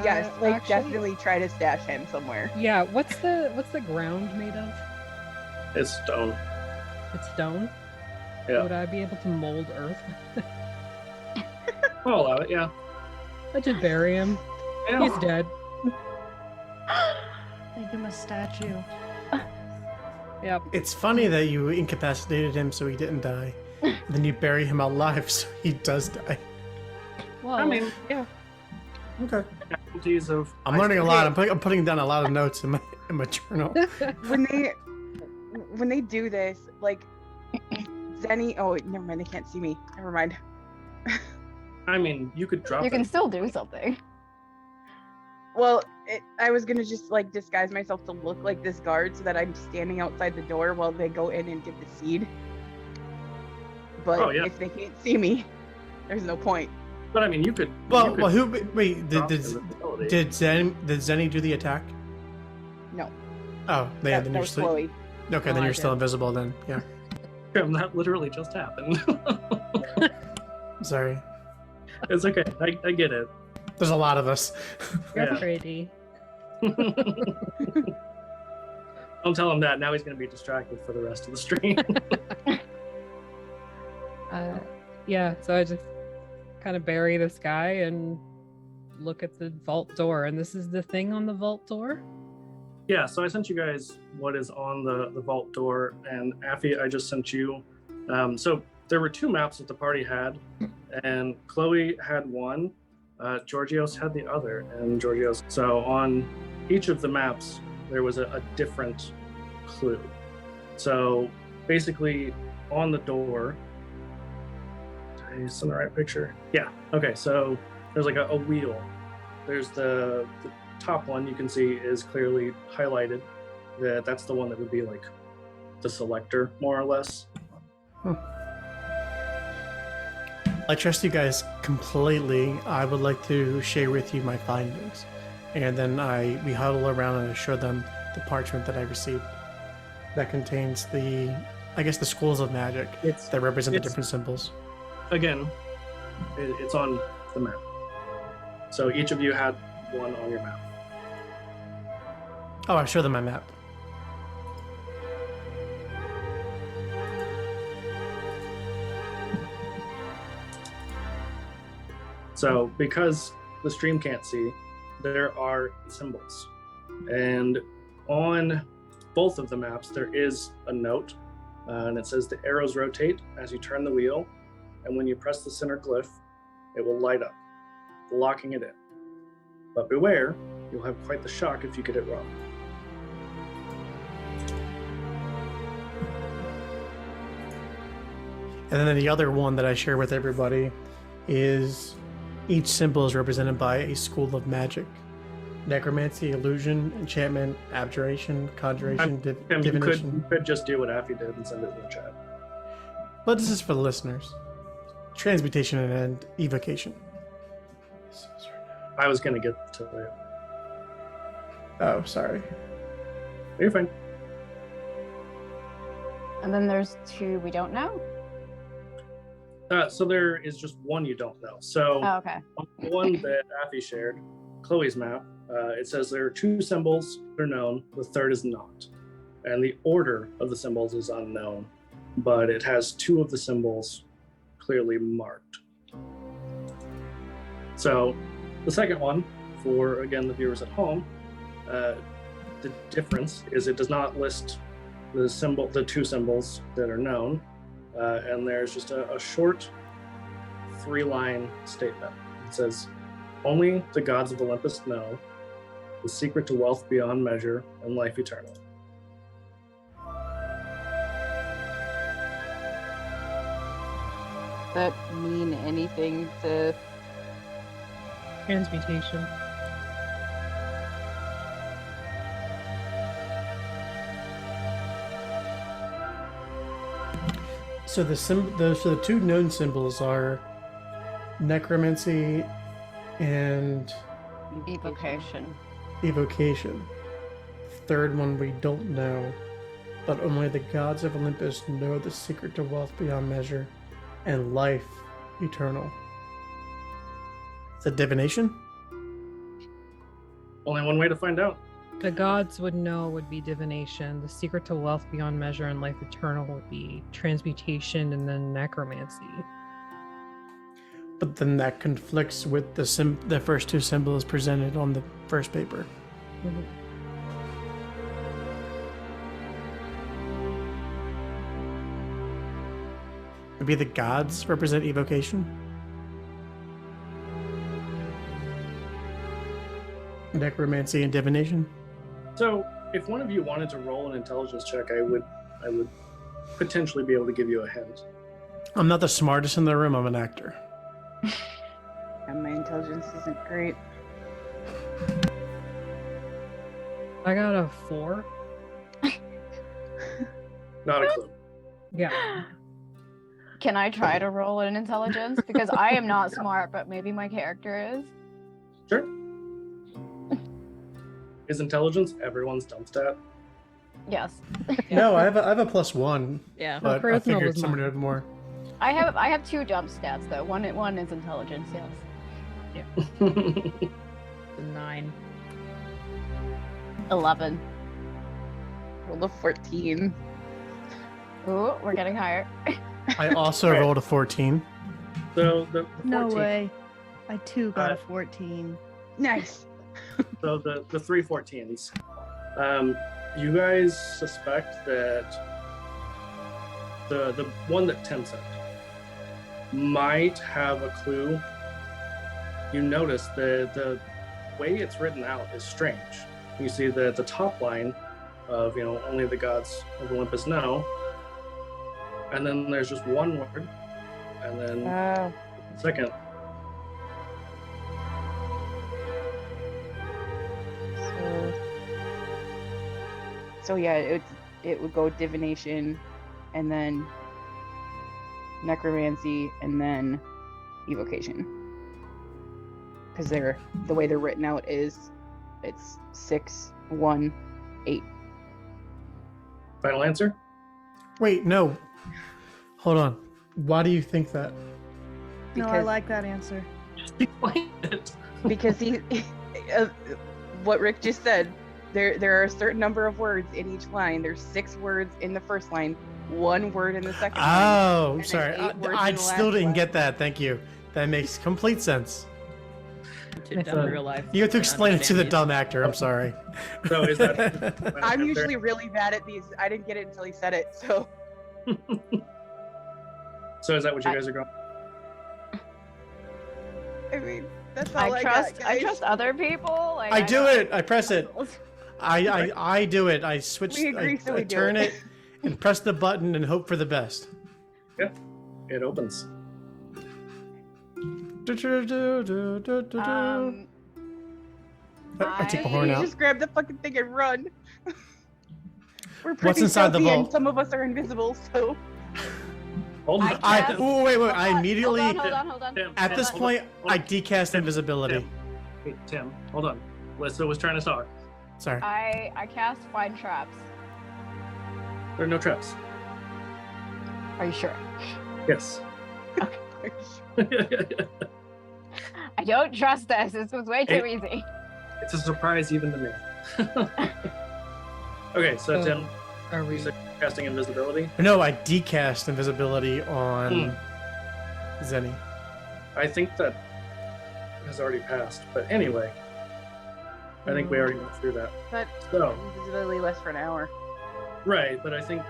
Yes, like actually- definitely try to stash him somewhere. Yeah. What's the ground made of? it's stone. It's stone. Yeah. Would I be able to mold earth? I'll allow it. Yeah. I should bury him. Yeah. He's dead. Make him a statue. Yep. It's funny that you incapacitated him so he didn't die. And then you bury him alive so he does die. Well, I mean, yeah. Okay. casualties of. I'm learning a lot. I'm putting down a lot of notes in my journal. When they do this, like Zenny. Oh, wait, never mind. They can't see me. Never mind. I mean, you could drop You can it. still do something. Well, I was gonna just like disguise myself to look like this guard so that I'm standing outside the door while they go in and get the seed. But Oh, yeah. if they can't see me, there's no point. But I mean, you could. Well, you could well, who? Wait, drop invisibility. did Zenny do the attack? No, Oh, that, then that you're was still Chloe. okay. No, Then I you're still did. invisible. Then, yeah. That literally just happened. Sorry. It's okay. I get it. There's a lot of us. You're Yeah. pretty. Don't tell him that. Now he's going to be distracted for the rest of the stream. Yeah, so I just kind of bury this guy and look at the vault door. And this is the thing on the vault door? Yeah, so I sent you guys what is on the vault door, and Affy, I just sent you. So there were 2 maps that the party had, and Chloe had one, Georgios had the other, and Georgios. So on each of the maps, there was a different clue. So basically, on the door, did I send the right picture? Yeah. Okay. So there's like a wheel. There's the top one you can see is clearly highlighted. That's the one that would be like the selector, more or less. I trust you guys completely. I would like to share with you my findings, and then we huddle around and I show them the parchment that I received that contains the schools of magic that represent the it's- different symbols. Again, it's on the map. So each of you had one on your map. Oh, I show them my map. So because the stream can't see, there are symbols. And on both of the maps, there is a note, and it says the arrows rotate as you turn the wheel, and when you press the center glyph, it will light up, locking it in. But beware, you'll have quite the shock if you get it wrong. And then the other one that I share with everybody is each symbol is represented by a school of magic. Necromancy, illusion, enchantment, abjuration, conjuration, Tim, you divination. could just do what Affy did and send it in the chat. But this is for the listeners. Transmutation and evocation. I was gonna get to it. Oh, sorry. You're fine. And then there's 2 we don't know. So there is just one you don't know. So Oh, okay. on the one that Affy shared, Chloe's map, it says there are 2 symbols that are known, the third is not. And the order of the symbols is unknown, but it has 2 of the symbols clearly marked. So the second one, for again the viewers at home, the difference is it does not list the 2 symbols that are known, and there's just a short 3-line statement. It says, "Only the gods of Olympus know the secret to wealth beyond measure and life eternal." That mean anything to Transmutation. So the 2 known symbols are necromancy and evocation? evocation. Third one we don't know, but only the gods of Olympus know the secret to wealth beyond measure and life eternal. Is it divination? Only one way to find out. The gods would know would be divination. The secret to wealth beyond measure and life eternal would be transmutation and then necromancy. But then that conflicts with the first 2 symbols presented on the first paper. Mhm. Maybe the gods represent evocation? Necromancy and divination? So if one of you wanted to roll an intelligence check, I would potentially be able to give you a hint. I'm not the smartest in the room. I'm an actor. And my intelligence isn't great. I got a 4. Not a clue. Yeah. Can I try to roll an intelligence? Because I am not smart, but maybe my character is. Sure. Is intelligence everyone's dump stat? Yes. No, I have a +1, Yeah. but I charisma figured was somebody mine. had more. I have 2 jump stats though. One is intelligence, yes. 9. 11. Rolled a 14. Ooh, we're getting higher. I also Right. rolled a 14. So the No 14 way. I too got a Uh, 14. Nice. So the 3 14s. You guys suspect that the one that Tim said might have a clue. You notice the way it's written out is strange. You see the top line of only the gods of Olympus know, and then there's just one word, and then Oh. second. So yeah, it would go divination, and then necromancy, and then evocation. Because the way they're written out is it's 6, 1, 8. Final answer? Wait, no. Hold on. Why do you think that? No, I Because- like that answer. Just explain it. Because what Rick just said, there are a certain number of words in each line. There's 6 words in the first line, 1 word in the second line. Oh, then sorry. 8 words I in the still last didn't one. get that. Thank you. That makes complete sense. To dumb real life. You have to explain it to the understand dumb actor. I'm sorry. So is that? final I'm answer? usually really bad at these. I didn't get it until he said it. So So is that what you guys are going? I mean, that's all I I got, trust other people. Like, I do don't- it. I press it. I do it. I switch. We agree, so I we do turn it. it and press the button and hope for the best. It opens. I take the I- horn You out. just grab the fucking thing and run. We're What's pretty inside the stealthy, and vault? some of us are invisible, so Hold on. I I cast- oh wait. Hold I on, immediately Hold on. Tim, at Tim, this hold point on, I hold on. decast Tim, invisibility. Tim. Hey, Tim, hold on. Lissa was trying to talk. Sorry. I cast find traps. There are no traps. Are you sure? Yes. I don't trust this. This was way too Hey. easy. It's a surprise even to me. Okay, so So- Tim, Are you we? said casting invisibility. No, I decast invisibility on Zenny. I think that has already passed. But anyway, I think we already went through that. but So, invisibility lasts for an hour. right, but I think,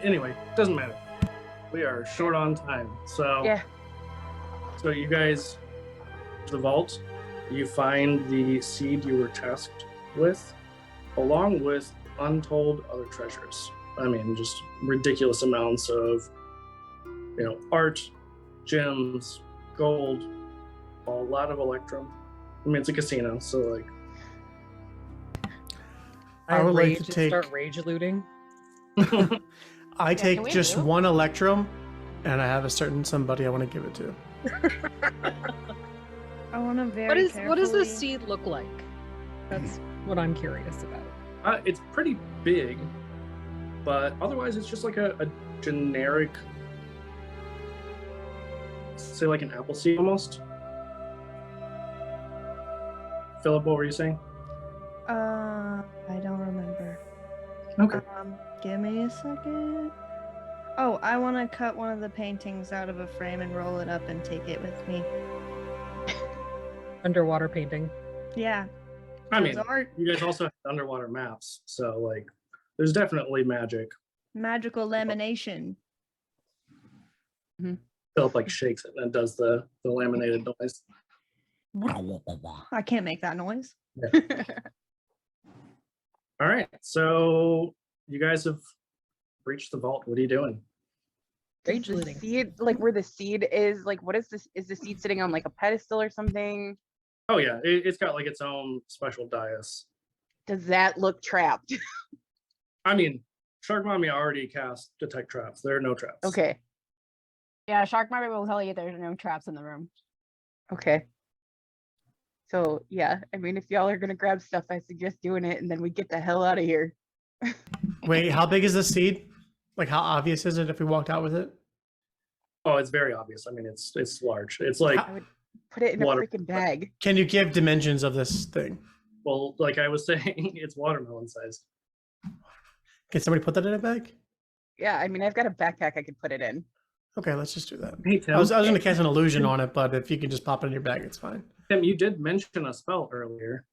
anyway, doesn't matter. We are short on time. So, Yeah. So you guys, the vault, you find the seed you were tasked with, along with untold other treasures. I mean, just ridiculous amounts of, art, gems, gold, a lot of electrum. I mean, it's a casino, so like, I would like rage to and take. start rage looting. I can take we just move? one electrum, and I have a certain somebody I want to give it to. I want to very What does this carefully- seed look like? That's what I'm curious about. it's pretty big, but otherwise it's just like a generic, say like an apple seed almost. Philip, what were you saying? I don't remember. Okay. Give me a second. Oh, I want to cut one of the paintings out of a frame and roll it up and take it with me. Underwater painting. Yeah. I it's mean, art, you guys also have underwater maps, so like, there's definitely magic. magical lamination. Philip like shakes it and does the laminated noise. I can't make that noise. All right, so you guys have breach the vault. What are you doing? Rage Is the looting. seed, like where the seed is, like what is this? Is the seed sitting on like a pedestal or something? Oh yeah, it's got like its own special dais. Does that look trapped? I mean, Shark Mommy already cast detect traps. There are no traps. Okay. Yeah, Shark Mommy will tell you there's no traps in the room. Okay. So yeah, I mean, if y'all are gonna grab stuff, I suggest doing it, and then we get the hell out of here. Wait, how big is the seed? Like, how obvious is it if we walked out with it? Oh, it's very obvious. I mean, it's large. It's like, How- Put it in a Water- freaking bag. Can you give dimensions of this thing? well, like I was saying, it's watermelon sized. Can somebody put that in a bag? Yeah, I mean, I've got a backpack I could put it in. Okay, let's just do that. Hey Tim, I was going to cast an illusion on it, but if you can just pop it in your bag, it's fine. Tim, you did mention a spell earlier.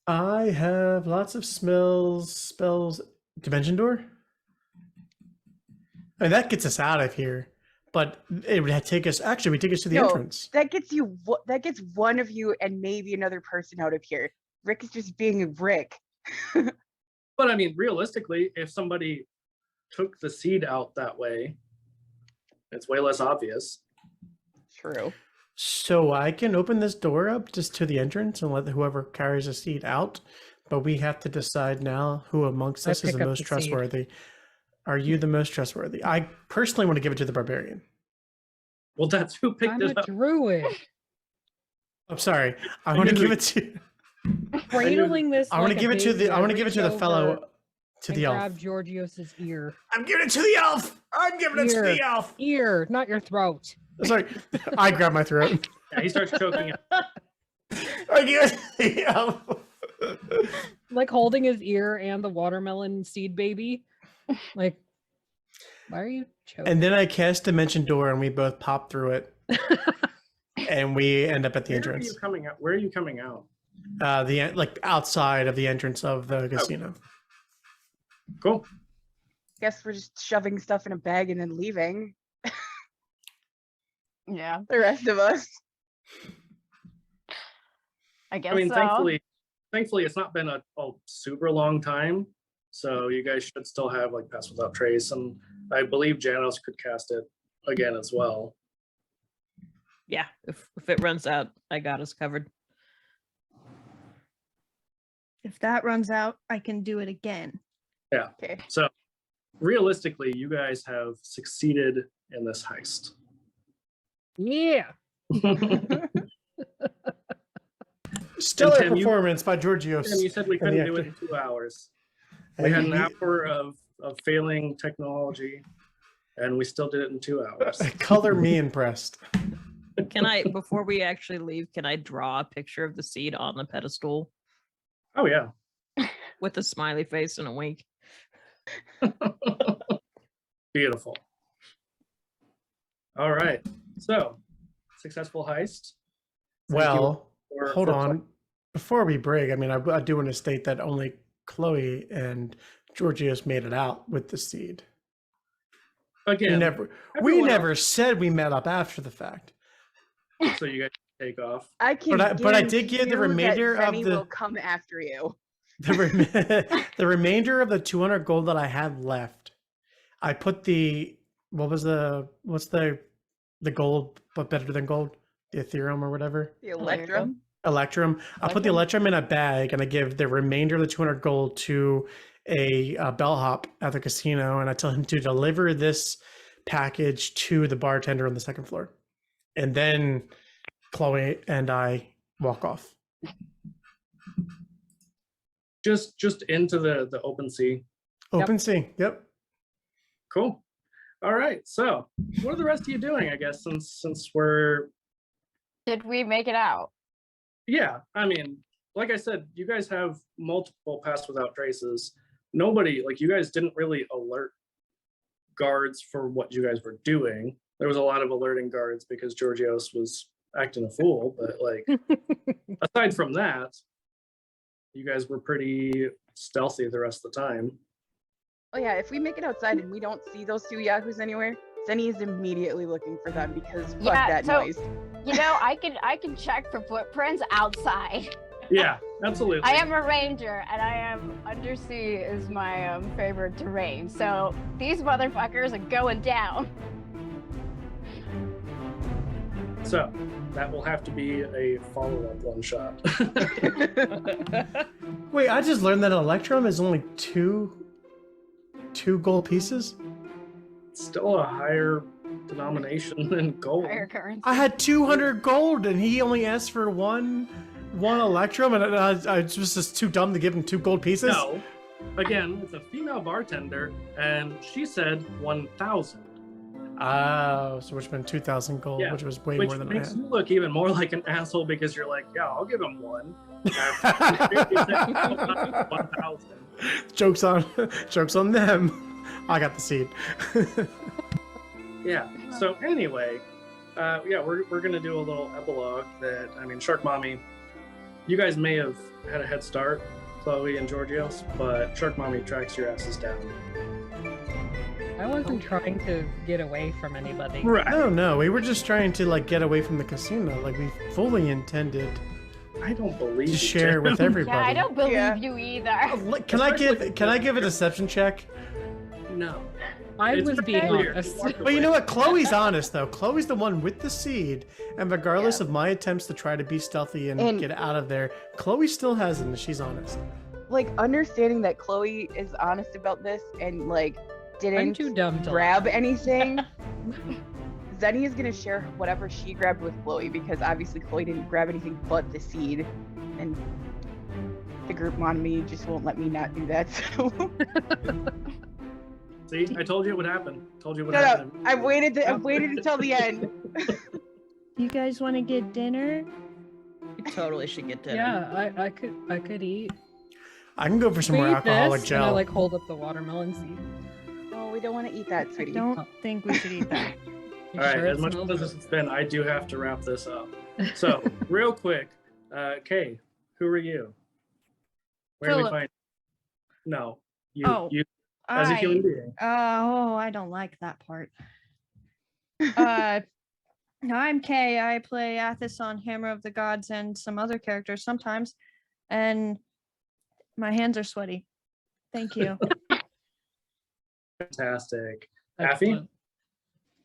I have lots of spells. Dimension door? I mean, that gets us out of here, but it would take us, actually, we take us to the No. entrance. That gets you. That gets one of you and maybe another person out of here. Rick is just being Rick. But I mean, realistically, if somebody took the seed out that way, it's way less obvious. True. So I can open this door up just to the entrance and let whoever carries a seed out, but we have to decide now who amongst I us is pick the up most the seed. trustworthy. Are you the most trustworthy? I personally want to give it to the barbarian. Well, that's who picked I'm it a up. druid. I'm sorry. I want to give it to. Cradling this. I want to like a give it to baby, the. I want to give it to the reach fellow. over To and the elf. grab Georgios's ear. I'm giving it to the elf. I'm giving it to Ear. the elf. Ear, not your throat. Sorry, I grab my throat. Yeah, he starts choking it. I give it to the elf. Like holding his ear and the watermelon seed baby. Like, why are you choking? And then I cast Dimension Door, and we both pop through it, and we end up at the Where are entrance. you coming out? Where are you coming out? Like outside of the entrance of the casino. Cool. Guess we're just shoving stuff in a bag and then leaving. Yeah, The rest of us. I guess I mean, so. thankfully, it's not been a super long time, so you guys should still have like Pass Without Trace, and I believe Janos could cast it again as well. Yeah, if it runs out, I got us covered. If that runs out, I can do it again. Okay. So realistically, you guys have succeeded in this heist. Yeah. Stellar Tim, you- performance by Georgios. And you said we And the couldn't do it in actor. 2 hours. And We had an you- hour of failing technology, and we still did it in 2 hours. Color me impressed. Can I, before we actually leave, can I draw a picture of the seed on the pedestal Oh yeah. with a smiley face and a wink? Beautiful. All right. So, successful heist. Thank you Well, for- hold for on. Before we break, I mean, I do want to state that only Chloe and Georgios made it out with the seed. Again, we everyone never said we met up after the fact. so you guys take off. I can. But I did give the guarantee you that remainder of Zenny the- will come after you. The remainder of the 200 gold that I had left, I put the what's the gold but better than gold, the Ethereum or whatever, The Electrum. Electrum. I put the Electrum in a bag, and I give the remainder of the 200 gold to a bellhop at the casino, and I tell him to deliver this package to the bartender on the second floor, and then Chloe and I walk off. Just into the open sea. Open sea. Yep. Cool. All right. So, what are the rest of you doing? I guess since we're Did we make it out? yeah. I mean, like I said, you guys have multiple Pass Without Traces. Nobody like you guys didn't really alert guards for what you guys were doing. There was a lot of alerting guards because Georgios was acting a fool, but like aside from that, you guys were pretty stealthy the rest of the time. Oh yeah, if we make it outside and we don't see those two yahoos anywhere, Zenny is immediately looking for them because fuck Yeah, that so- noise. You know, I can check for footprints outside Yeah, absolutely. I am a ranger, and I am undersea is my favorite terrain. So these motherfuckers are going down. So that will have to be a follow-up one shot. Wait, I just learned that an electrum is only two gold pieces. Still a higher denomination than gold. Higher currency. I had 200 gold, and he only asked for one electrum, and I was just too dumb to give him 2 gold pieces. No. Again, it's a female bartender, and she said 1,000. Oh, so which been 2,000 gold, Yeah, which was way Which more than I makes had. you look even more like an asshole because you're like, yeah, I'll give him 1. 1,000. Jokes on them. I got the seed. Yeah. So anyway, yeah, we're gonna do a little epilogue. That I mean, Shark Mommy, you guys may have had a head start, Chloe and Georgios, but Shark Mommy tracks your asses down. I wasn't trying to get away from anybody. Right. No, we were just trying to like get away from the casino. Like we fully intended I don't believe to you, share Tim. with everybody. Yeah, I don't believe Yeah. you either. Can I give a deception check? No. I It's was being clear. honest. Well, you know what? Chloe's honest though. Chloe's the one with the seed, and regardless of my attempts to try to be stealthy and get out of there, Chloe still has it, and she's honest. Like understanding that Chloe is honest about this and like I'm didn't too dumb to grab anything. Zenny is gonna share whatever she grabbed with Chloe because obviously Chloe didn't grab anything but the seed, and the group on me just won't let me not do that. So See, I told you it would happen. Told you what shut up! happened. I've waited until the end. You guys want to get dinner? You totally should get dinner. Yeah, I could eat. I can go for some We more eat alcoholic this, and I gel. like hold up the watermelon seed. Oh, we don't want to eat that, I sweetie. don't think we should eat that. You All right, sure as it much smells as good? it's been, I do have to wrap this up. So, real quick, Kay, who are you? Where do we Philip. find? No, you. Oh, You as a human being. I don't like that part. I'm Kay. I play Athos on Hammer of the Gods and some other characters sometimes, and my hands are sweaty. Thank you. Fantastic. Affy? Excellent.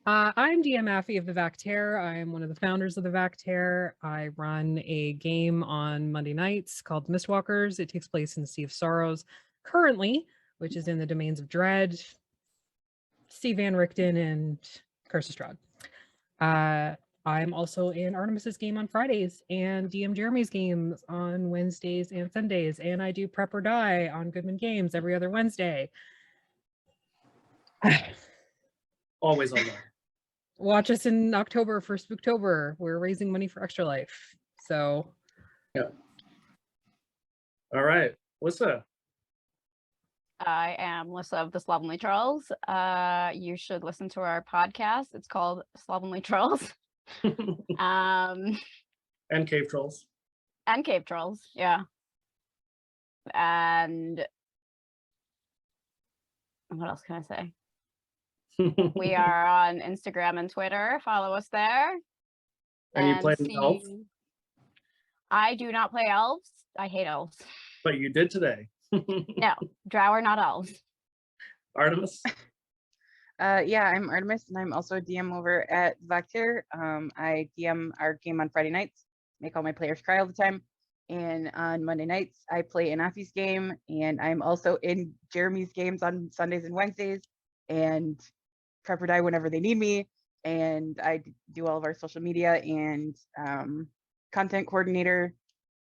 I'm DM Affy of the Vactair. I'm one of the founders of the Vactair. I run a game on Monday nights called Mistwalkers. It takes place in the Sea of Sorrows currently, which is in the Domains of Dread, Sea Van Richten, and Curse of Strahd. I'm also in Artemis's game on Fridays and DM Jeremy's games on Wednesdays and Sundays. And I do Prep or Die on Goodman Games every other Wednesday. Always online. Watch us in October for Spooktober. We're raising money for Extra Life. So All right. What's up? I am Lissa of the Slovenly Trolls. You should listen to our podcast. It's called Slovenly Trolls. And cave trolls. And Cave Trolls, yeah. And what else can I say? We are on Instagram and Twitter. Follow us there. And you play an elf? I do not play elves. I hate elves. But you did today. No, drow are not elves. Artemis? Yeah, I'm Artemis, and I'm also a DM over at Vactair. I DM our game on Friday nights, make all my players cry all the time. And on Monday nights, I play in Affy's game, and I'm also in Jeremy's games on Sundays and Wednesdays, and Prep or Die whenever they need me. And I do all of our social media and content coordinator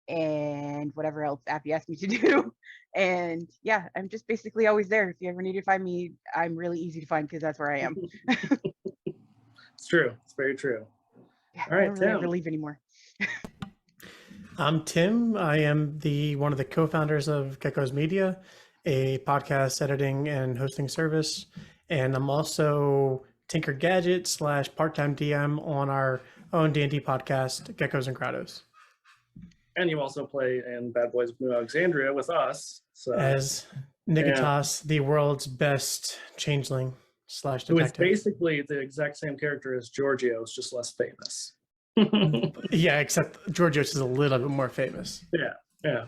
and whatever else Affy asked me to do. And yeah, I'm just basically always there. If you ever need to find me, I'm really easy to find because that's where I am. It's true. It's very true. Yeah, All right, I don't really ever Tim. leave anymore. I'm Tim. I am one of the co-founders of Gecko's Media, a podcast editing and hosting service, and I'm also Tinker Gadget / part-time DM on our own D&D podcast, Geckos and Kratos. And you also play in Bad Boys of New Alexandria with us. So As Nikitas, the world's best changeling / who is detective. basically the exact same character as Georgios, just less famous. Yeah, except Georgios is a little bit more famous. Yeah.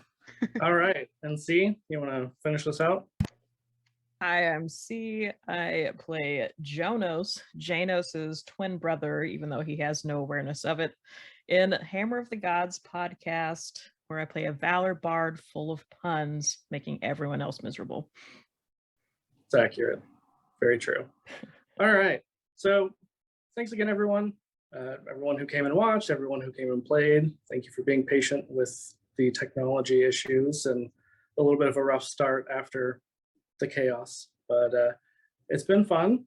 All right. And C, you want to finish this out? I am C. I play Jonos, Janos's twin brother, even though he has no awareness of it, in Hammer of the Gods podcast, where I play a Valor bard full of puns, making everyone else miserable. It's accurate. Very true. All right. So thanks again, everyone. Everyone who came and watched, everyone who came and played. Thank you for being patient with the technology issues and a little bit of a rough start after the chaos. But it's been fun.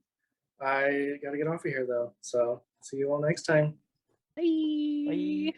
I got to get off of here, though. So see you all next time. Bye. Bye.